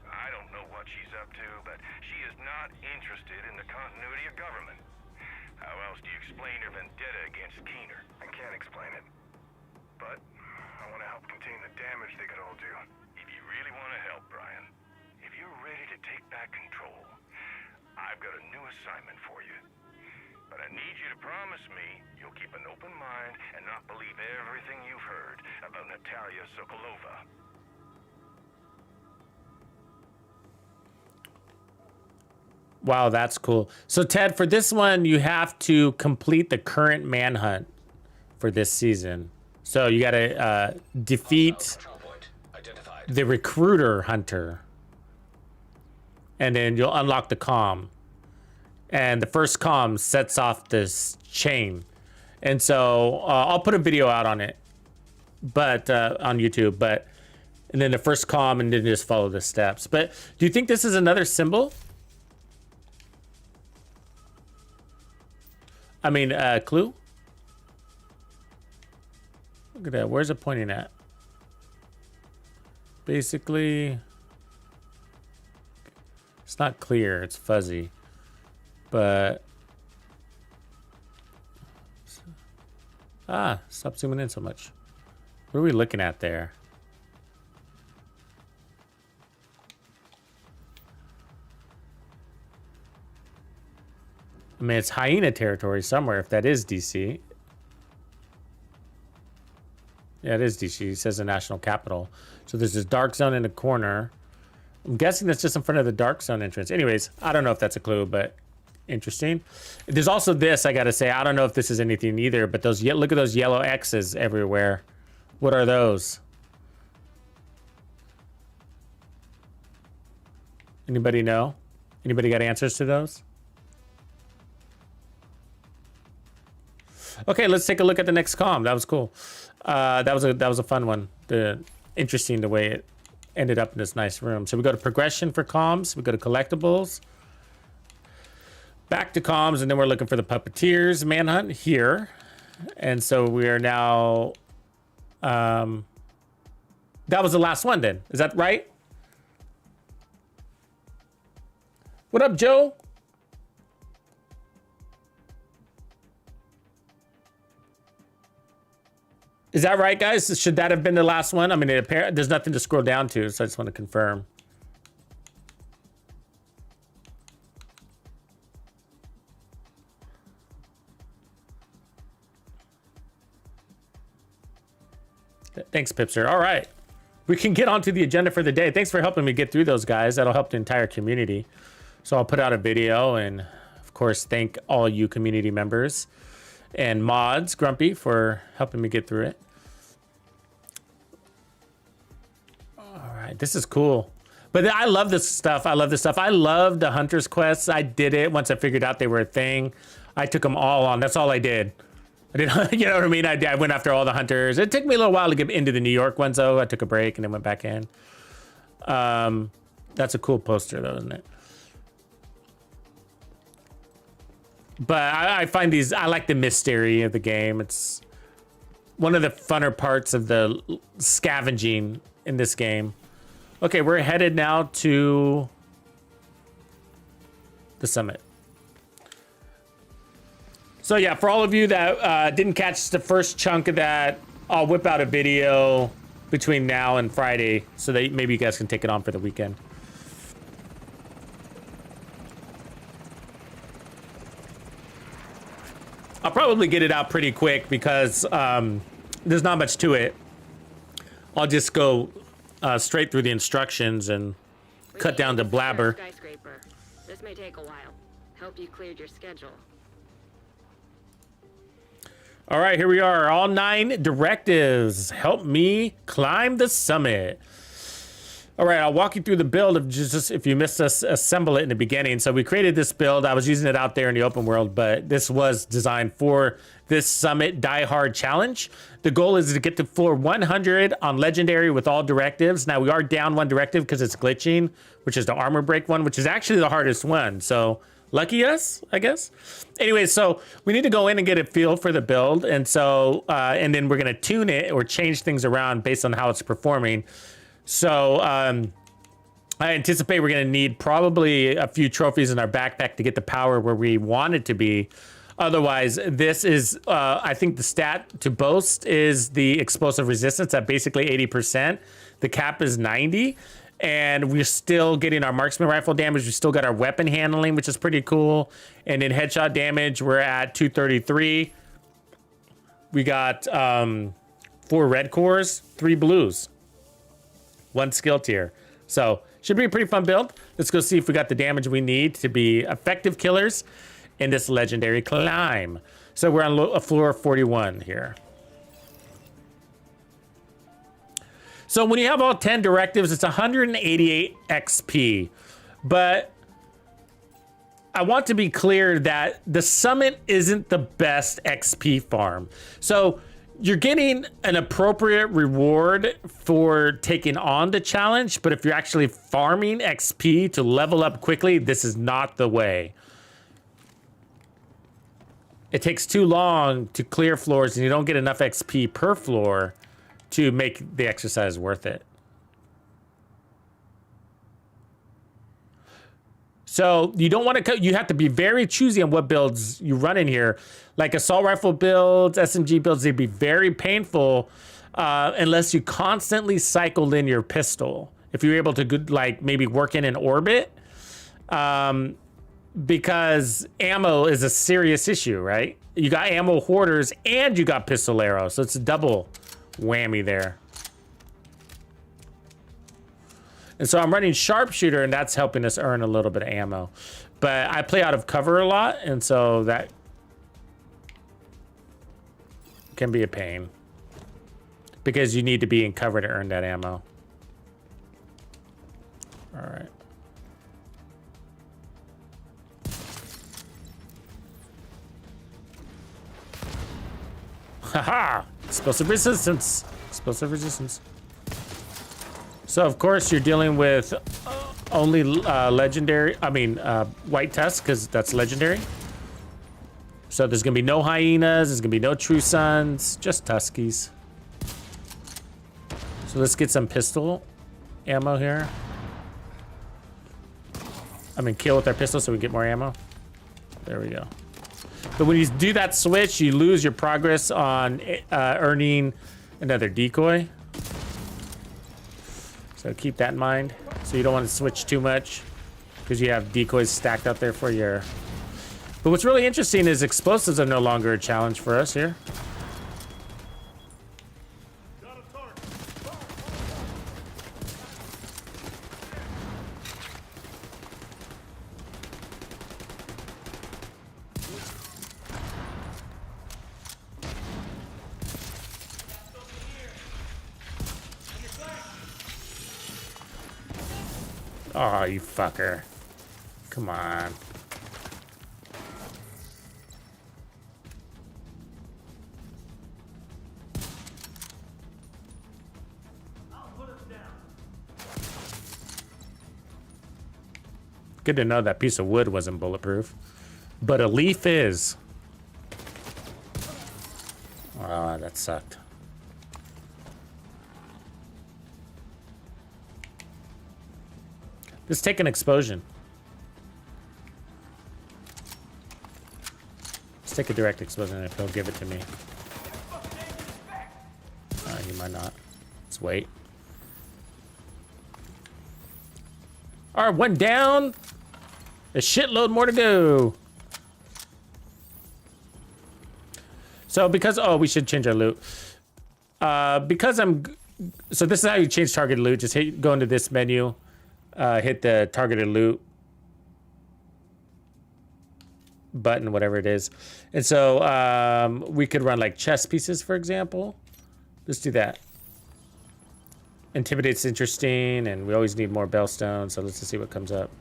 I don't know what she's up to, but she is not interested in the continuity of government. How else do you explain her vendetta against Keener? I can't explain it. But I want to help contain the damage they could all do. If you really want to help, Brian, if you're ready to take back control, I've got a new assignment for you. But I need you to promise me you'll keep an open mind and not believe everything you've heard about Natalia Sokolova. Wow, that's cool. So Ted, for this one, you have to complete the current manhunt for this season. So you got to defeat Control point identified. the recruiter hunter, and then you'll unlock the comm. And the first comm sets off this chain. And so I'll put a video out on it, but on YouTube. And then the first comm, and then just follow the steps. But do you think this is another symbol? I mean, clue? Look at that. Where's it pointing at? Basically, it's not clear. It's fuzzy. But... stop zooming in so much. What are we looking at there? I mean, it's hyena territory somewhere, if that is DC. Yeah, it is DC. It says the national capital. So there's this dark zone in the corner. I'm guessing that's just in front of the dark zone entrance. Anyways, I don't know if that's a clue, but interesting. There's also this, I gotta say. I don't know if this is anything either, but those look at those yellow X's everywhere. What are those? Anybody know? Anybody got answers to those? Okay, let's take a look at the next comm. That was cool. That was a fun one. Interesting the way it ended up in this nice room. So we go to progression for comms. We go to collectibles. Back to comms, and then we're looking for the puppeteers manhunt here. And so we are now. That was the last one. Then is that right? What up, Joe? Is that right, guys? Should that have been the last one? I mean, there's nothing to scroll down to, so I just want to confirm. Thanks, Pipster. All right. We can get onto the agenda for the day. Thanks for helping me get through those, guys. That'll help the entire community. So I'll put out a video and, of course, thank all you community members and mods, Grumpy, for helping me get through it. All right, this is cool. But I love this stuff. I love this stuff. I love the Hunter's quests. I did it once I figured out they were a thing. I took them all on. That's all I did. I did, you know what I mean? I went after all the hunters. It took me a little while to get into the New York ones, though. I took a break and then went back in. That's a cool poster, though, isn't it? But I find these, I like the mystery of the game. It's one of the funner parts of the scavenging in this game. Okay, we're headed now to the summit. So yeah, for all of you that didn't catch the first chunk of that, I'll whip out a video between now and Friday so that maybe you guys can take it on for the weekend. I'll probably get it out pretty quick because there's not much to it. I'll just go straight through the instructions and cut down to blabber. Skyscraper. This may take a while. Hope you cleared your schedule. All right, here we are. All 9 directives. Help me climb the summit. All right, I'll walk you through the build of just if you missed us assemble it in the beginning. So we created this build. I was using it out there in the open world, but this was designed for this Summit Die Hard challenge. The goal is to get to floor 100 on Legendary with all directives. Now we are down one directive because it's glitching, which is the armor break one, which is actually the hardest one. So lucky us, I guess. Anyway, so we need to go in and get a feel for the build. And so, and then we're going to tune it or change things around based on how it's performing. So I anticipate we're going to need probably a few trophies in our backpack to get the power where we want it to be. Otherwise, this is, I think the stat to boast is the explosive resistance at basically 80%. The cap is 90. And we're still getting our marksman rifle damage. We still got our weapon handling, which is pretty cool. And in headshot damage, we're at 233. We got 4 red cores, 3 blues. 1 skill tier. So should be a pretty fun build. Let's go see if we got the damage we need to be effective killers in this legendary climb. So we're on floor 41 here. So when you have all 10 directives, it's 188 XP. But I want to be clear that the Summit isn't the best XP farm. So you're getting an appropriate reward for taking on the challenge, but if you're actually farming XP to level up quickly, this is not the way. It takes too long to clear floors and you don't get enough XP per floor to make the exercise worth it. So you don't want to, you have to be very choosy on what builds you run in here. Like assault rifle builds, SMG builds, they'd be very painful unless you constantly cycled in your pistol. If you're able to like maybe work in an orbit, because ammo is a serious issue, right? You got ammo hoarders and you got pistol arrows. So it's a double whammy there. And so I'm running sharpshooter and that's helping us earn a little bit of ammo. But I play out of cover a lot and so that can be a pain. Because you need to be in cover to earn that ammo. All right. Haha! Explosive resistance. Explosive resistance. So of course you're dealing with only legendary, white tusk, because that's legendary. So there's gonna be no hyenas, there's gonna be no true sons, just tuskies. So let's get some pistol ammo here. Kill with our pistol so we get more ammo. There we go. But when you do that switch, you lose your progress on earning another decoy. So keep that in mind. So you don't want to switch too much because you have decoys stacked up there for your... But what's really interesting is explosives are no longer a challenge for us here. Oh, you fucker. Come on. Good to know that piece of wood wasn't bulletproof. But a leaf is. Oh, that sucked. Let's take an explosion. Let's take a direct explosion if he'll give it to me. He might not. Let's wait. Alright, one down. A shitload more to go. So because, oh, we should change our loot. Because so this is how you change targeted loot. Just go into this menu. Hit the targeted loot button, whatever it is. And so we could run like chess pieces, for example. Let's do that. Intimidate's interesting, and we always need more bellstones, so let's just see what comes up.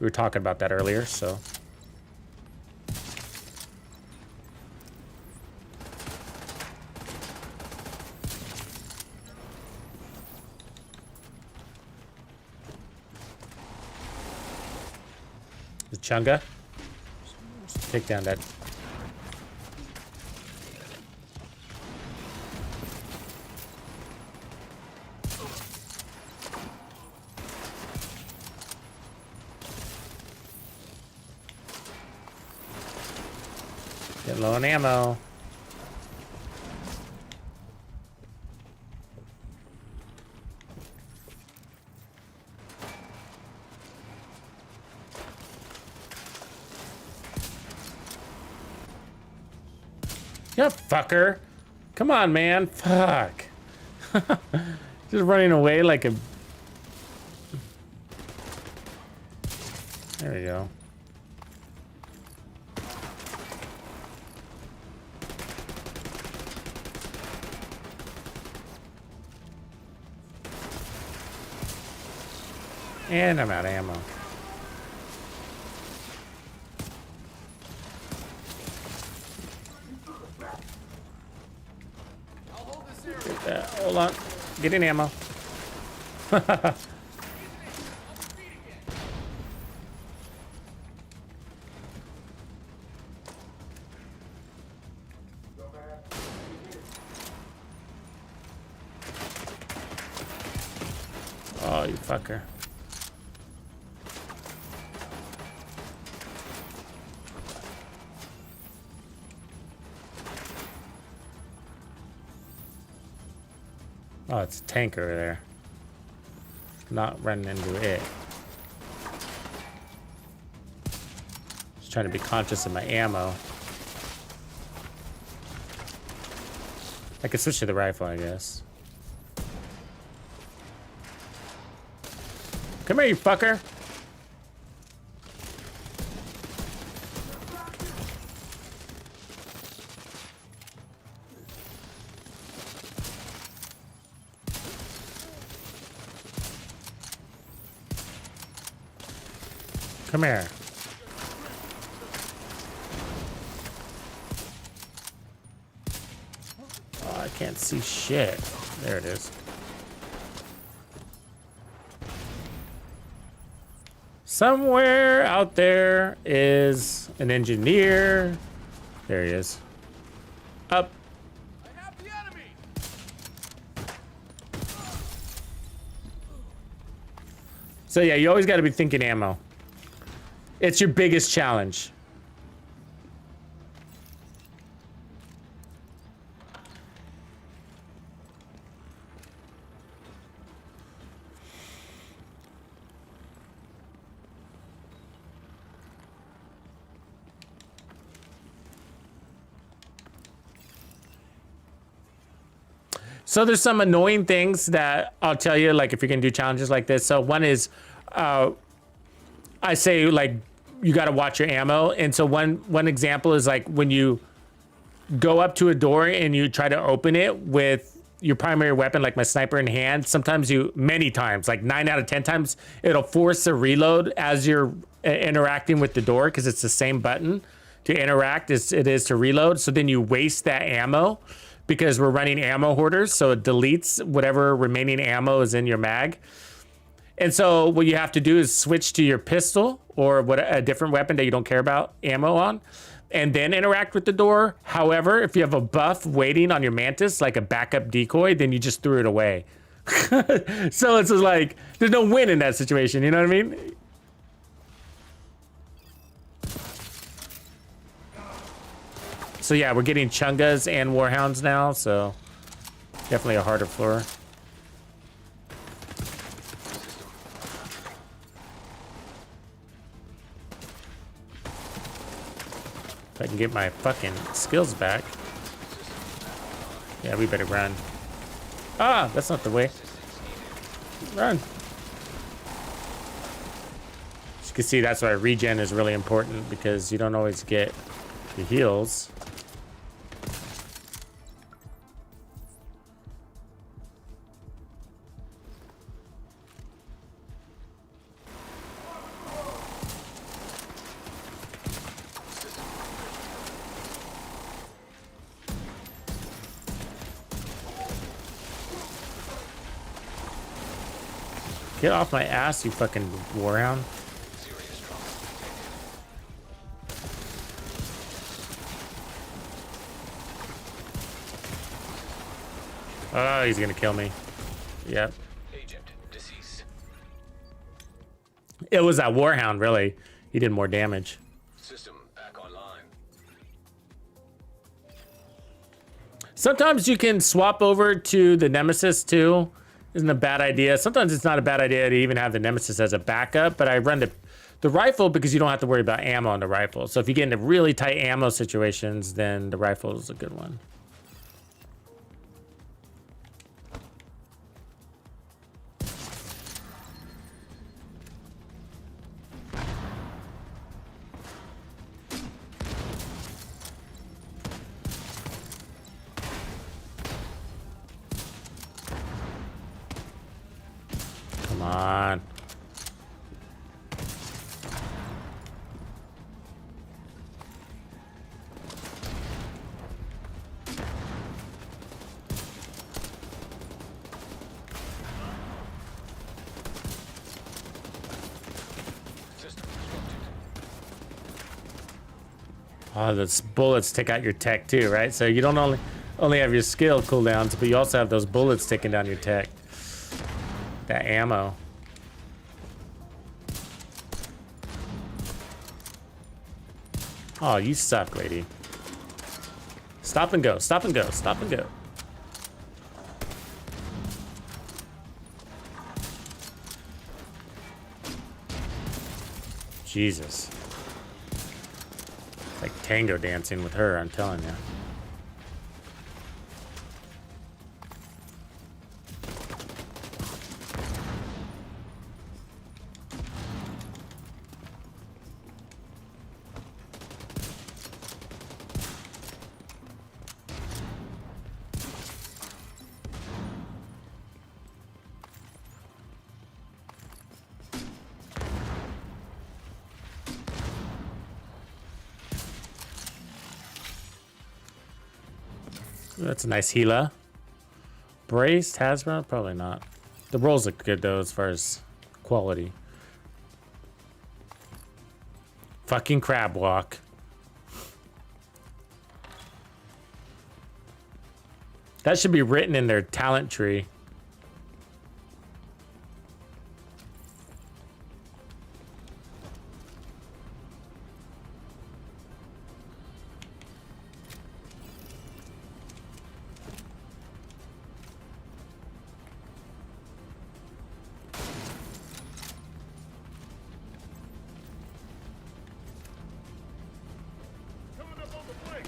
We were talking about that earlier, so. The Chunga. Just take down that. Getting low on ammo. Yeah, fucker. Come on, man. Fuck. Just running away like a... There we go. And I'm out of ammo. Hold on. Get in ammo. Oh, you fucker. Oh, it's a tank over there. Not running into it. Just trying to be conscious of my ammo. I could switch to the rifle, I guess. Come here, you fucker. Come here. Oh, I can't see shit. There it is. Somewhere out there is an engineer. There he is. Up. I have the enemy. So yeah, you always got to be thinking ammo. It's your biggest challenge. So there's some annoying things that I'll tell you, like if you're gonna do challenges like this. So one is, I say like you got to watch your ammo, and so one example is like when you go up to a door and you try to open it with your primary weapon, like my sniper in hand. Sometimes many times, like 9 out of 10 times, it'll force a reload as you're interacting with the door because it's the same button to interact as it is to reload. So then you waste that ammo because we're running ammo hoarders, so it deletes whatever remaining ammo is in your mag. And so what you have to do is switch to your pistol or a different weapon that you don't care about ammo on, and then interact with the door. However, if you have a buff waiting on your Mantis, like a backup decoy, then you just threw it away. So it's just like, there's no win in that situation, you know what I mean? So yeah, we're getting Chungas and Warhounds now, so definitely a harder floor. If I can get my fucking skills back. Yeah, we better run. Ah, that's not the way. Run. As you can see, that's why regen is really important, because you don't always get the heals. Get off my ass, you fucking warhound. Serious trauma detected. Oh, he's gonna kill me. Yep. Agent deceased. It was that warhound, really. He did more damage. System back online. Sometimes you can swap over to the Nemesis too. Isn't a bad idea. Sometimes it's not a bad idea to even have the Nemesis as a backup, but I run the rifle because you don't have to worry about ammo on the rifle. So if you get into really tight ammo situations, then the rifle is a good one. Come on. System disrupted. Oh, those bullets take out your tech too, right? So you don't only have your skill cooldowns, but you also have those bullets taking down your tech. That ammo. Oh, you suck, lady. Stop and go, stop and go, stop and go. Jesus. It's like tango dancing with her, I'm telling you. That's a nice healer. Braced, Hasbro? Probably not. The rolls look good though as far as quality. Fucking crab walk. That should be written in their talent tree. Coming up on the flank.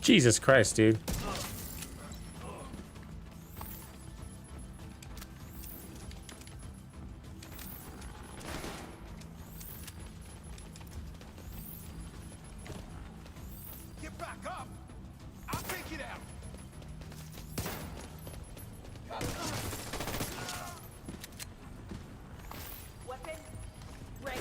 Jesus Christ, dude. Get back up. I'll take it out. Weapon ready.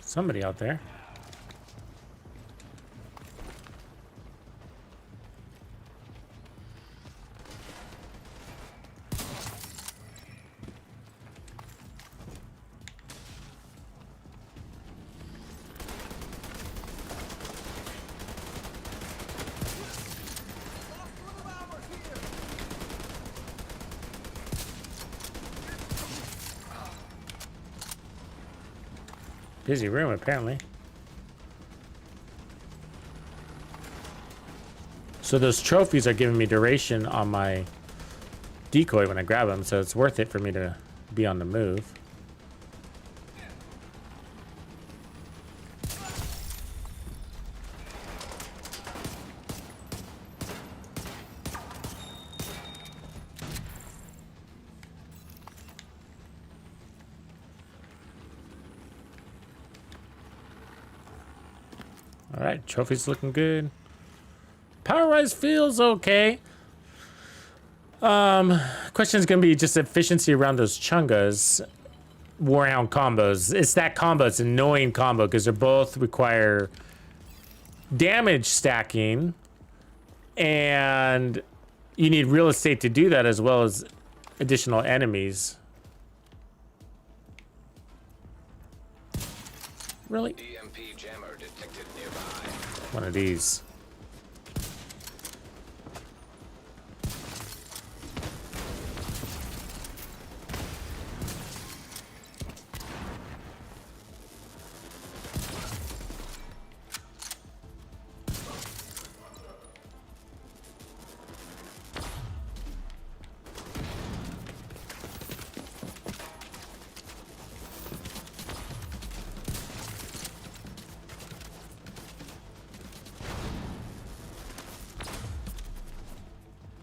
Somebody out there. Busy room, apparently. So those trophies are giving me duration on my decoy when I grab them, so it's worth it for me to be on the move. All right, trophies looking good. Power rise feels okay. Question is gonna be just efficiency around those chungas. Warhound combos. It's that combo. It's an annoying combo because they both require damage stacking, and you need real estate to do that as well as additional enemies. Really? EMP jammer detected nearby. One of these.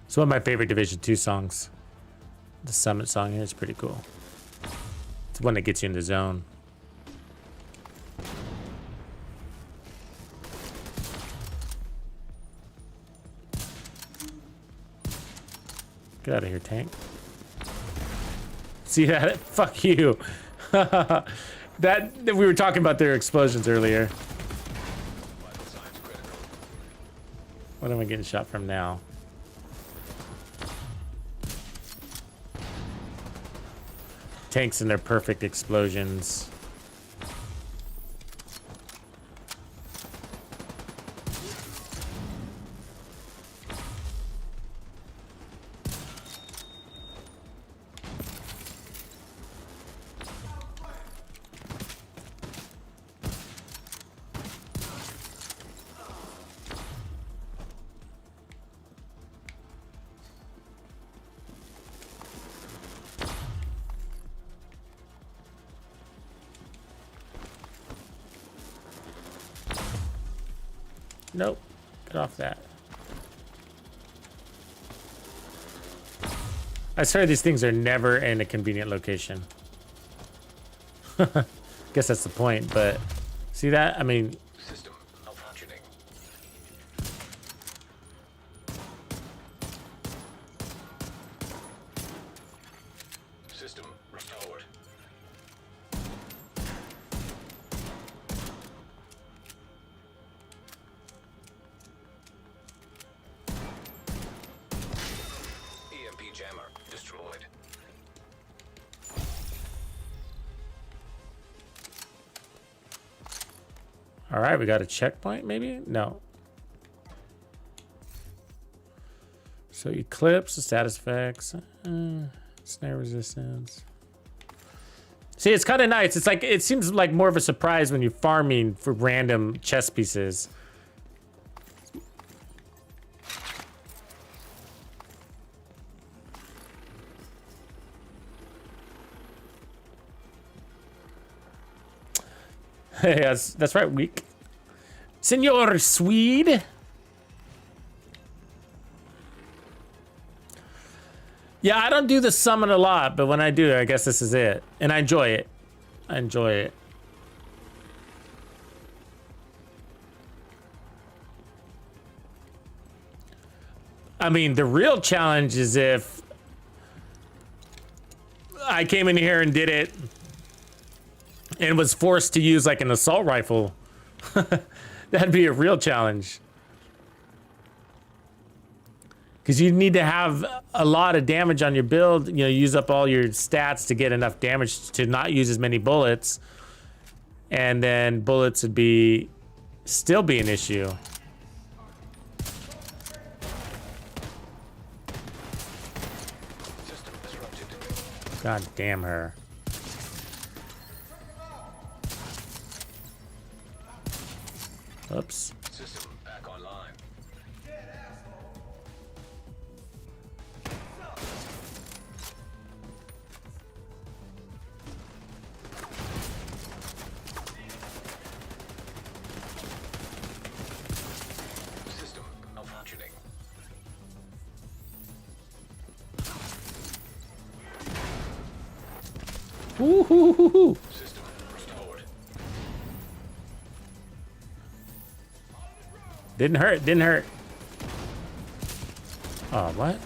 It's one of my favorite Division 2 songs. The Summit song here is pretty cool. It's one that gets you in the zone. Get out of here, tank. See that? Fuck you. that we were talking about their explosions earlier. Vital signs critical. What am I getting shot from now? Tanks and their perfect explosions. Nope. Get off that. I swear these things are never in a convenient location. Guess that's the point, but see that? I mean, System malfunctioning. System restored. EMP jammer destroyed. all right, we got a checkpoint maybe? No. So Eclipse, the status effects, snare resistance. See, it's kind of nice. It's like, it seems like more of a surprise when you're farming for random chess pieces. Yes, that's right, weak. Senor Swede. Yeah, I don't do the summon a lot, but when I do, I guess this is it. And I enjoy it. I enjoy it. I mean, the real challenge is if I came in here and did it and was forced to use like an assault rifle. That'd be a real challenge. Because you need to have a lot of damage on your build, you know, use up all your stats to get enough damage to not use as many bullets. And then bullets would be still be an issue. System disrupted. God damn her. Oops. System back online. Woo-hoo-hoo-hoo. System restored. Didn't hurt, didn't hurt. Oh, what?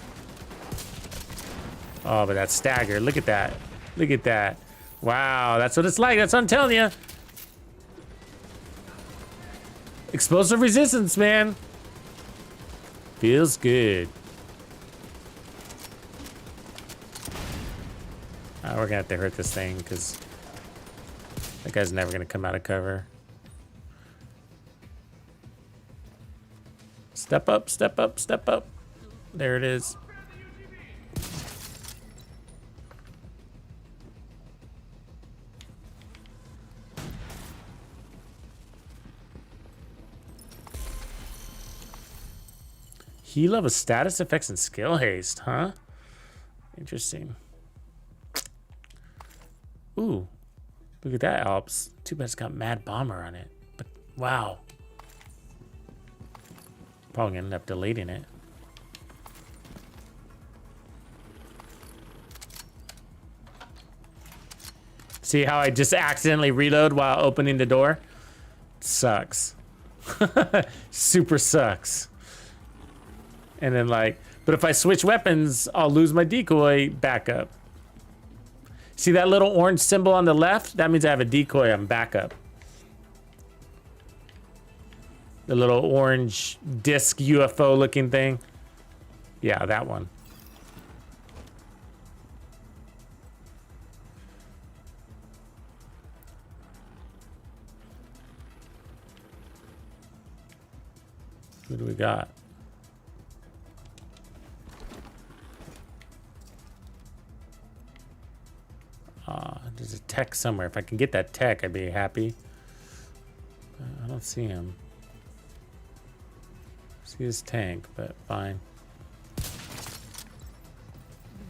Oh, but that stagger. Look at that. Look at that. Wow, that's what it's like. That's what I'm telling you. Explosive resistance, man. Feels good. We're gonna have to hurt this thing because that guy's never gonna come out of cover. Step up, step up, step up. There it is. Heal level status effects and skill haste, huh? Interesting. Ooh, look at that, Alps. Too bad it's got Mad Bomber on it. But wow. Probably gonna end up deleting it. See how I just accidentally reload while opening the door? Sucks. Super sucks. And then like, but if I switch weapons, I'll lose my decoy backup. See that little orange symbol on the left? That means I have a decoy on backup. The little orange disc UFO looking thing. Yeah, that one. What do we got? There's a tech somewhere. If I can get that tech, I'd be happy. I don't see him. See his tank, but fine.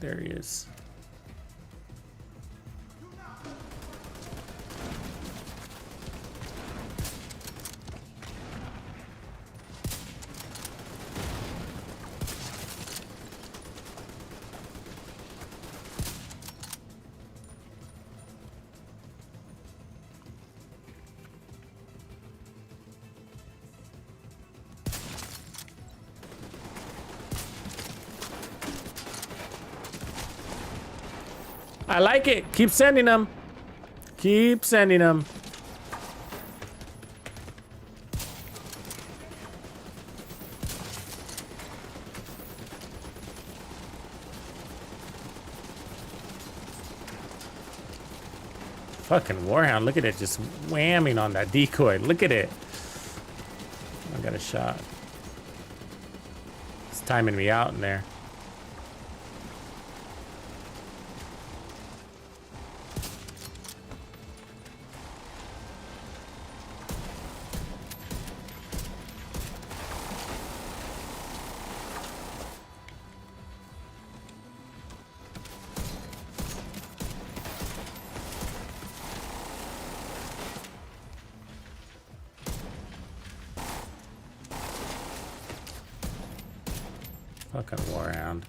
There he is. I like it. Keep sending them. Keep sending them. Fucking Warhound. Look at it just whamming on that decoy. Look at it. I got a shot. It's timing me out in there. Fucking Warhound.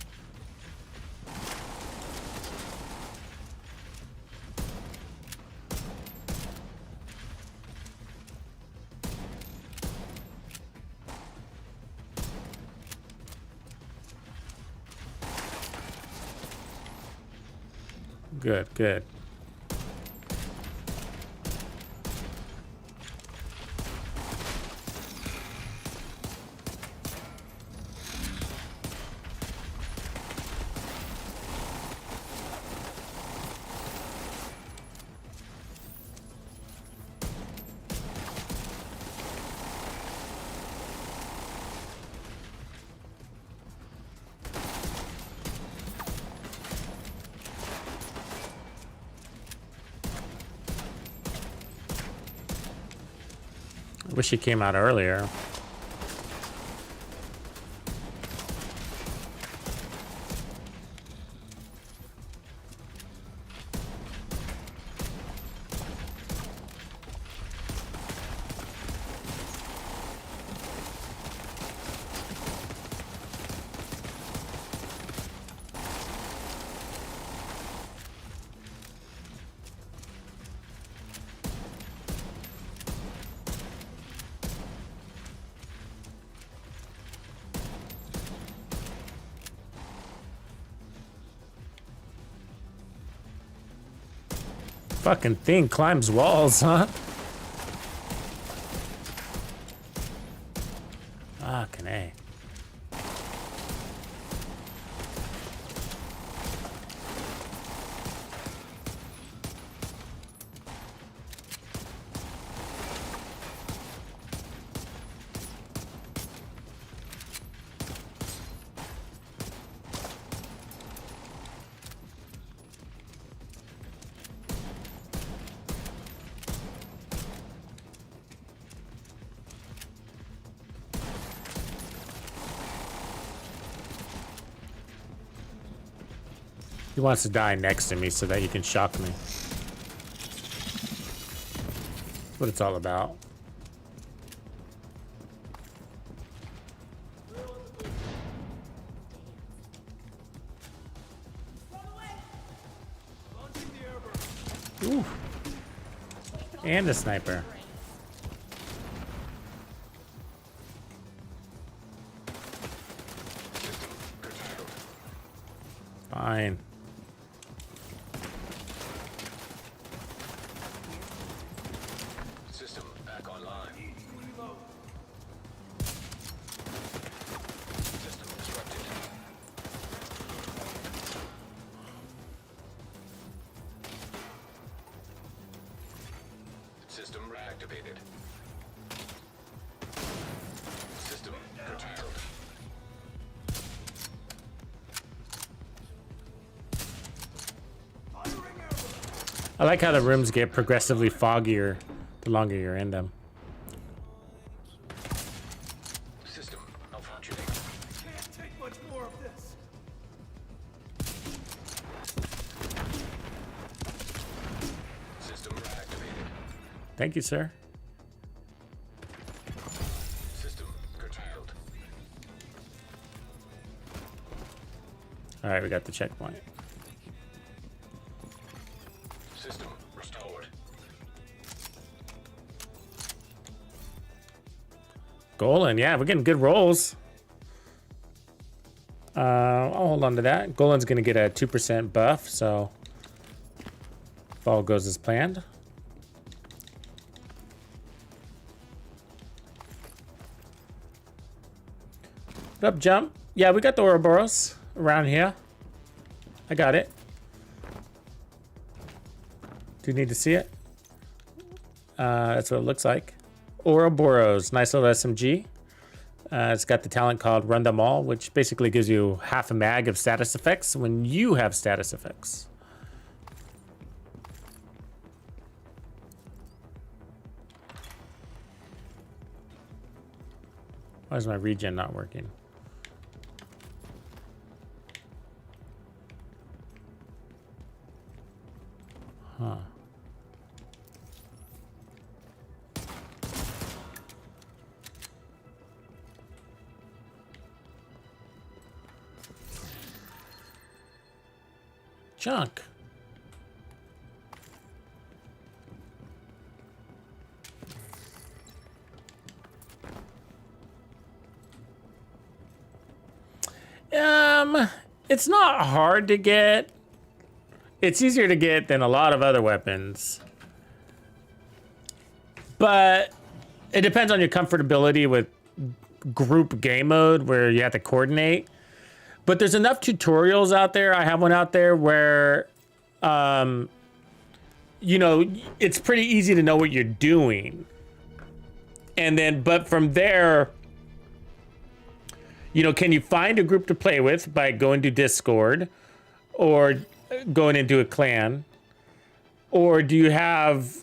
Good, good. Wish he came out earlier. Fucking thing climbs walls, huh? Fucking A. He wants to die next to me so that he can shock me. That's what it's all about. Ooh. And a sniper. Fine. System back online. System disrupted. System reactivated. System curtailed. I like how the rooms get progressively foggier the longer you're in them. System malfunctioning. Can't take much more of this. System reactivated. Thank you, sir. System curtailed. All right, we got the checkpoint. System restored. Golan, yeah, we're getting good rolls. I'll hold on to that. Golan's gonna get a 2% buff, so if all goes as planned. What up, Jump? Yeah, we got the Ouroboros around here. I got it. Do you need to see it? That's what it looks like. Ouroboros, nice little SMG. It's got the talent called Run Them All, which basically gives you half a mag of status effects when you have status effects. Why is my regen not working? Huh. Junk. It's not hard to get. It's easier to get than a lot of other weapons. But it depends on your comfortability with group game mode where you have to coordinate. But there's enough tutorials out there. I have one out there where, you know, it's pretty easy to know what you're doing. And then, but from there, you know, can you find a group to play with by going to Discord or going into a clan? Or do you have,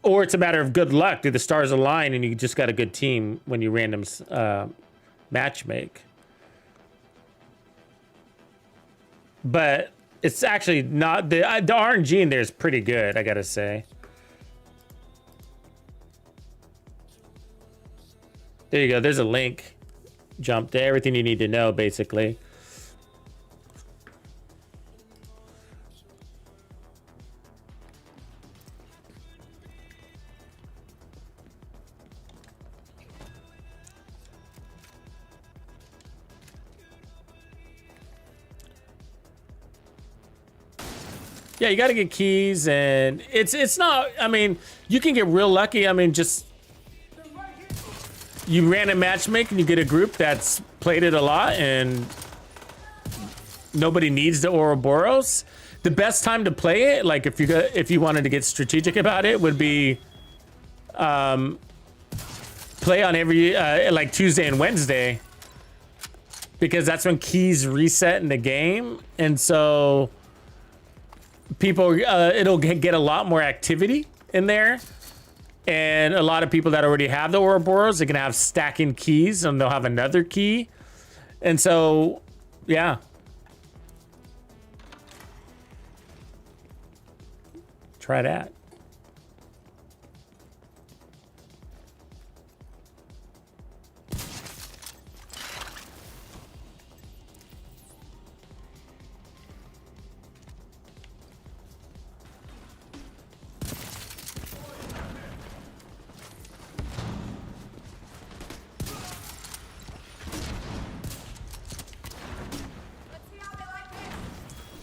or it's a matter of good luck. Do the stars align and you just got a good team when you random match make? But it's actually not, the RNG in there is pretty good, I gotta say. There you go, there's a link. Jump to everything you need to know, basically. Yeah, you got to get keys, and it's not. I mean, you can get real lucky. I mean, just you random matchmake and you get a group that's played it a lot, and nobody needs the Ouroboros. The best time to play it, like if you wanted to get strategic about it, would be play on every like Tuesday and Wednesday, because that's when keys reset in the game, and so people it'll get a lot more activity in there, and a lot of people that already have the Ouroboros, they can have stacking keys, and they'll have another key, and so yeah. Try that.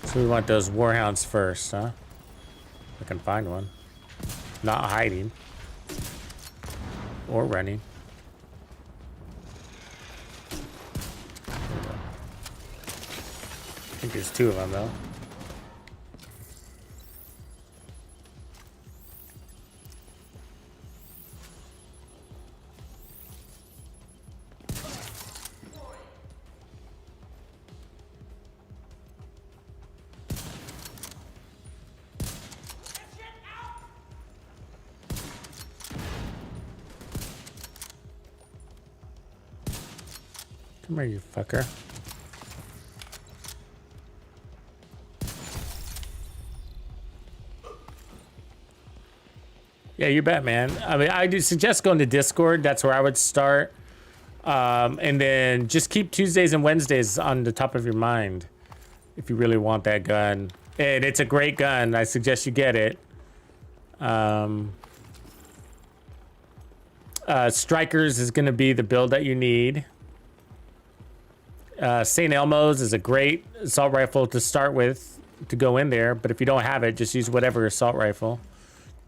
So we want those warhounds first, huh? I can find one. Not hiding. Or running. I think there's two of them, though. Come here, you fucker. Yeah, you bet, man. I mean, I do suggest going to Discord. That's where I would start. And then just keep Tuesdays and Wednesdays on the top of your mind if you really want that gun. And it's a great gun. I suggest you get it. Strikers is going to be the build that you need. St. Elmo's is a great assault rifle to start with to go in there, but if you don't have it, just use whatever assault rifle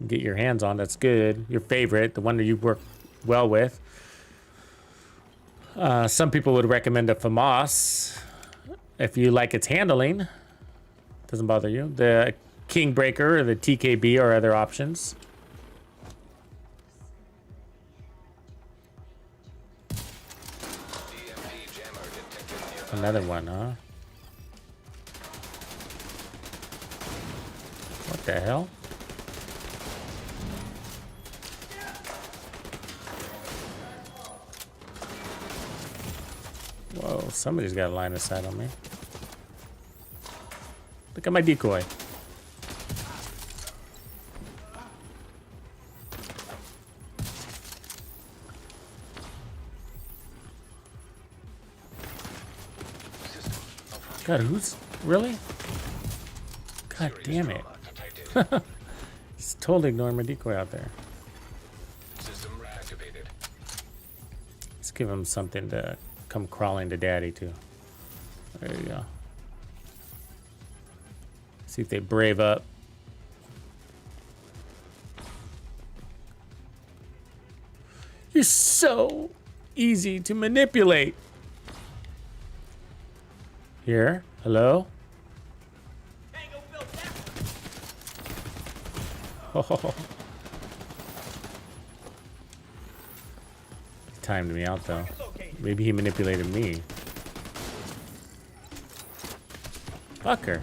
you get your hands on. That's good. Your favorite, the one that you work well with. Some people would recommend a FAMAS if you like its handling. Doesn't bother you. The King Breaker or the TKB are other options. Another one, huh? What the hell? Whoa, somebody's got a line of sight on me. Look at my decoy. God, who's really? God damn it. He's totally ignoring my decoy out there. System reactivated. Let's give him something to come crawling to daddy to. There you go. See if they brave up. You're so easy to manipulate. Here, hello? Oh. He timed me out though. Maybe he manipulated me. Fucker.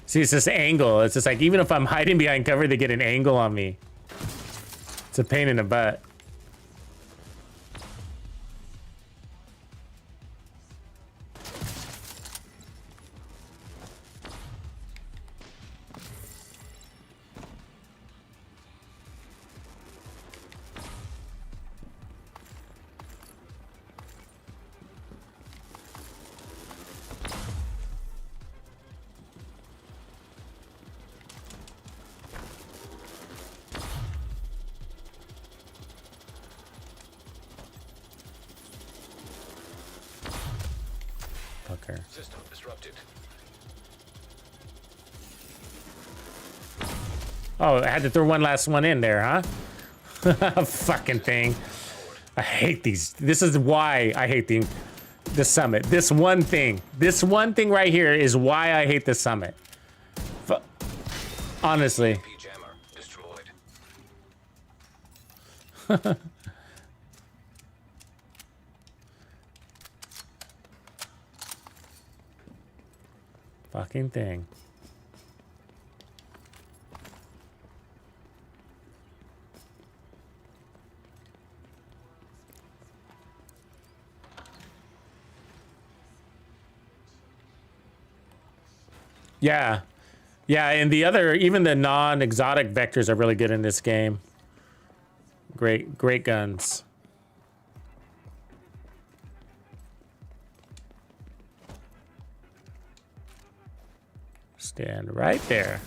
See, it's this angle. It's just like, even if I'm hiding behind cover, they get an angle on me. It's a pain in the butt. disrupted. Oh, I had to throw one last one in there, huh? Fucking thing. I hate these. This is why I hate the summit. This one thing right here is why I hate the summit. Honestly. P jammer destroyed. Fucking thing. Yeah. Yeah, and the other, even the non-exotic vectors are really good in this game. Great guns. Stand right there.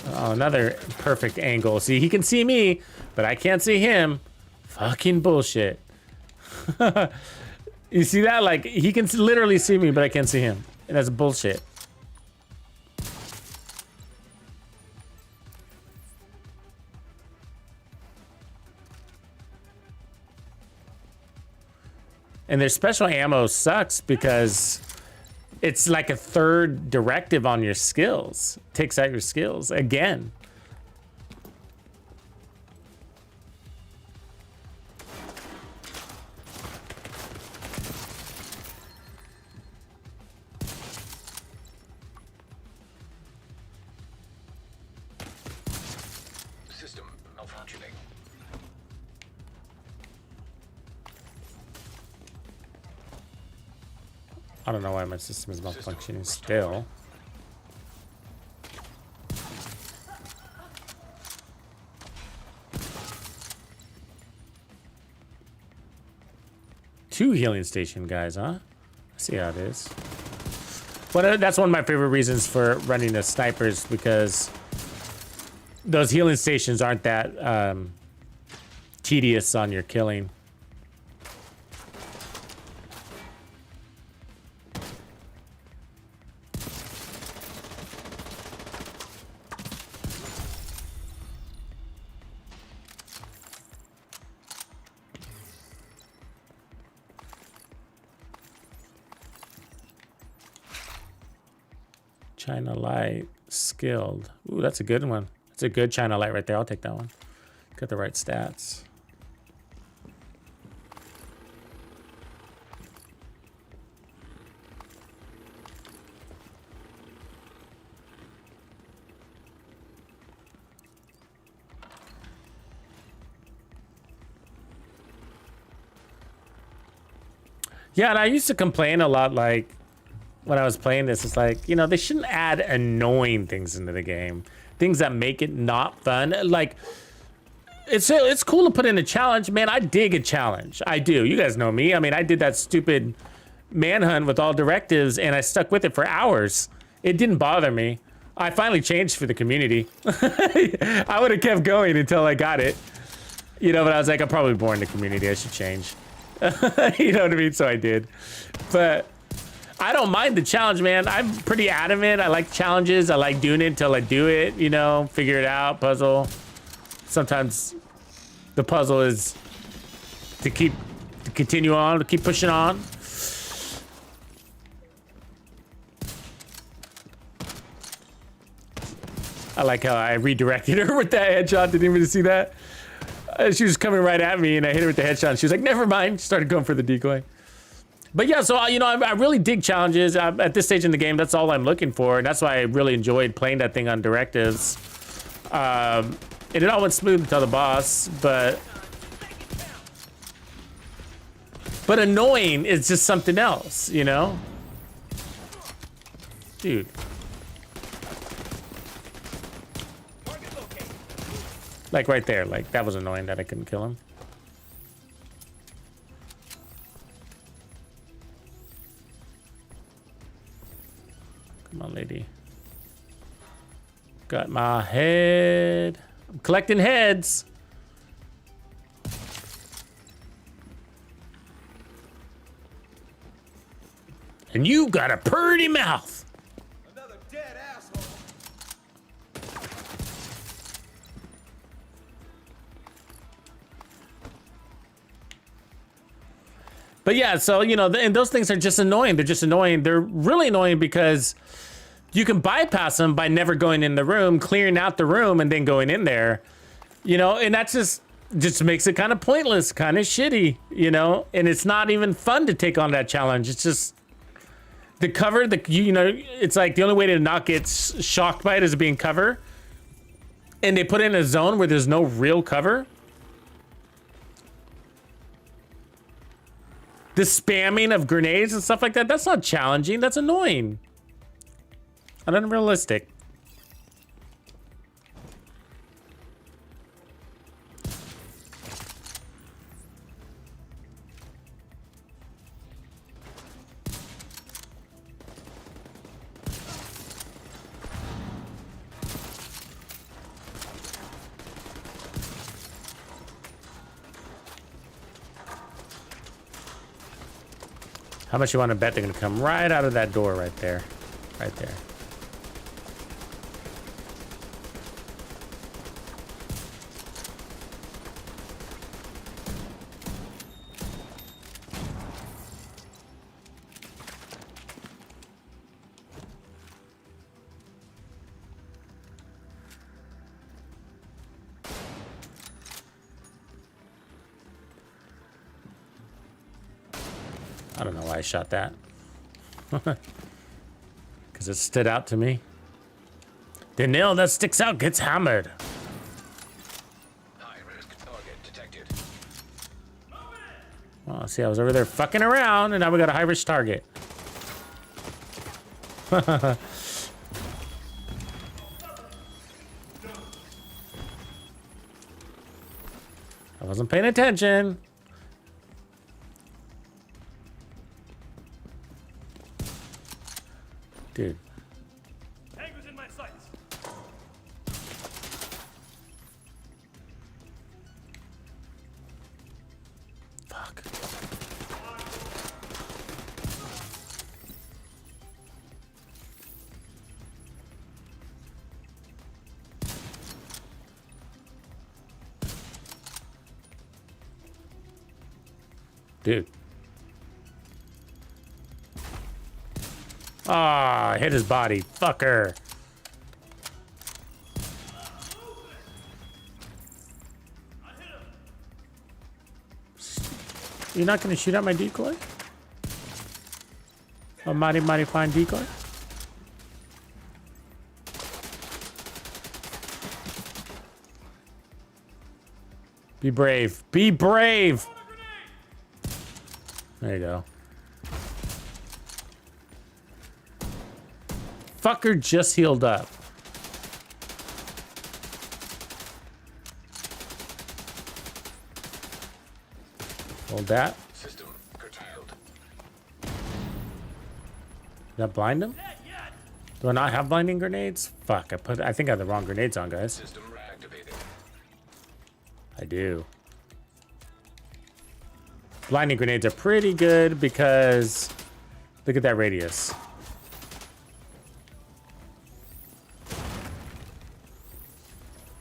Oh, another perfect angle. See, he can see me, but I can't see him. Fucking bullshit. You see that? Like, he can literally see me, but I can't see him. And that's bullshit. And their special ammo sucks because it's like a third directive on your skills. Takes out your skills again. System malfunctioning. I don't know why my system is malfunctioning still. Two healing station guys, huh? I see how it is. Well, that's one of my favorite reasons for running the snipers, because those healing stations aren't that tedious on your killing. China light skilled. Ooh, that's a good one. That's a good China light right there. I'll take that one. Got the right stats. Yeah, and I used to complain a lot, like, when I was playing this, it's like, you know, they shouldn't add annoying things into the game. Things that make it not fun. Like, it's cool to put in a challenge. Man, I dig a challenge. I do. You guys know me. I mean, I did that stupid manhunt with all directives, and I stuck with it for hours. It didn't bother me. I finally changed for the community. I would have kept going until I got it. You know, but I was like, I'm probably bored in the community. I should change. You know what I mean? So I did. But I don't mind the challenge, man. I'm pretty adamant. I like challenges. I like doing it until I do it, you know, figure it out, puzzle. Sometimes the puzzle is to continue on, to keep pushing on. I like how I redirected her with that headshot. Didn't even see that. She was coming right at me and I hit her with the headshot. She was like, never mind. Started going for the decoy. But yeah, so, you know, I really dig challenges. At this stage in the game, that's all I'm looking for. And that's why I really enjoyed playing that thing on directives. And it all went smooth until the boss, but annoying is just something else, you know? Dude. Like right there, like that was annoying that I couldn't kill him. Come on, lady. Got my head. I'm collecting heads. And you got a pretty mouth. Another dead asshole. But yeah, so, you know, and those things are just annoying. They're just annoying. They're really annoying because you can bypass them by never going in the room, clearing out the room, and then going in there. You know, and that just makes it kind of pointless, kind of shitty, you know? And it's not even fun to take on that challenge. It's just the cover, you know, it's like the only way to not get shocked by it is being cover. And they put it in a zone where there's no real cover. The spamming of grenades and stuff like that, that's not challenging. That's annoying. And unrealistic. How much you want to bet they're going to come right out of that door right there? Right there. I don't know why I shot that. Because it stood out to me. The nail that sticks out gets hammered. High-risk target detected. Well, see, I was over there fucking around, and now we got a high-risk target. I wasn't paying attention. Dude. Tango's in my sights. Fuck. Dude. Ah, hit his body. Fucker. You're not gonna shoot at my decoy? A mighty, mighty fine decoy? Be brave. Be brave! There you go. Fucker just healed up. Hold that. System curtailed. Did that blind him? Do I not have blinding grenades? Fuck, I think I have the wrong grenades on, guys. System reactivated. I do. Blinding grenades are pretty good because look at that radius.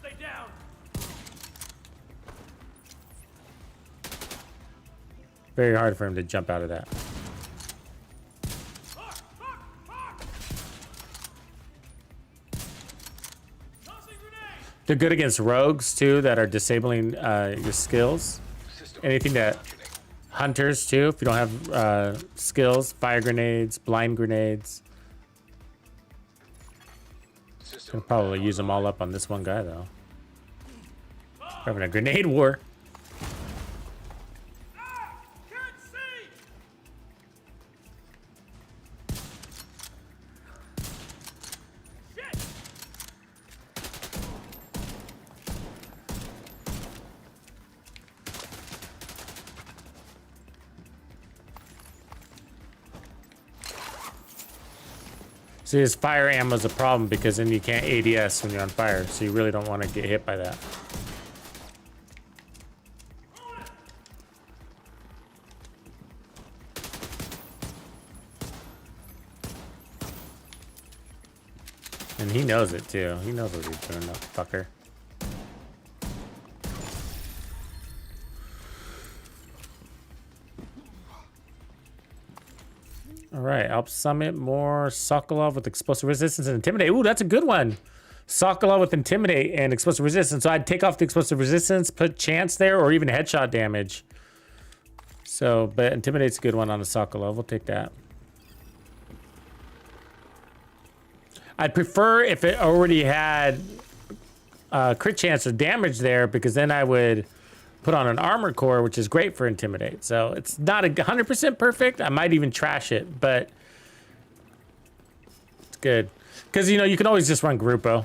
Stay down. Very hard for him to jump out of that. They're good against rogues too that are disabling your skills. System Anything that functioning. hunters too, if you don't have skills, fire grenades, blind grenades. System Can probably use them all up on this one guy though. We're having a grenade war. Can't see. Shit. See, his fire ammo is a problem because then you can't ADS when you're on fire, so you really don't want to get hit by that. And he knows it too. He knows what he's doing, that fucker. All right, Alp Summit, more Sokolov with explosive resistance and intimidate. Ooh, that's a good one. Sokolov with intimidate and explosive resistance. So I'd take off the explosive resistance, put chance there, or even headshot damage. So, but intimidate's a good one on the Sokolov. We'll take that. I'd prefer if it already had crit chance or damage there, because then I would put on an armor core, which is great for intimidate. So it's not 100% perfect. I might even trash it, but it's good. Because, you know, you can always just run Grupo.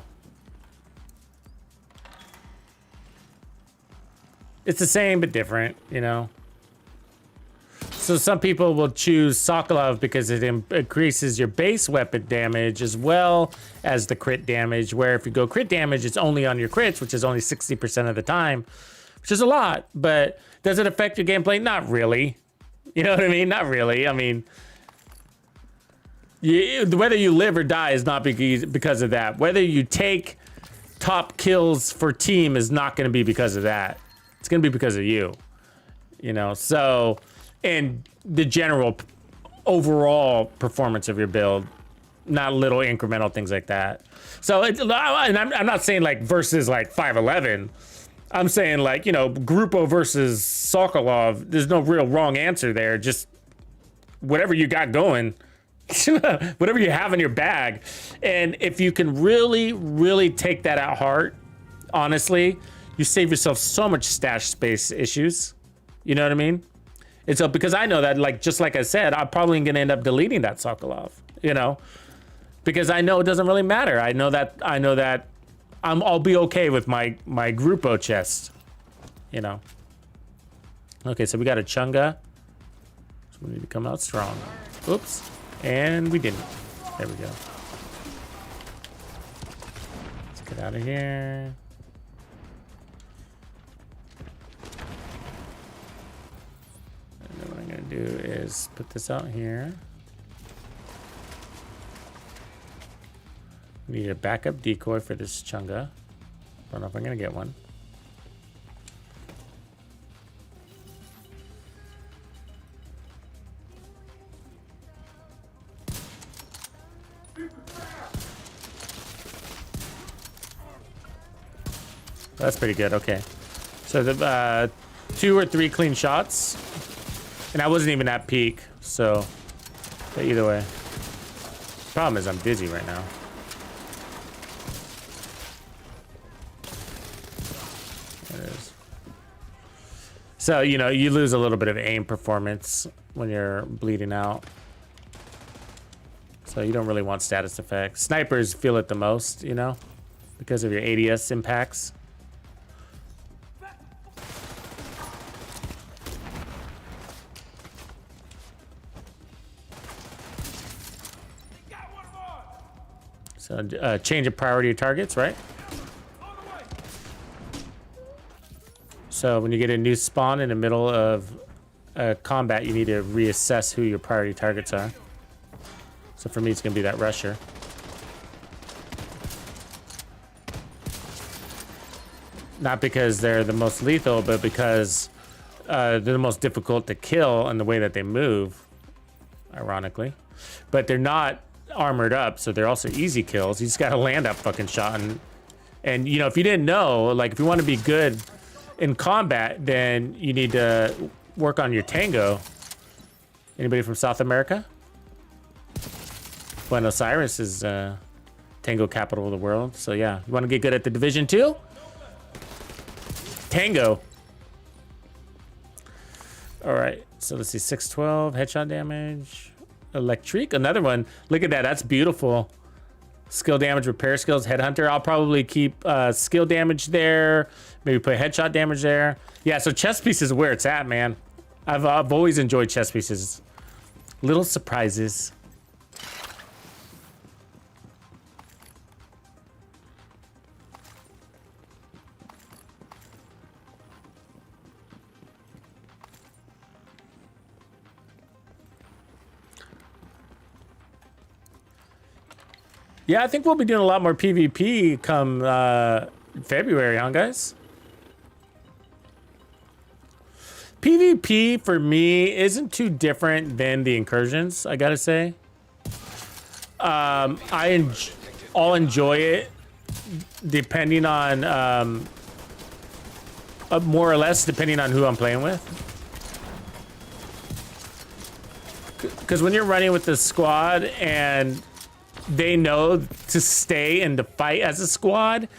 It's the same, but different, you know. So some people will choose Sokolov because it increases your base weapon damage as well as the crit damage, where if you go crit damage, it's only on your crits, which is only 60% of the time, which is a lot. But does it affect your gameplay? Not really. You know what I mean? Not really. I mean, whether you live or die is not because of that. Whether you take top kills for team is not going to be because of that. It's going to be because of you. You know, so... and the general overall performance of your build, not little incremental things like that. So, and I'm not saying like versus like 5.11. I'm saying like, you know, Grupo versus Sokolov. There's no real wrong answer there. Just whatever you got going, whatever you have in your bag. And if you can really, really take that at heart, honestly, you save yourself so much stash space issues. You know what I mean? And so, because I know that, like, just like I said, I'm probably going to end up deleting that Sokolov, you know, because I know it doesn't really matter. I know that I'll be okay with my Grupo chest, you know. Okay, so we got a Chunga. So we need to come out strong. Oops. And we didn't. There we go. Let's get out of here. What I'm gonna do is put this out here. Need a backup decoy for this Chunga. Don't know if I'm gonna get one. That's pretty good. Okay, so the 2 or 3 clean shots. And I wasn't even at peak, so but either way. Problem is I'm dizzy right now. There it is. So, you know, you lose a little bit of aim performance when you're bleeding out. So you don't really want status effects. Snipers feel it the most, you know, because of your ADS impacts. So change of priority targets, right? So when you get a new spawn in the middle of combat, you need to reassess who your priority targets are. So for me, it's gonna be that rusher. Not because they're the most lethal, but because they're the most difficult to kill in the way that they move, ironically. But they're not armored up, so they're also easy kills. You just gotta land that fucking shot, and you know, if you didn't know, like, if you want to be good in combat, then you need to work on your tango. Anybody from South America? Buenos Aires is tango capital of the world, so yeah, you want to get good at the Division 2? Tango. All right, so let's see, 612 headshot damage. Electric, another one. Look at that, that's beautiful. Skill damage, repair skills, headhunter. I'll probably keep skill damage there. Maybe put headshot damage there. Yeah, so chest pieces is where it's at, man. I've always enjoyed chest pieces. Little surprises. Yeah, I think we'll be doing a lot more PvP come February, huh, guys? PvP for me isn't too different than the incursions, I gotta say. I'll enjoy it depending on, more or less depending on who I'm playing with. Because when you're running with the squad and they know to stay and to fight as a squad,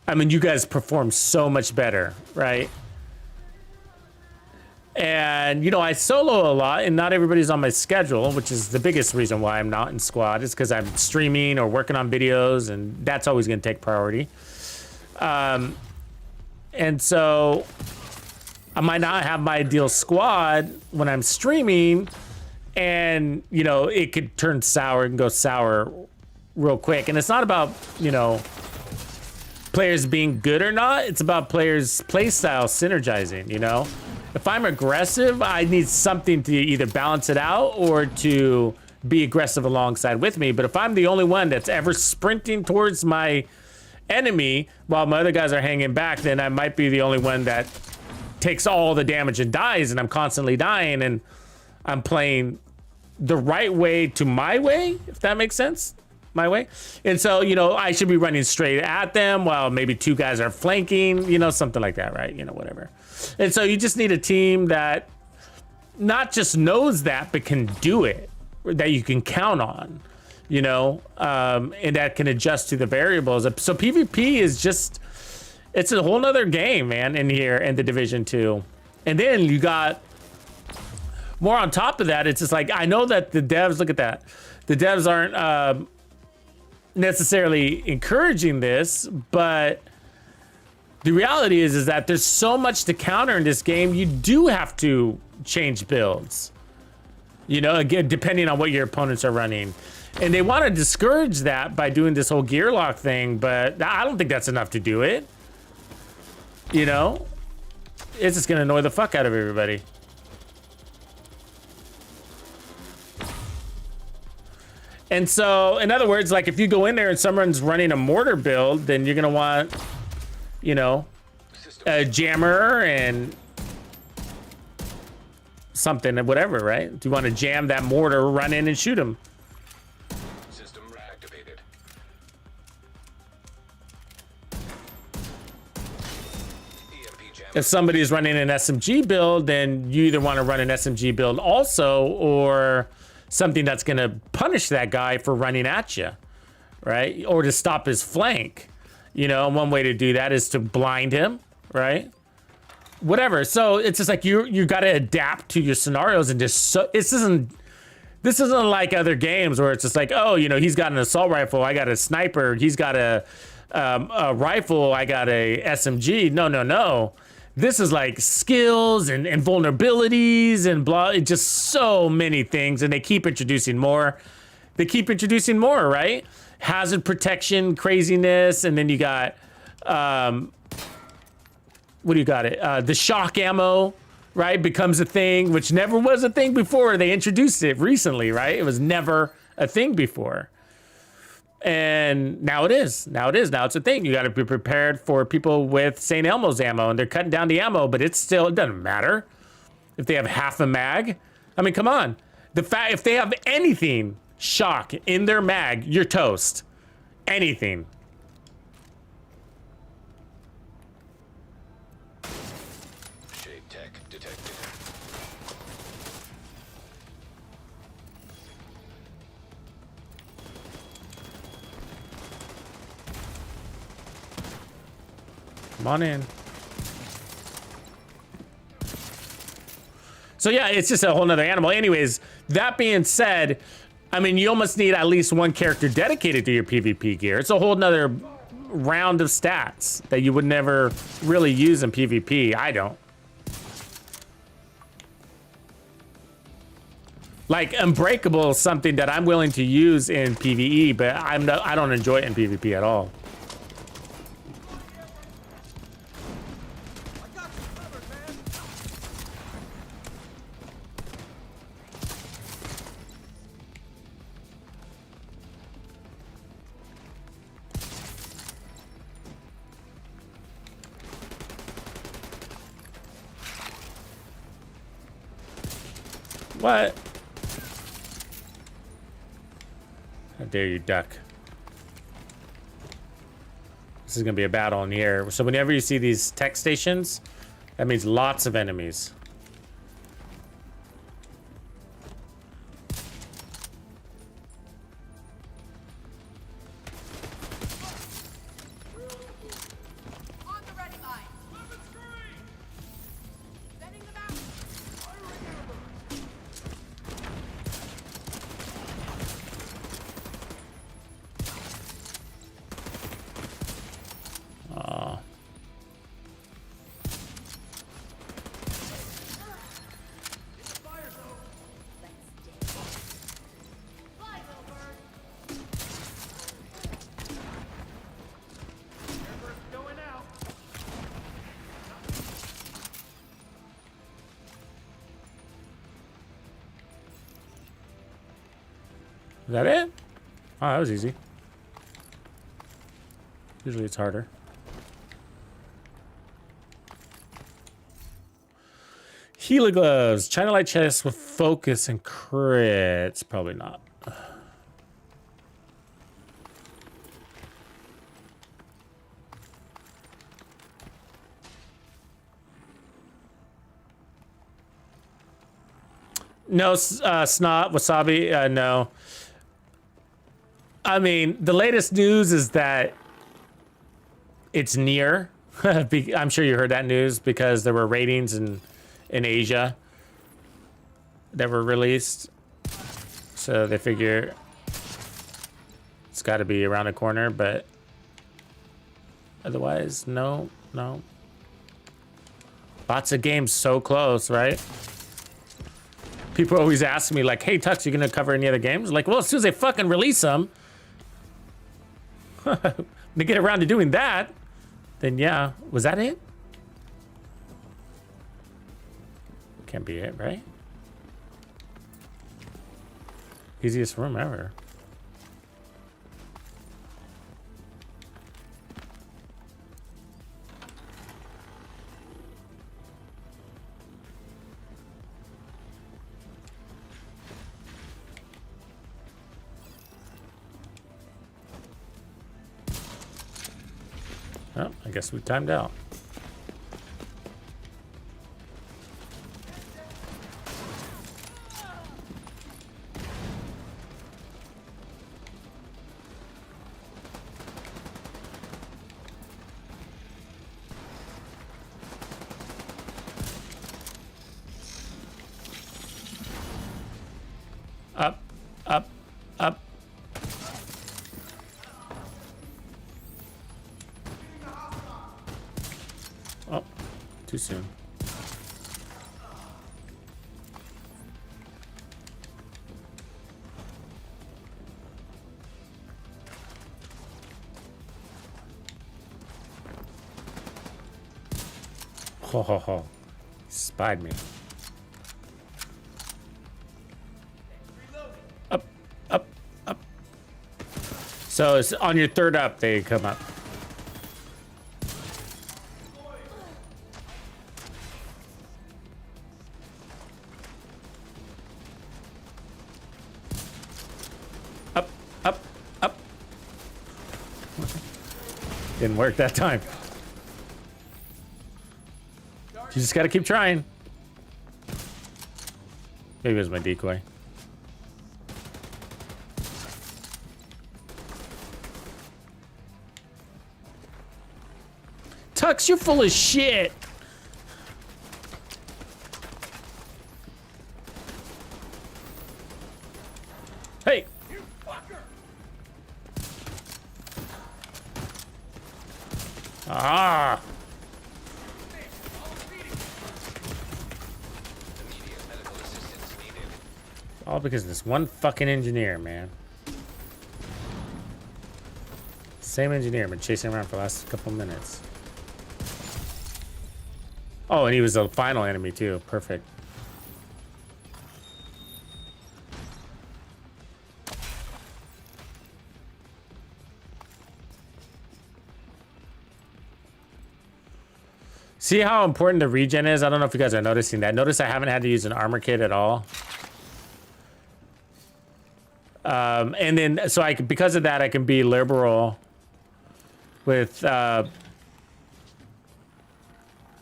I mean, you guys perform so much better, right? And, you know, I solo a lot and not everybody's on my schedule, which is the biggest reason why I'm not in squad, is because I'm streaming or working on videos, and that's always going to take priority. And so I might not have my ideal squad when I'm streaming, and, you know, it could turn sour and go sour real quick. And it's not about, you know, players being good or not. It's about players' play style synergizing, you know? If I'm aggressive, I need something to either balance it out or to be aggressive alongside with me. But if I'm the only one that's ever sprinting towards my enemy while my other guys are hanging back, then I might be the only one that takes all the damage and dies, and I'm constantly dying, and I'm playing the right way to my way, if that makes sense. My way. And so, you know, I should be running straight at them while maybe two guys are flanking, you know, something like that, right? You know, whatever. And so you just need a team that not just knows that, but can do it, that you can count on, you know, and that can adjust to the variables. So PvP is just, it's a whole nother game, man, in here in the Division 2. And then you got more on top of that. It's just like, I know that the devs, look at that. The devs aren't necessarily encouraging this, but the reality is that there's so much to counter in this game. You do have to change builds, you know, again, depending on what your opponents are running. And they want to discourage that by doing this whole gear lock thing, but I don't think that's enough to do it. You know, it's just gonna annoy the fuck out of everybody. And so, in other words, like if you go in there and someone's running a mortar build, then you're gonna want, you know, a jammer and something and whatever, right? Do you want to jam that mortar, run in and shoot him? System reactivated. EMP jam. If somebody's running an SMG build, then you either want to run an SMG build also, or something that's going to punish that guy for running at you, right? Or to stop his flank. You know, one way to do that is to blind him, right? Whatever. So it's just like you got to adapt to your scenarios, and just so this isn't like other games where it's just like, oh, you know, he's got an assault rifle, I got a sniper, he's got a rifle, I got a SMG. No. This is like skills and vulnerabilities and blah. It's just so many things, and they keep introducing more. Right? Hazard protection, craziness, and then you got, what do you got it? The shock ammo, right? Becomes a thing, which never was a thing before. They introduced it recently, right? It was never a thing before. And now it is. Now it's a thing. You got to be prepared for people with St. Elmo's ammo, and they're cutting down the ammo, but it doesn't matter if they have half a mag. I mean, come on. If they have anything shock in their mag, you're toast. Anything. Shade tech detected. Come on in. So yeah, it's just a whole nother animal. Anyways, that being said, I mean, you almost need at least one character dedicated to your PvP gear. It's a whole nother round of stats that you would never really use in PvP. I don't. Like, Unbreakable is something that I'm willing to use in PvE, but I don't enjoy it in PvP at all. What? How dare you duck? This is gonna be a battle in the air. So whenever you see these tech stations, that means lots of enemies. On the ready line. Sending them out. Aw. Fly, little bird. Going out. Is that it? Oh, that was easy. Usually it's harder. Healer gloves. China light chest with focus and crits. Probably not. No, snot, wasabi, no. I mean, the latest news is that it's near. I'm sure you heard that news because there were ratings in Asia that were released. So they figure it's got to be around the corner, but otherwise, no. Lots of games so close, right? People always ask me like, hey, Tux, you gonna cover any other games? Like, well, as soon as they fucking release them, they get around to doing that, then yeah. Was that it? Can't be it, right? Easiest room ever. Oh, I guess we timed out. Up, up, up. Oh, too soon. Ho ho ho. Spied me. Up, up, up. So it's on your third up, they come up. Up, up, up. Didn't work that time. You just gotta keep trying. Maybe it was my decoy. Tux, you're full of shit. Hey. Ah. Immediate medical assistance needed. All because of this one fucking engineer, man. Same engineer, been chasing around for the last couple minutes. Oh, and he was the final enemy too. Perfect. See how important the regen is? I don't know if you guys are noticing that. Notice I haven't had to use an armor kit at all. And then, so I can, because of that, I can be liberal with,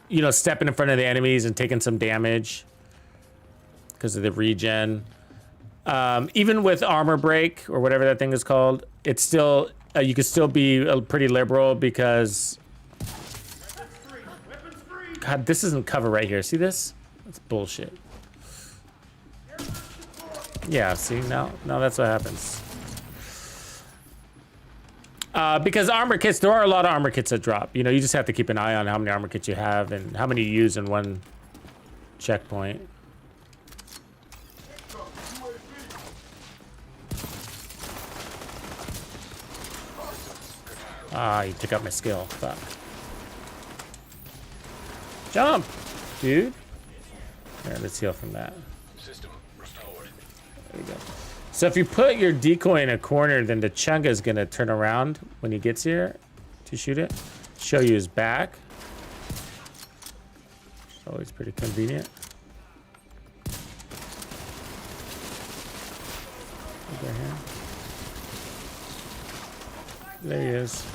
you know, stepping in front of the enemies and taking some damage because of the regen. Even with armor break or whatever that thing is called, it's still, you can still be pretty liberal because, God, this isn't cover right here. See this? That's bullshit. Yeah, see, now that's what happens. Because armor kits, there are a lot of armor kits that drop. You know, you just have to keep an eye on how many armor kits you have and how many you use in one checkpoint. Ah, you took out my skill. Fuck. Jump, dude. Here, let's heal from that. System restored. There we go. So if you put your decoy in a corner, then the chunga is gonna turn around when he gets here to shoot it. Show you his back. It's always pretty convenient. Over here. There he is.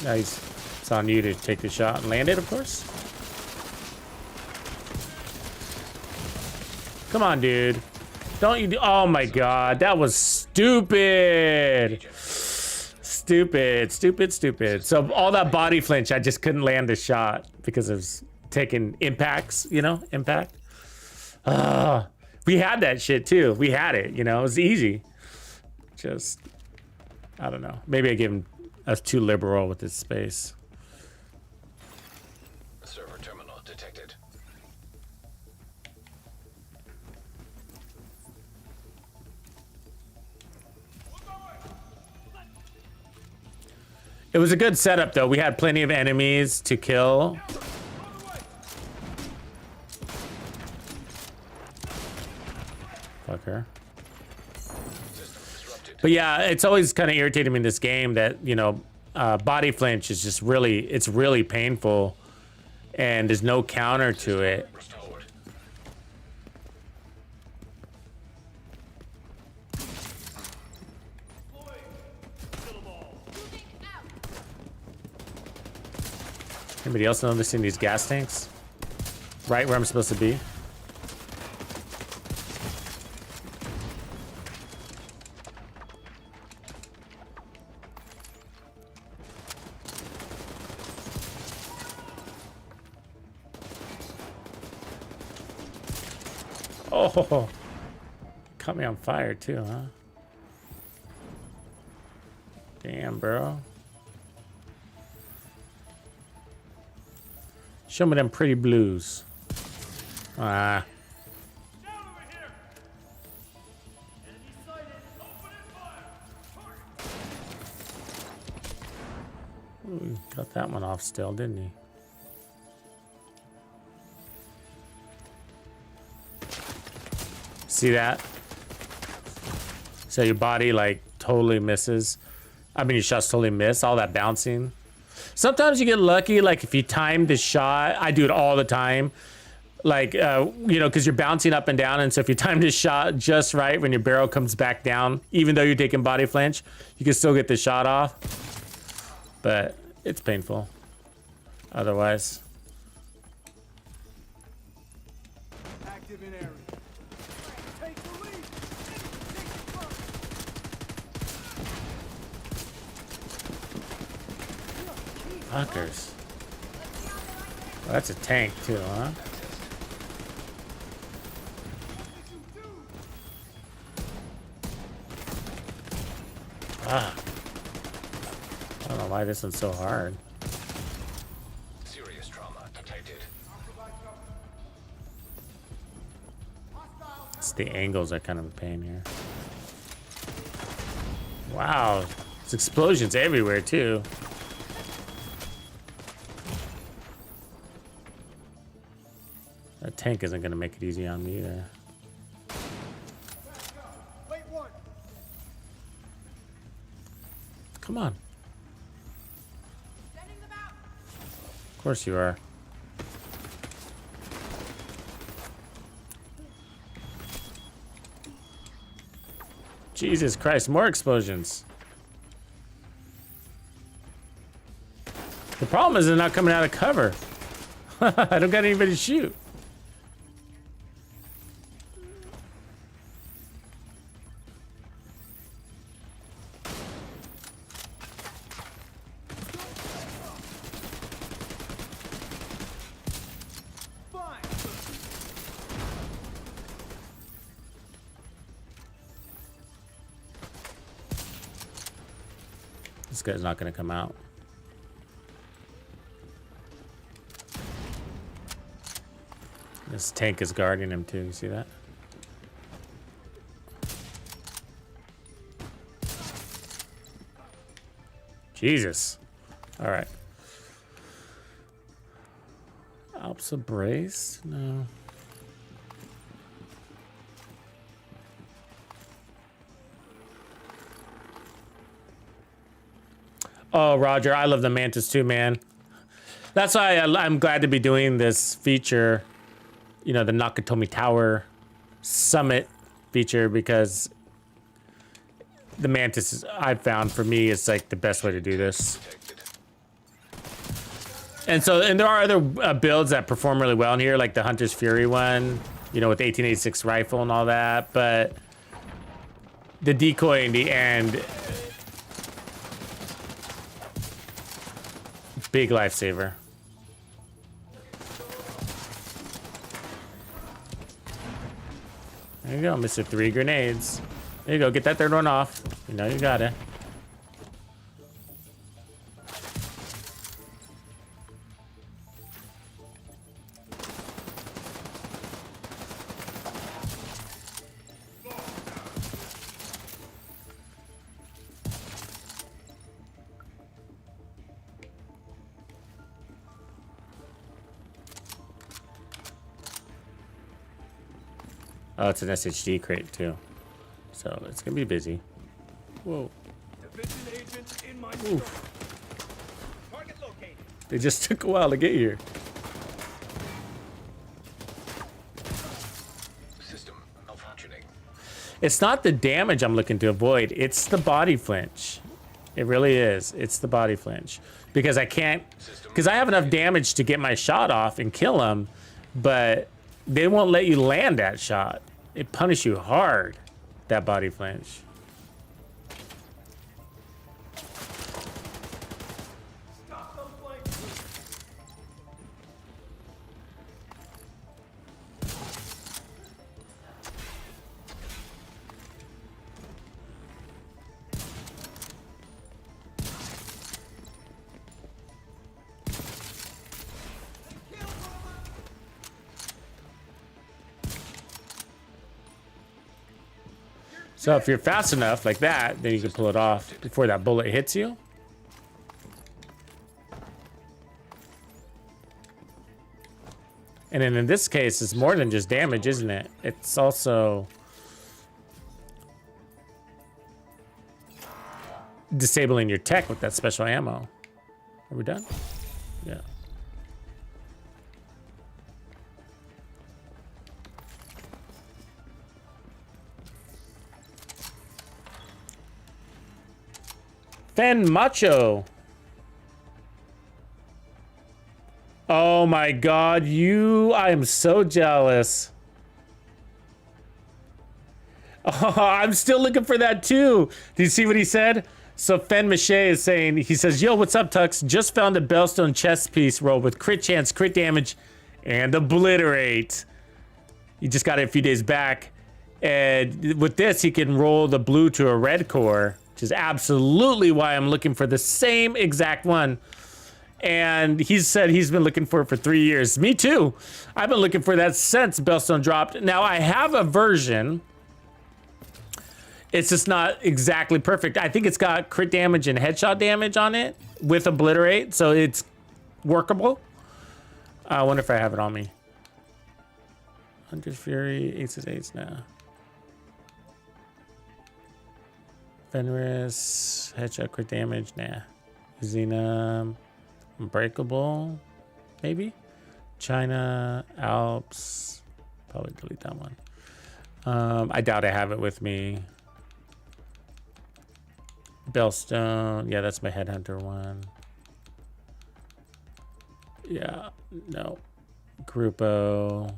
Now it's on you to take the shot and land it, of course. Come on, dude. Don't you do, oh my God, that was stupid. Stupid. So all that body flinch, I just couldn't land the shot because I was taking impacts, you know, impact. We had that shit too. We had it, you know, it was easy. Just, I don't know. Maybe I gave him, I was too liberal with his space. Server terminal detected. It was a good setup though. We had plenty of enemies to kill. Fucker. But yeah, it's always kind of irritating me in this game that, you know, body flinch is just really, it's really painful and there's no counter to it. Restored. Anybody else noticing these gas tanks? Right where I'm supposed to be? Oh, caught me on fire too, huh? Damn, bro. Show me them pretty blues. Ah. Ooh, got that one off still, didn't he? See that? So your body like totally misses. I mean, your shots totally miss. All that bouncing. Sometimes you get lucky, like if you time the shot. I do it all the time. Like, you know, because you're bouncing up and down. And so if you time the shot just right when your barrel comes back down, even though you're taking body flinch, you can still get the shot off. But it's painful. Otherwise. Active in area. Take the lead. Fuckers. Well, that's a tank too, huh? Ah. I don't know why this one's so hard. Serious trauma detected. It's the angles are kind of a pain here. Wow. There's explosions everywhere too. That tank isn't gonna make it easy on me either. Wait one. Come on. Of course you are. Jesus Christ, more explosions. The problem is they're not coming out of cover. I don't got anybody to shoot. This guy's not gonna come out. This tank is guarding him too, you see that? Jesus. All right. Alps of brace? No. Oh, Roger, I love the Mantis too, man. That's why I'm glad to be doing this feature, you know, the Nakatomi Tower Summit feature, because the Mantis, I've found, for me, is like the best way to do this. And so, and there are other builds that perform really well in here, like the Hunter's Fury one, you know, with the 1886 rifle and all that, but the decoy in the end, big lifesaver. There you go, Mr. 3 grenades. There you go, get that third one off. You know you got it. Oh, it's an SHD crate too, so it's gonna be busy. Whoa. Division agent in my Target located. They just took a while to get here. System malfunctioning. It's not the damage I'm looking to avoid, it's the body flinch. It really is. It's the body flinch. Because I can't, because I have enough damage to get my shot off and kill them, but they won't let you land that shot. It punishes you hard, that body flinch. Stop those flanks. So if you're fast enough like that, then you can pull it off before that bullet hits you. And then in this case, it's more than just damage, isn't it? It's also disabling your tech with that special ammo. Are we done? Yeah. Fen Macho. Oh my God, I am so jealous. Oh, I'm still looking for that too. Do you see what he said? So Fen Mache is saying, he says, yo, what's up, Tux? Just found a Bellstone chest piece roll with crit chance, crit damage, and obliterate. He just got it a few days back. And with this, he can roll the blue to a red core, which is absolutely why I'm looking for the same exact one. And he said he's been looking for it for 3 years. Me too. I've been looking for that since Bellstone dropped. Now I have a version. It's just not exactly perfect. I think it's got crit damage and headshot damage on it with obliterate, so it's workable. I wonder if I have it on me. Hunter's Fury, Aces Eights now. Fenris, headshot, crit damage, nah. Xena, Unbreakable, maybe? China, Alps, probably delete that one. I doubt I have it with me. Bellstone. Yeah, that's my headhunter one. Yeah, no. Grupo.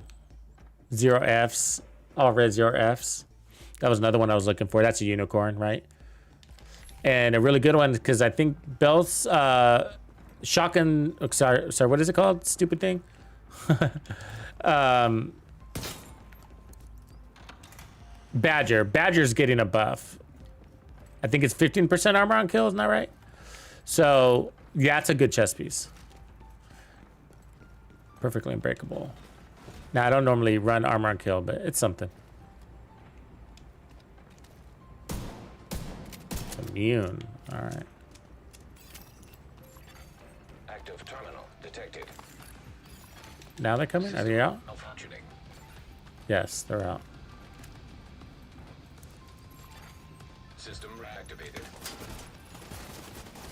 0Fs. All red 0Fs. That was another one I was looking for. That's a unicorn, right? And a really good one because I think Bell's shotgun. Oh, sorry, what is it called? Stupid thing. Badger. Badger's getting a buff. I think it's 15% armor on kill, isn't that right? So, yeah, it's a good chess piece. Perfectly unbreakable. Now, I don't normally run armor on kill, but it's something. Immune. All right. Active terminal detected. Now they're coming? Are they out? Malfunctioning. Yes, they're out. System reactivated.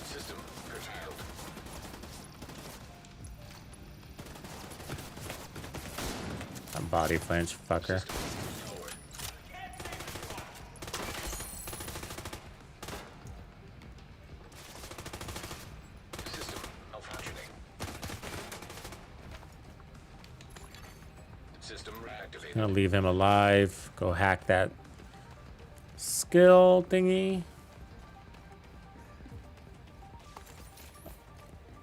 System curtailed. A body flinch, fucker. System forward. System malfunctioning. System reactivated. Gonna leave him alive. Go hack that skill thingy.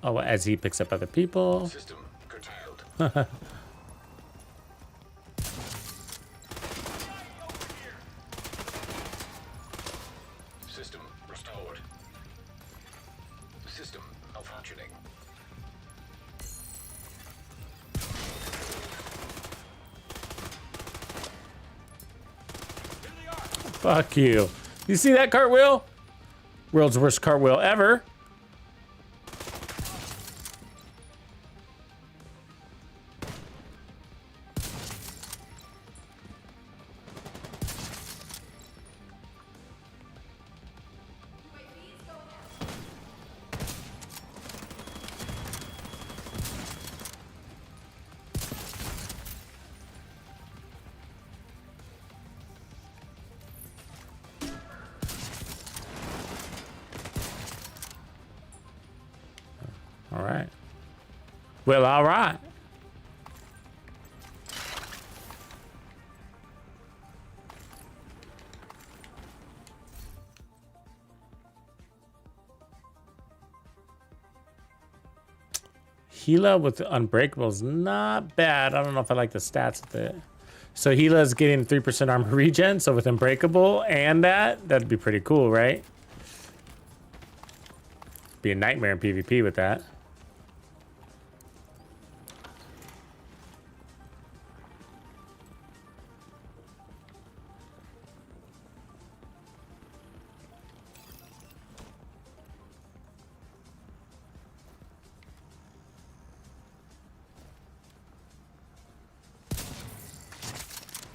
Oh, as he picks up other people. System curtailed. System restored. System malfunctioning. Fuck you. You see that cartwheel? World's worst cartwheel ever. All right. Well, all right. Gila with Unbreakable is not bad. I don't know if I like the stats with it. So Gila's getting 3% armor regen. So with Unbreakable and that'd be pretty cool, right? Be a nightmare in PvP with that.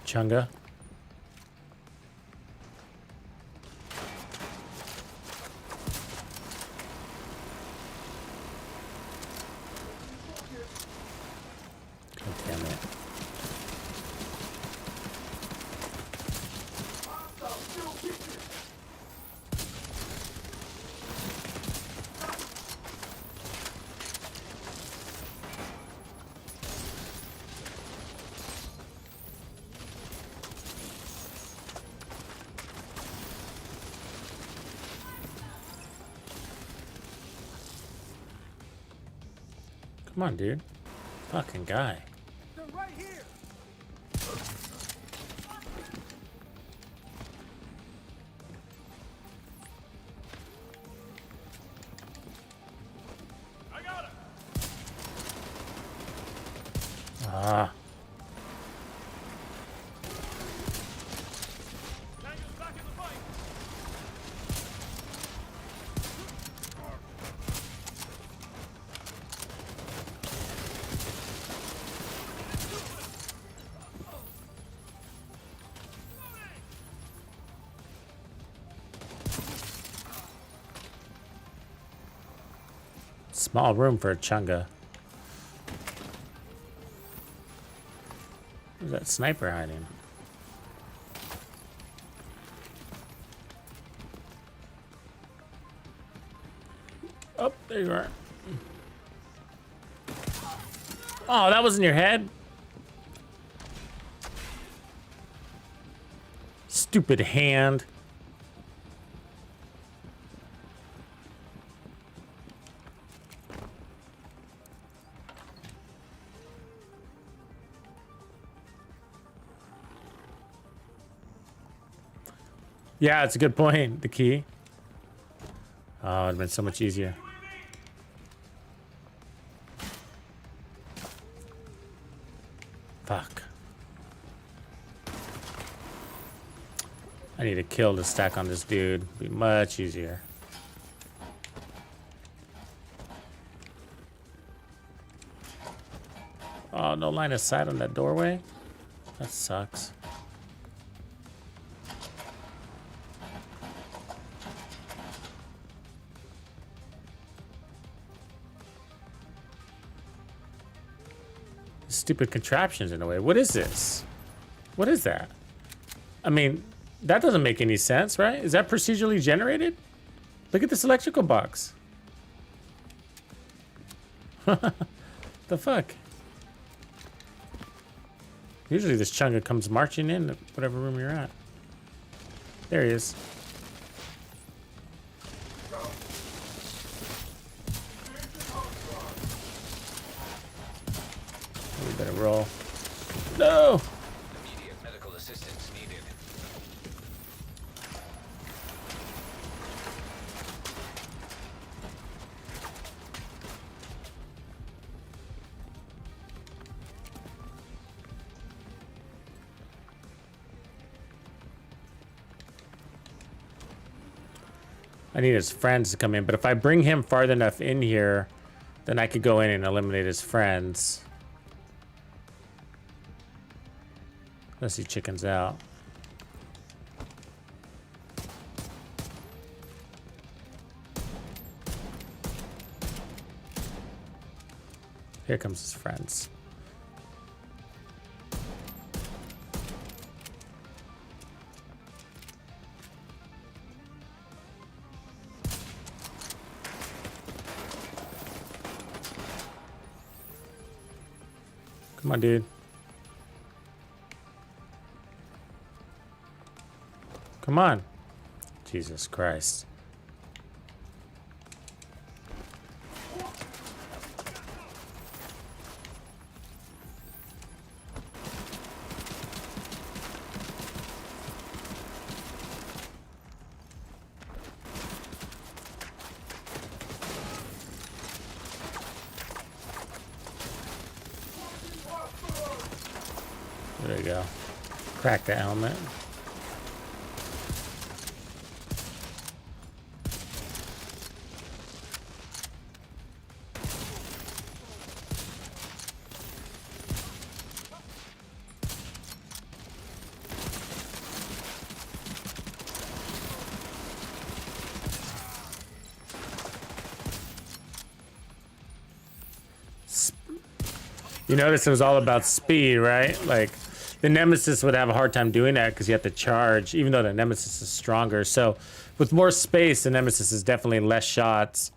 Chunga. God damn it. Come on, dude. Fucking guy. They're right here. I got him. Ah. Daniel's back in the fight. Small room for a Chunga. Where's that sniper hiding? Oh, there you are. Oh, that was in your head? Stupid hand. Yeah, it's a good point. The key. Oh, it'd been so much easier. Fuck. I need a kill to stack on this dude. Be much easier. Oh, no line of sight on that doorway? That sucks. Stupid contraptions in a way. What is this? What is that? I mean, that doesn't make any sense, right? Is that procedurally generated? Look at this electrical box. The fuck? Usually this chunga comes marching in at whatever room you're at. There he is. We better roll. No! Immediate medical assistance needed. I need his friends to come in, but if I bring him far enough in here, then I could go in and eliminate his friends. Unless he chickens out. Here comes his friends. Come on, dude. Come on. Jesus Christ. There you go. Crack the helmet. You notice it was all about speed, right? Like, the Nemesis would have a hard time doing that because you have to charge, even though the Nemesis is stronger. So, with more space, the Nemesis is definitely less shots.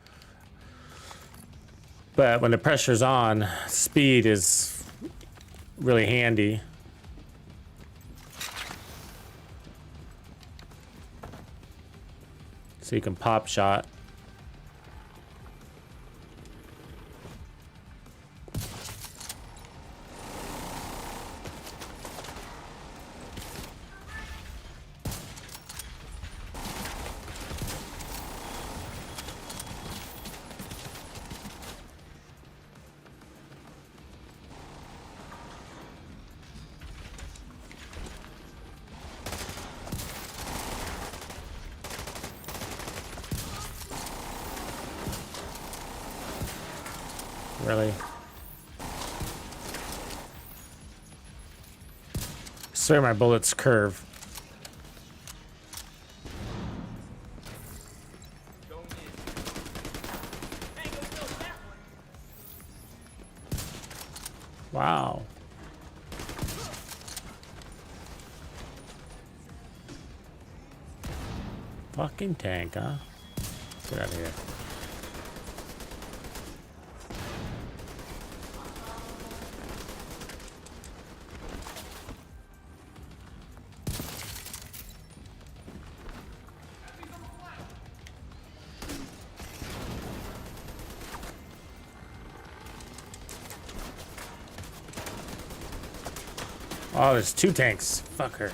But when the pressure's on, speed is really handy. So you can pop shot. Really? I swear my bullets curve. Wow. Fucking tank, huh? Get out of here. Oh, there's 2 tanks. Fuck her.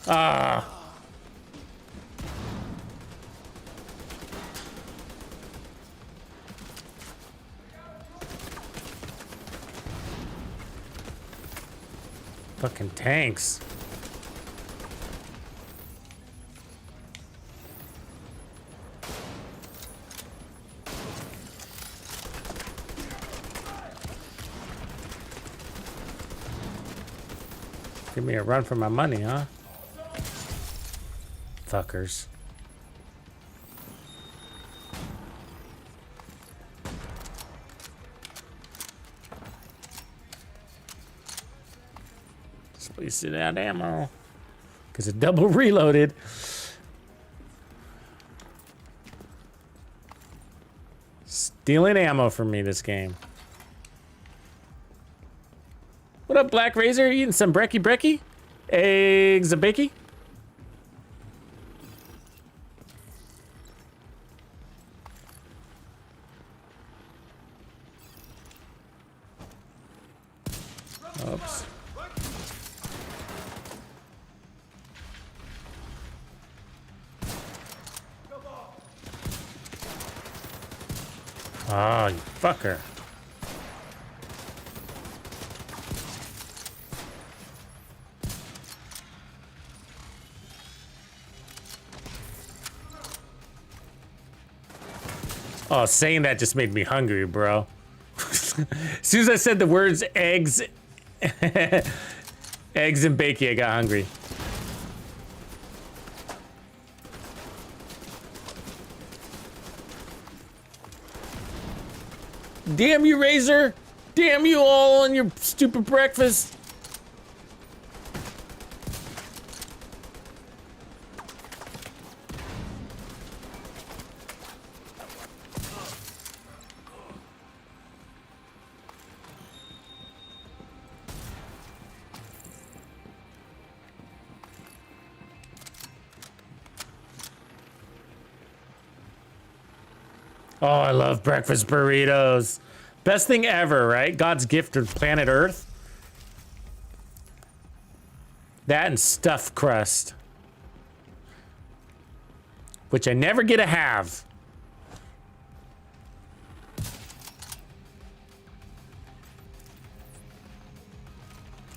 Ah. Fucking tanks. Give me a run for my money, huh? Fuckers. Just wasted out ammo. Because it double reloaded. Stealing ammo from me this game. What up, Black Razor? Eating some brekkie? Eggs a bakey? Oops. Oh, you fucker. Oh, saying that just made me hungry, bro. As soon as I said the words eggs, eggs and bacon, I got hungry. Damn you, Razor! Damn you all on your stupid breakfast! Oh, I love breakfast burritos. Best thing ever, right? God's gift to planet Earth. That and stuffed crust. Which I never get to have.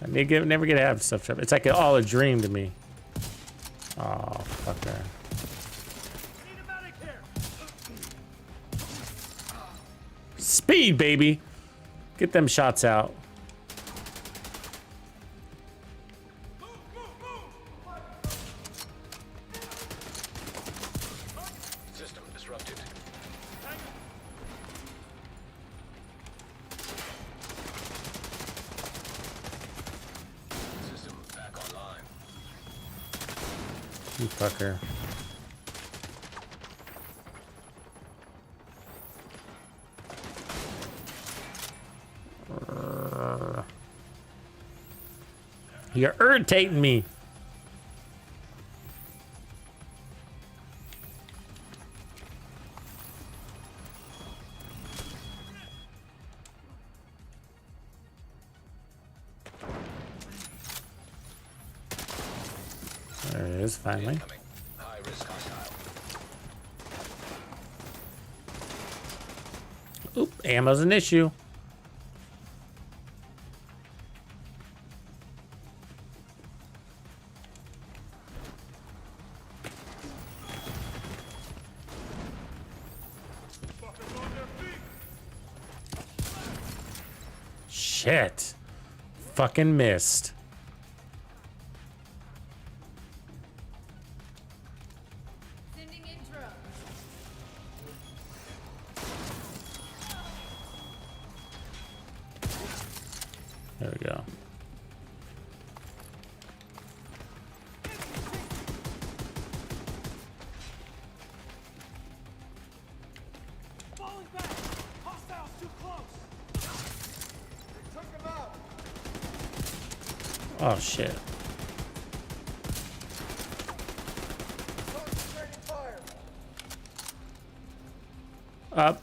I never get to have stuffed crust. It's like all a dream to me. Oh, fucker. Speed, baby. Get them shots out. System disrupted. System back online. You fucker. You're irritating me. There it is, finally. Incoming. High risk hostile. Oop, ammo's an issue. Shit. Fucking missed. Sending intro. There we go. Falling back! Hostiles too close! They took him out! Oh shit. Up.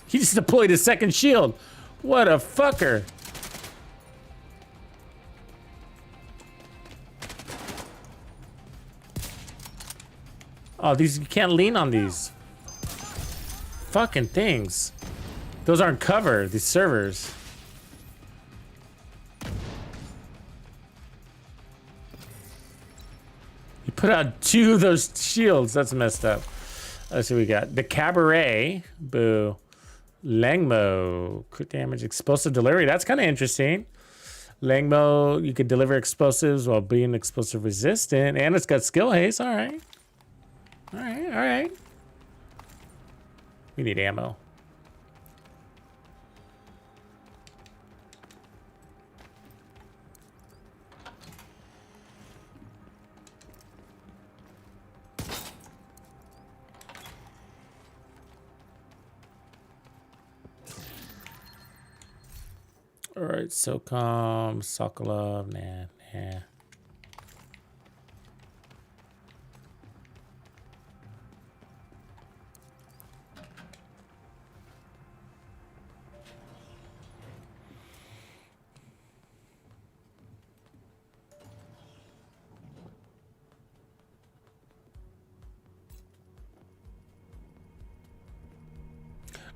He just deployed his second shield. What a fucker. Oh, these, you can't lean on these fucking things. Those aren't cover, these servers. You put out 2 of those shields. That's messed up. Let's see what we got. The Cabaret. Boo. Langmo. Crit damage. Explosive delivery. That's kind of interesting. Langmo, you could deliver explosives while being explosive resistant. And it's got skill haste. All right. All right. All right. We need ammo. All right, SOCOM, Sokolov, nah.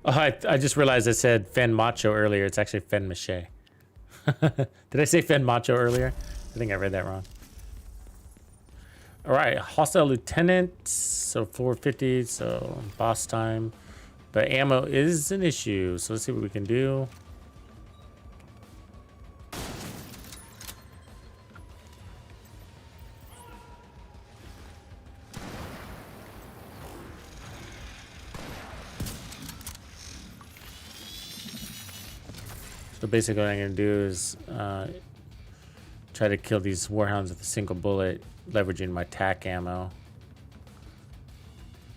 Oh, I just realized I said Fen Macho earlier. It's actually Fen Mache. Did I say Fen Macho earlier? I think I read that wrong. All right, hostile lieutenant. So 450. So boss time, but ammo is an issue. So let's see what we can do. So basically what I'm going to do is try to kill these warhounds with a single bullet, leveraging my tac ammo.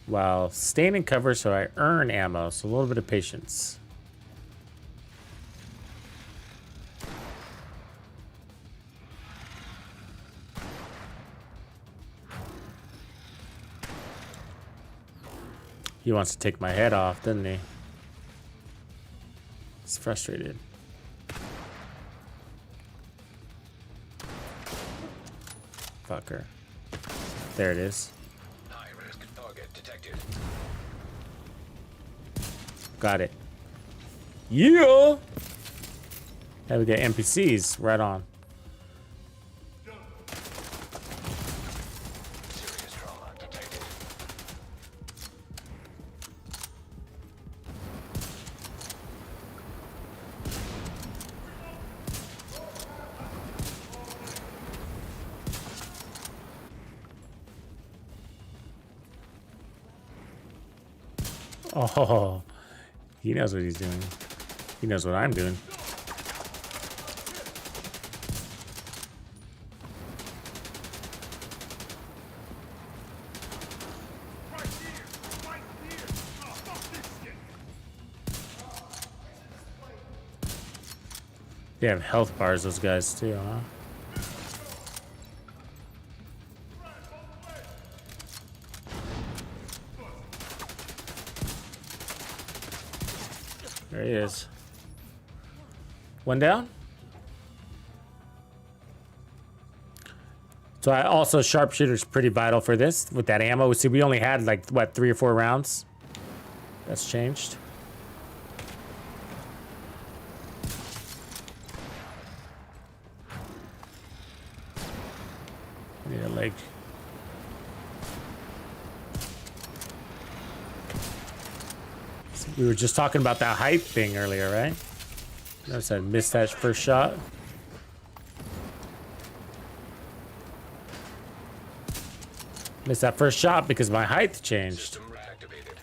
While staying in cover so I earn ammo, so a little bit of patience. He wants to take my head off, doesn't he? He's frustrated. Fucker. There it is. High risk target detected. Got it. Yeah! Now we got NPCs right on. Serious trauma detected. Oh, he knows what he's doing. He knows what I'm doing. Right here! Right here! Oh, fuck this shit! They have health bars, those guys, too, huh? There he is. One down. So I also, sharpshooter's pretty vital for this with that ammo. See, we only had like what, 3 or 4 rounds. That's changed. Need a leg. We were just talking about that height thing earlier, right? Notice I missed that first shot. Missed that first shot because my height changed. System reactivated.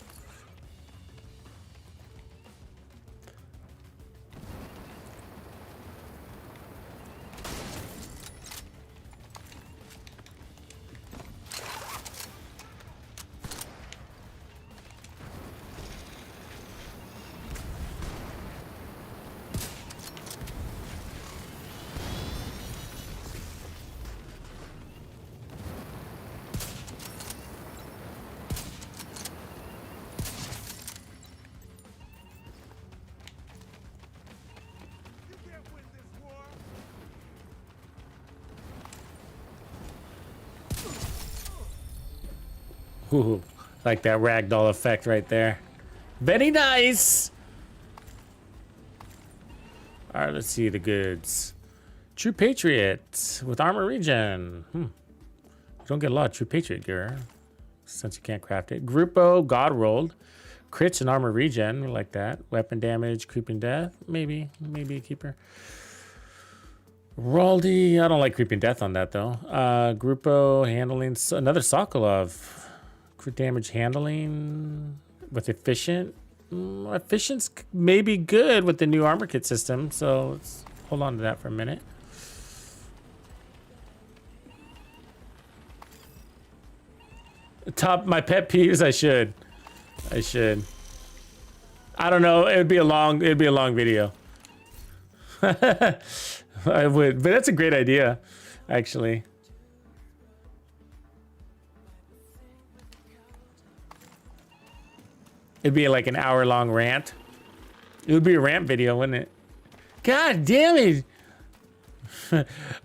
Ooh, like that ragdoll effect right there. Very nice. All right, let's see the goods. True Patriot with armor regen. You don't get a lot of True Patriot gear since you can't craft it. Grupo, God rolled. Crits and armor regen, we like that. Weapon damage, creeping death, maybe a keeper. Raldi, I don't like creeping death on that though. Grupo, handling, another Sokolov. Crit damage handling with efficient. Efficient's maybe good with the new armor kit system, so let's hold on to that for a minute. Top my pet peeves. I should. I don't know. It'd be a long video. I would, but that's a great idea, actually. It'd be like an hour-long rant. It would be a rant video, wouldn't it? God damn it!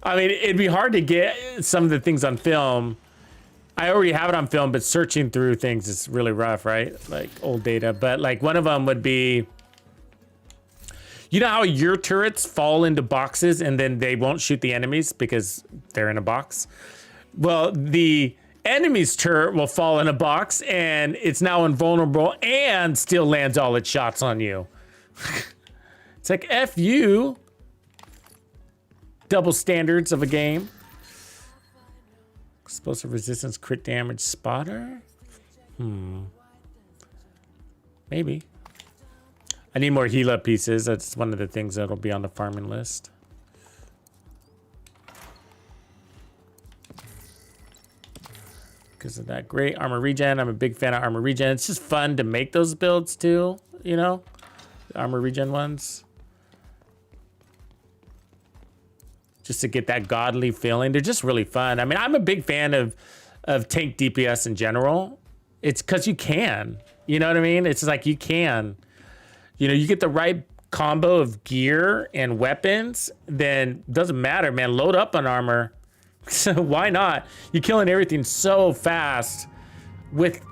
I mean, it'd be hard to get some of the things on film. I already have it on film, but searching through things is really rough, right? Like old data. But like one of them would be, you know how your turrets fall into boxes and then they won't shoot the enemies because they're in a box? Well, the enemy's turret will fall in a box and it's now invulnerable and still lands all its shots on you. It's like, F you. Double standards of a game. Explosive resistance, crit damage, spotter? Maybe. I need more heal up pieces. That's one of the things that'll be on the farming list. Because of that great armor regen. I'm a big fan of armor regen. It's just fun to make those builds too, you know? The armor regen ones. Just to get that godly feeling. They're just really fun. I mean, I'm a big fan of tank DPS in general. It's because you can. You know what I mean? It's like you can. You know, you get the right combo of gear and weapons, then doesn't matter, man. Load up on armor. So why not? You're killing everything so fast with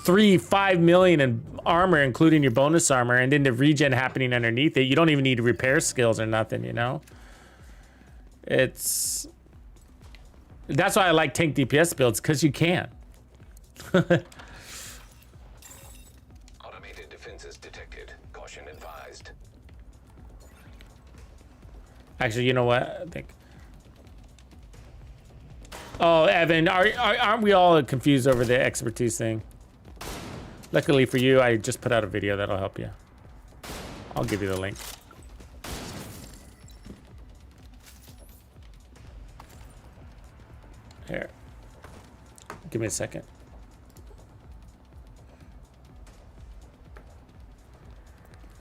5 million in armor, including your bonus armor, and then the regen happening underneath it. You don't even need repair skills or nothing, you know? That's why I like tank DPS builds, because you can. Automated defenses detected. Caution advised. Actually, you know what? I think. Oh, Evan, aren't we all confused over the expertise thing? Luckily for you, I just put out a video that'll help you. I'll give you the link. Here. Give me a second.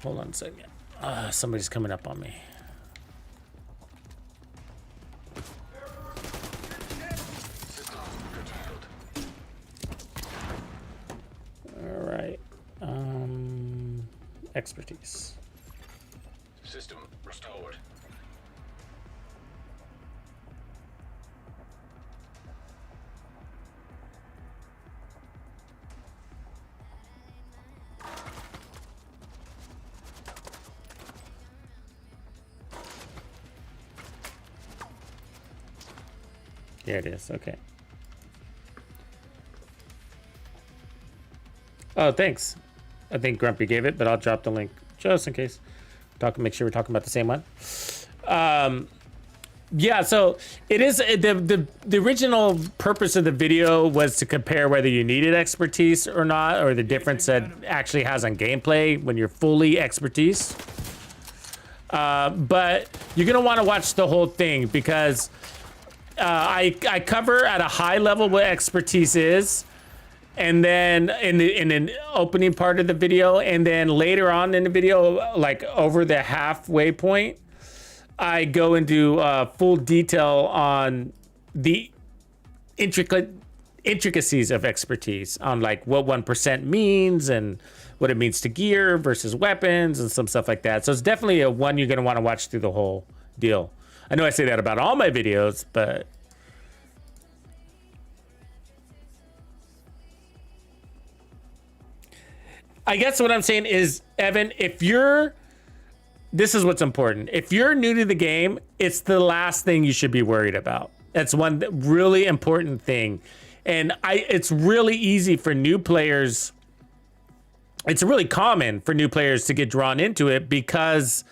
Hold on a second. Somebody's coming up on me. All right. Expertise. System restored. There it is. Okay. Oh, thanks. I think Grumpy gave it, but I'll drop the link just in case. Make sure we're talking about the same one. Yeah, so it is the original purpose of the video was to compare whether you needed expertise or not, or the difference that actually has on gameplay when you're fully expertise. But you're gonna want to watch the whole thing because I cover at a high level what expertise is, and then in the opening part of the video, and then later on in the video, like over the halfway point, I go into full detail on the intricacies of expertise, on like what 1% means and what it means to gear versus weapons and some stuff like that. So it's definitely a one you're gonna want to watch through the whole deal. I know I say that about all my videos, but I guess what I'm saying is, Evan, this is what's important. If you're new to the game, it's the last thing you should be worried about. That's one really important thing. And it's really easy for new players. It's really common for new players to get drawn into it because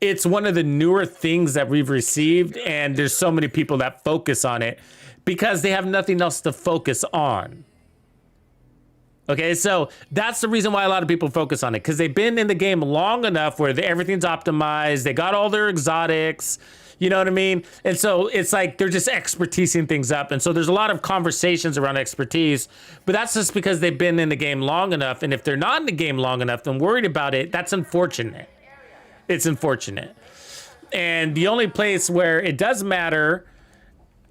it's one of the newer things that we've received. And there's so many people that focus on it because they have nothing else to focus on. Okay, so that's the reason why a lot of people focus on it, because they've been in the game long enough where everything's optimized. They got all their exotics, you know what I mean? And so it's like they're just expertising things up. And so there's a lot of conversations around expertise, but that's just because they've been in the game long enough. And if they're not in the game long enough and worried about it, that's unfortunate. It's unfortunate. And the only place where it does matter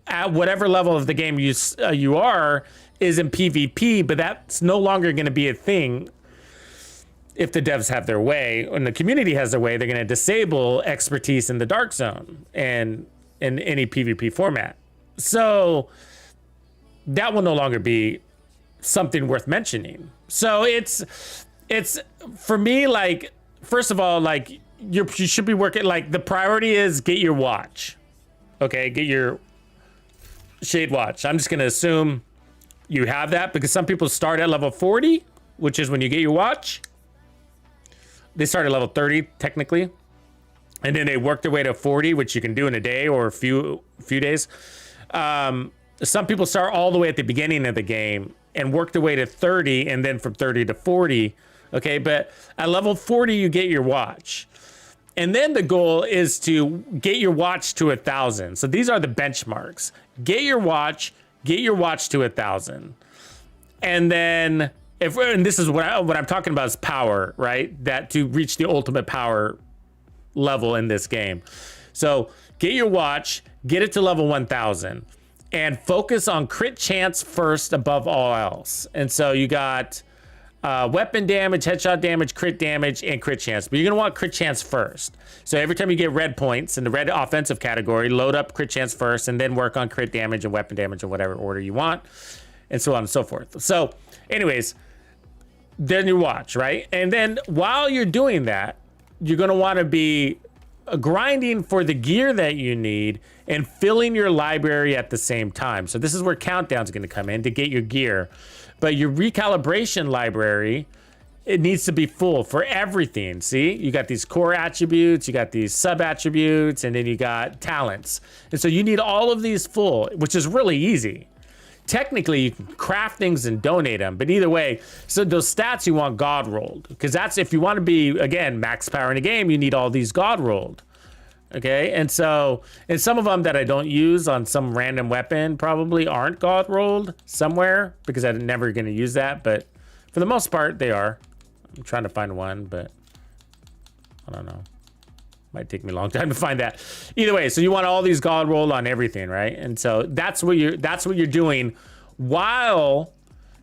at whatever level of the game you are is in PvP, but that's no longer going to be a thing if the devs have their way and the community has their way. They're going to disable expertise in the dark zone and in any PvP format. So that will no longer be something worth mentioning. So it's for me, like, first of all, like you should be working, like the priority is get your watch. Okay, get your Shade Watch. I'm just going to assume you have that because some people start at level 40, which is when you get your watch. They start at level 30 technically, and then they work their way to 40, which you can do in a day or a few days. Some people start all the way at the beginning of the game and work their way to 30, and then from 30 to 40. Okay, but at level 40 you get your watch, and then the goal is to get your watch to 1,000. So these are the benchmarks. Get your watch to 1,000, and then and this is what I'm talking about is power, right? That to reach the ultimate power level in this game. So get your watch, get it to level 1,000, and focus on crit chance first above all else. And so you got weapon damage, headshot damage, crit damage, and crit chance. But you're gonna want crit chance first. So every time you get red points in the red offensive category, load up crit chance first, and then work on crit damage and weapon damage in whatever order you want, and so on and so forth. So anyways, then you watch, right? And then while you're doing that, you're gonna wanna be grinding for the gear that you need and filling your library at the same time. So this is where countdown's gonna come in to get your gear. But your recalibration library, it needs to be full for everything. See, you got these core attributes, you got these sub attributes, and then you got talents. And so you need all of these full, which is really easy. Technically, you can craft things and donate them, but either way, so those stats you want God rolled, because that's if you want to be, again, max power in a game, you need all these God rolled. Okay, and so, and some of them that I don't use on some random weapon probably aren't God rolled somewhere because I'm never going to use that, but for the most part, they are. I'm trying to find one, but I don't know. Might take me a long time to find that. Either way, so you want all these God rolled on everything, right? And so that's what you're doing while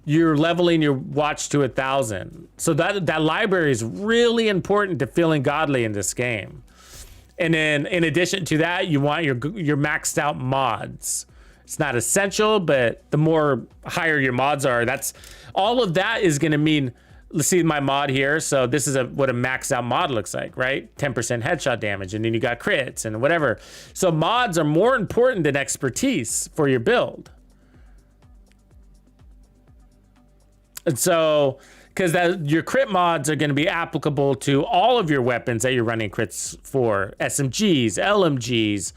you're leveling your watch to 1,000. So that library is really important to feeling godly in this game. And then in addition to that, you want your maxed out mods. It's not essential, but the more higher your mods are, that's all of that is going to mean. Let's see my mod here. So this is what a maxed out mod looks like, right? 10% headshot damage, and then you got crits and whatever. So mods are more important than expertise for your build. And so, because your crit mods are going to be applicable to all of your weapons that you're running crits for. SMGs, LMGs,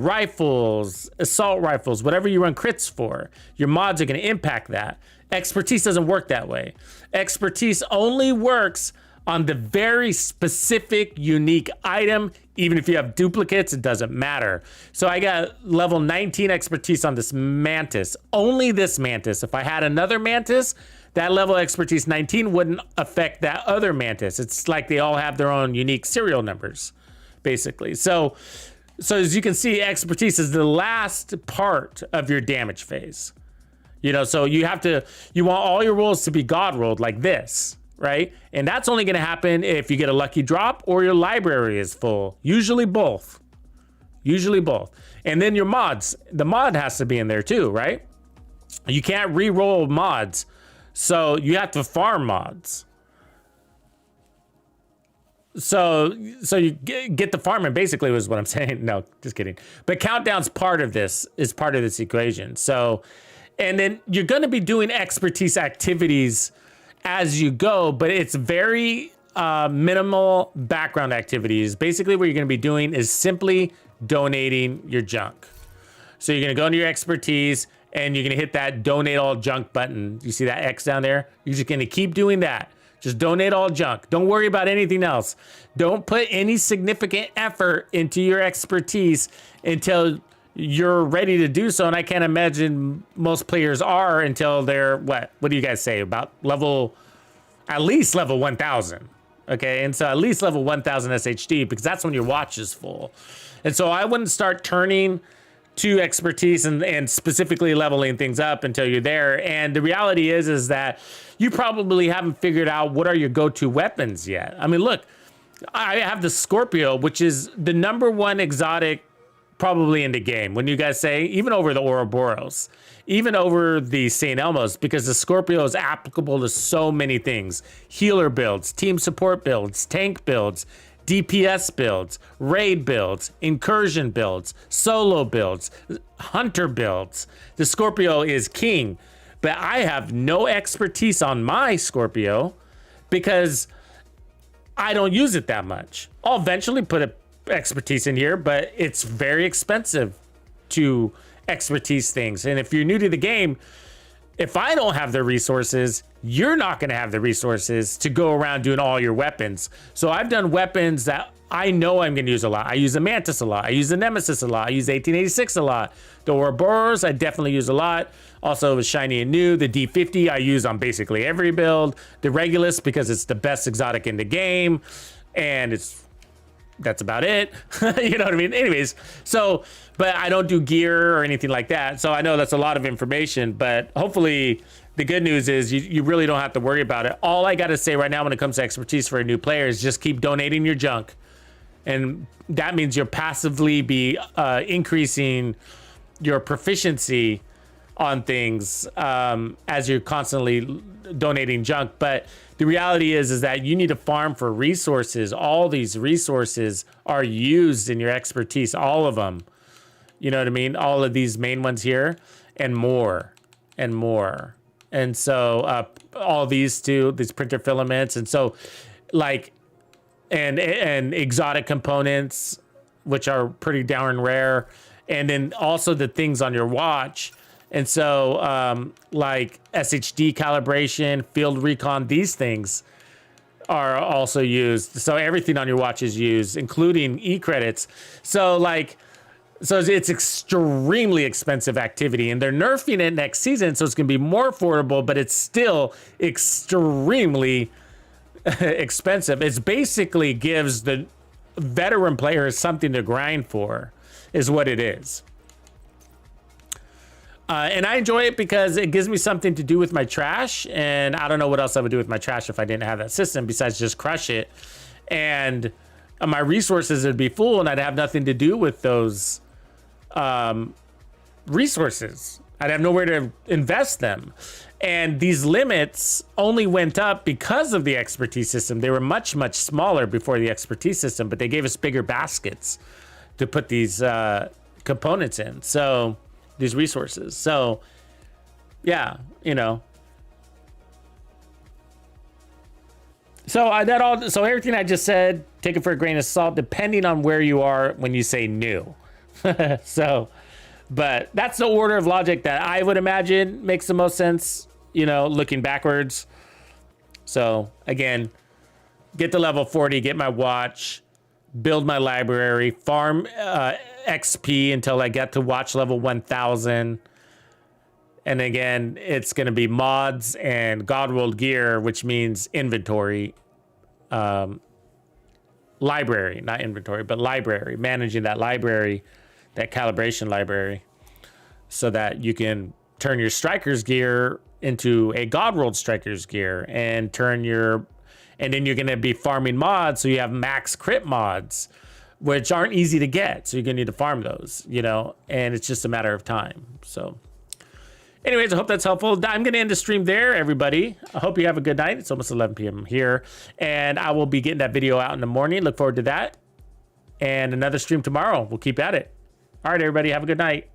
rifles, assault rifles, whatever you run crits for. Your mods are going to impact that. Expertise doesn't work that way. Expertise only works on the very specific, unique item. Even if you have duplicates, it doesn't matter. So I got level 19 expertise on this mantis. Only this mantis. If I had another mantis, that level of expertise 19 wouldn't affect that other mantis. It's like they all have their own unique serial numbers, basically. So as you can see, expertise is the last part of your damage phase. You know, so you want all your rolls to be God rolled like this, right? And that's only going to happen if you get a lucky drop or your library is full. Usually both. And then your mods, the mod has to be in there too, right? You can't re-roll mods. So you have to farm mods. so you get the farming basically was what I'm saying. No, just kidding. But countdown's part of this equation. So, and then you're going to be doing expertise activities as you go, but it's very minimal background activities. Basically what you're going to be doing is simply donating your junk. So you're going to go into your expertise and you're going to hit that donate all junk button. You see that X down there? You're just going to keep doing that. Just donate all junk. Don't worry about anything else. Don't put any significant effort into your expertise until you're ready to do so. And I can't imagine most players are until they're, what do you guys say? About at least level 1000. Okay, and so at least level 1000 SHD, because that's when your watch is full. And so I wouldn't start turning to expertise and specifically leveling things up until you're there. And the reality is that you probably haven't figured out what are your go-to weapons yet. I mean, look, I have the Scorpio, which is the #1 exotic probably in the game. When you guys say, even over the Ouroboros, even over the St. Elmo's, because the Scorpio is applicable to so many things. Healer builds, team support builds, tank builds, DPS builds, raid builds, incursion builds, solo builds, hunter builds. The Scorpio is king, but I have no expertise on my Scorpio because I don't use it that much. I'll eventually put a expertise in here, but it's very expensive to expertise things. And if you're new to the game, if I don't have the resources, you're not going to have the resources to go around doing all your weapons. So I've done weapons that I know I'm going to use a lot. I use the Mantis a lot. I use the Nemesis a lot. I use the 1886 a lot. The Ouroboros I definitely use a lot. Also with Shiny and New, the D50 I use on basically every build. The Regulus because it's the best exotic in the game. And that's about it. You know what I mean? Anyways, so, but I don't do gear or anything like that. So I know that's a lot of information, but hopefully the good news is you really don't have to worry about it. All I got to say right now when it comes to expertise for a new player is just keep donating your junk. And that means you'll passively be increasing your proficiency on things as you're constantly donating junk. But the reality is that you need to farm for resources. All these resources are used in your expertise, all of them. You know what I mean? All of these main ones here and more and more. And so all these too, these printer filaments. And so like, and exotic components, which are pretty darn rare. And then also the things on your watch. And so like SHD calibration, field recon, these things are also used. So everything on your watch is used, including e-credits. So it's extremely expensive activity, and they're nerfing it next season. So it's going to be more affordable, but it's still extremely expensive. It's basically gives the veteran players something to grind for is what it is. And I enjoy it because it gives me something to do with my trash. And I don't know what else I would do with my trash if I didn't have that system besides just crush it. And my resources would be full and I'd have nothing to do with those resources. I'd have nowhere to invest them. And these limits only went up because of the expertise system. They were much, much smaller before the expertise system, but they gave us bigger baskets to put these components in. So these resources. So yeah, you know. So so everything I just said, take it for a grain of salt, depending on where you are when you say new. So, but that's the order of logic that I would imagine makes the most sense, you know, looking backwards. So again, get to level 40, get my watch, build my library, farm XP until I get to watch level 1000. And again, it's going to be mods and Godworld gear, which means inventory, library, not inventory, but library, managing that library, that calibration library, so that you can turn your Striker's gear into a Godworld Striker's gear and and then you're going to be farming mods. So you have max crit mods, which aren't easy to get. So you're going to need to farm those, you know, and it's just a matter of time. So Anyways, I hope that's helpful. I'm going to end the stream there, everybody. I hope you have a good night. It's almost 11 p.m. here, and I will be getting that video out in the morning. Look forward to that. And another stream tomorrow. We'll keep at it. All right, everybody, have a good night.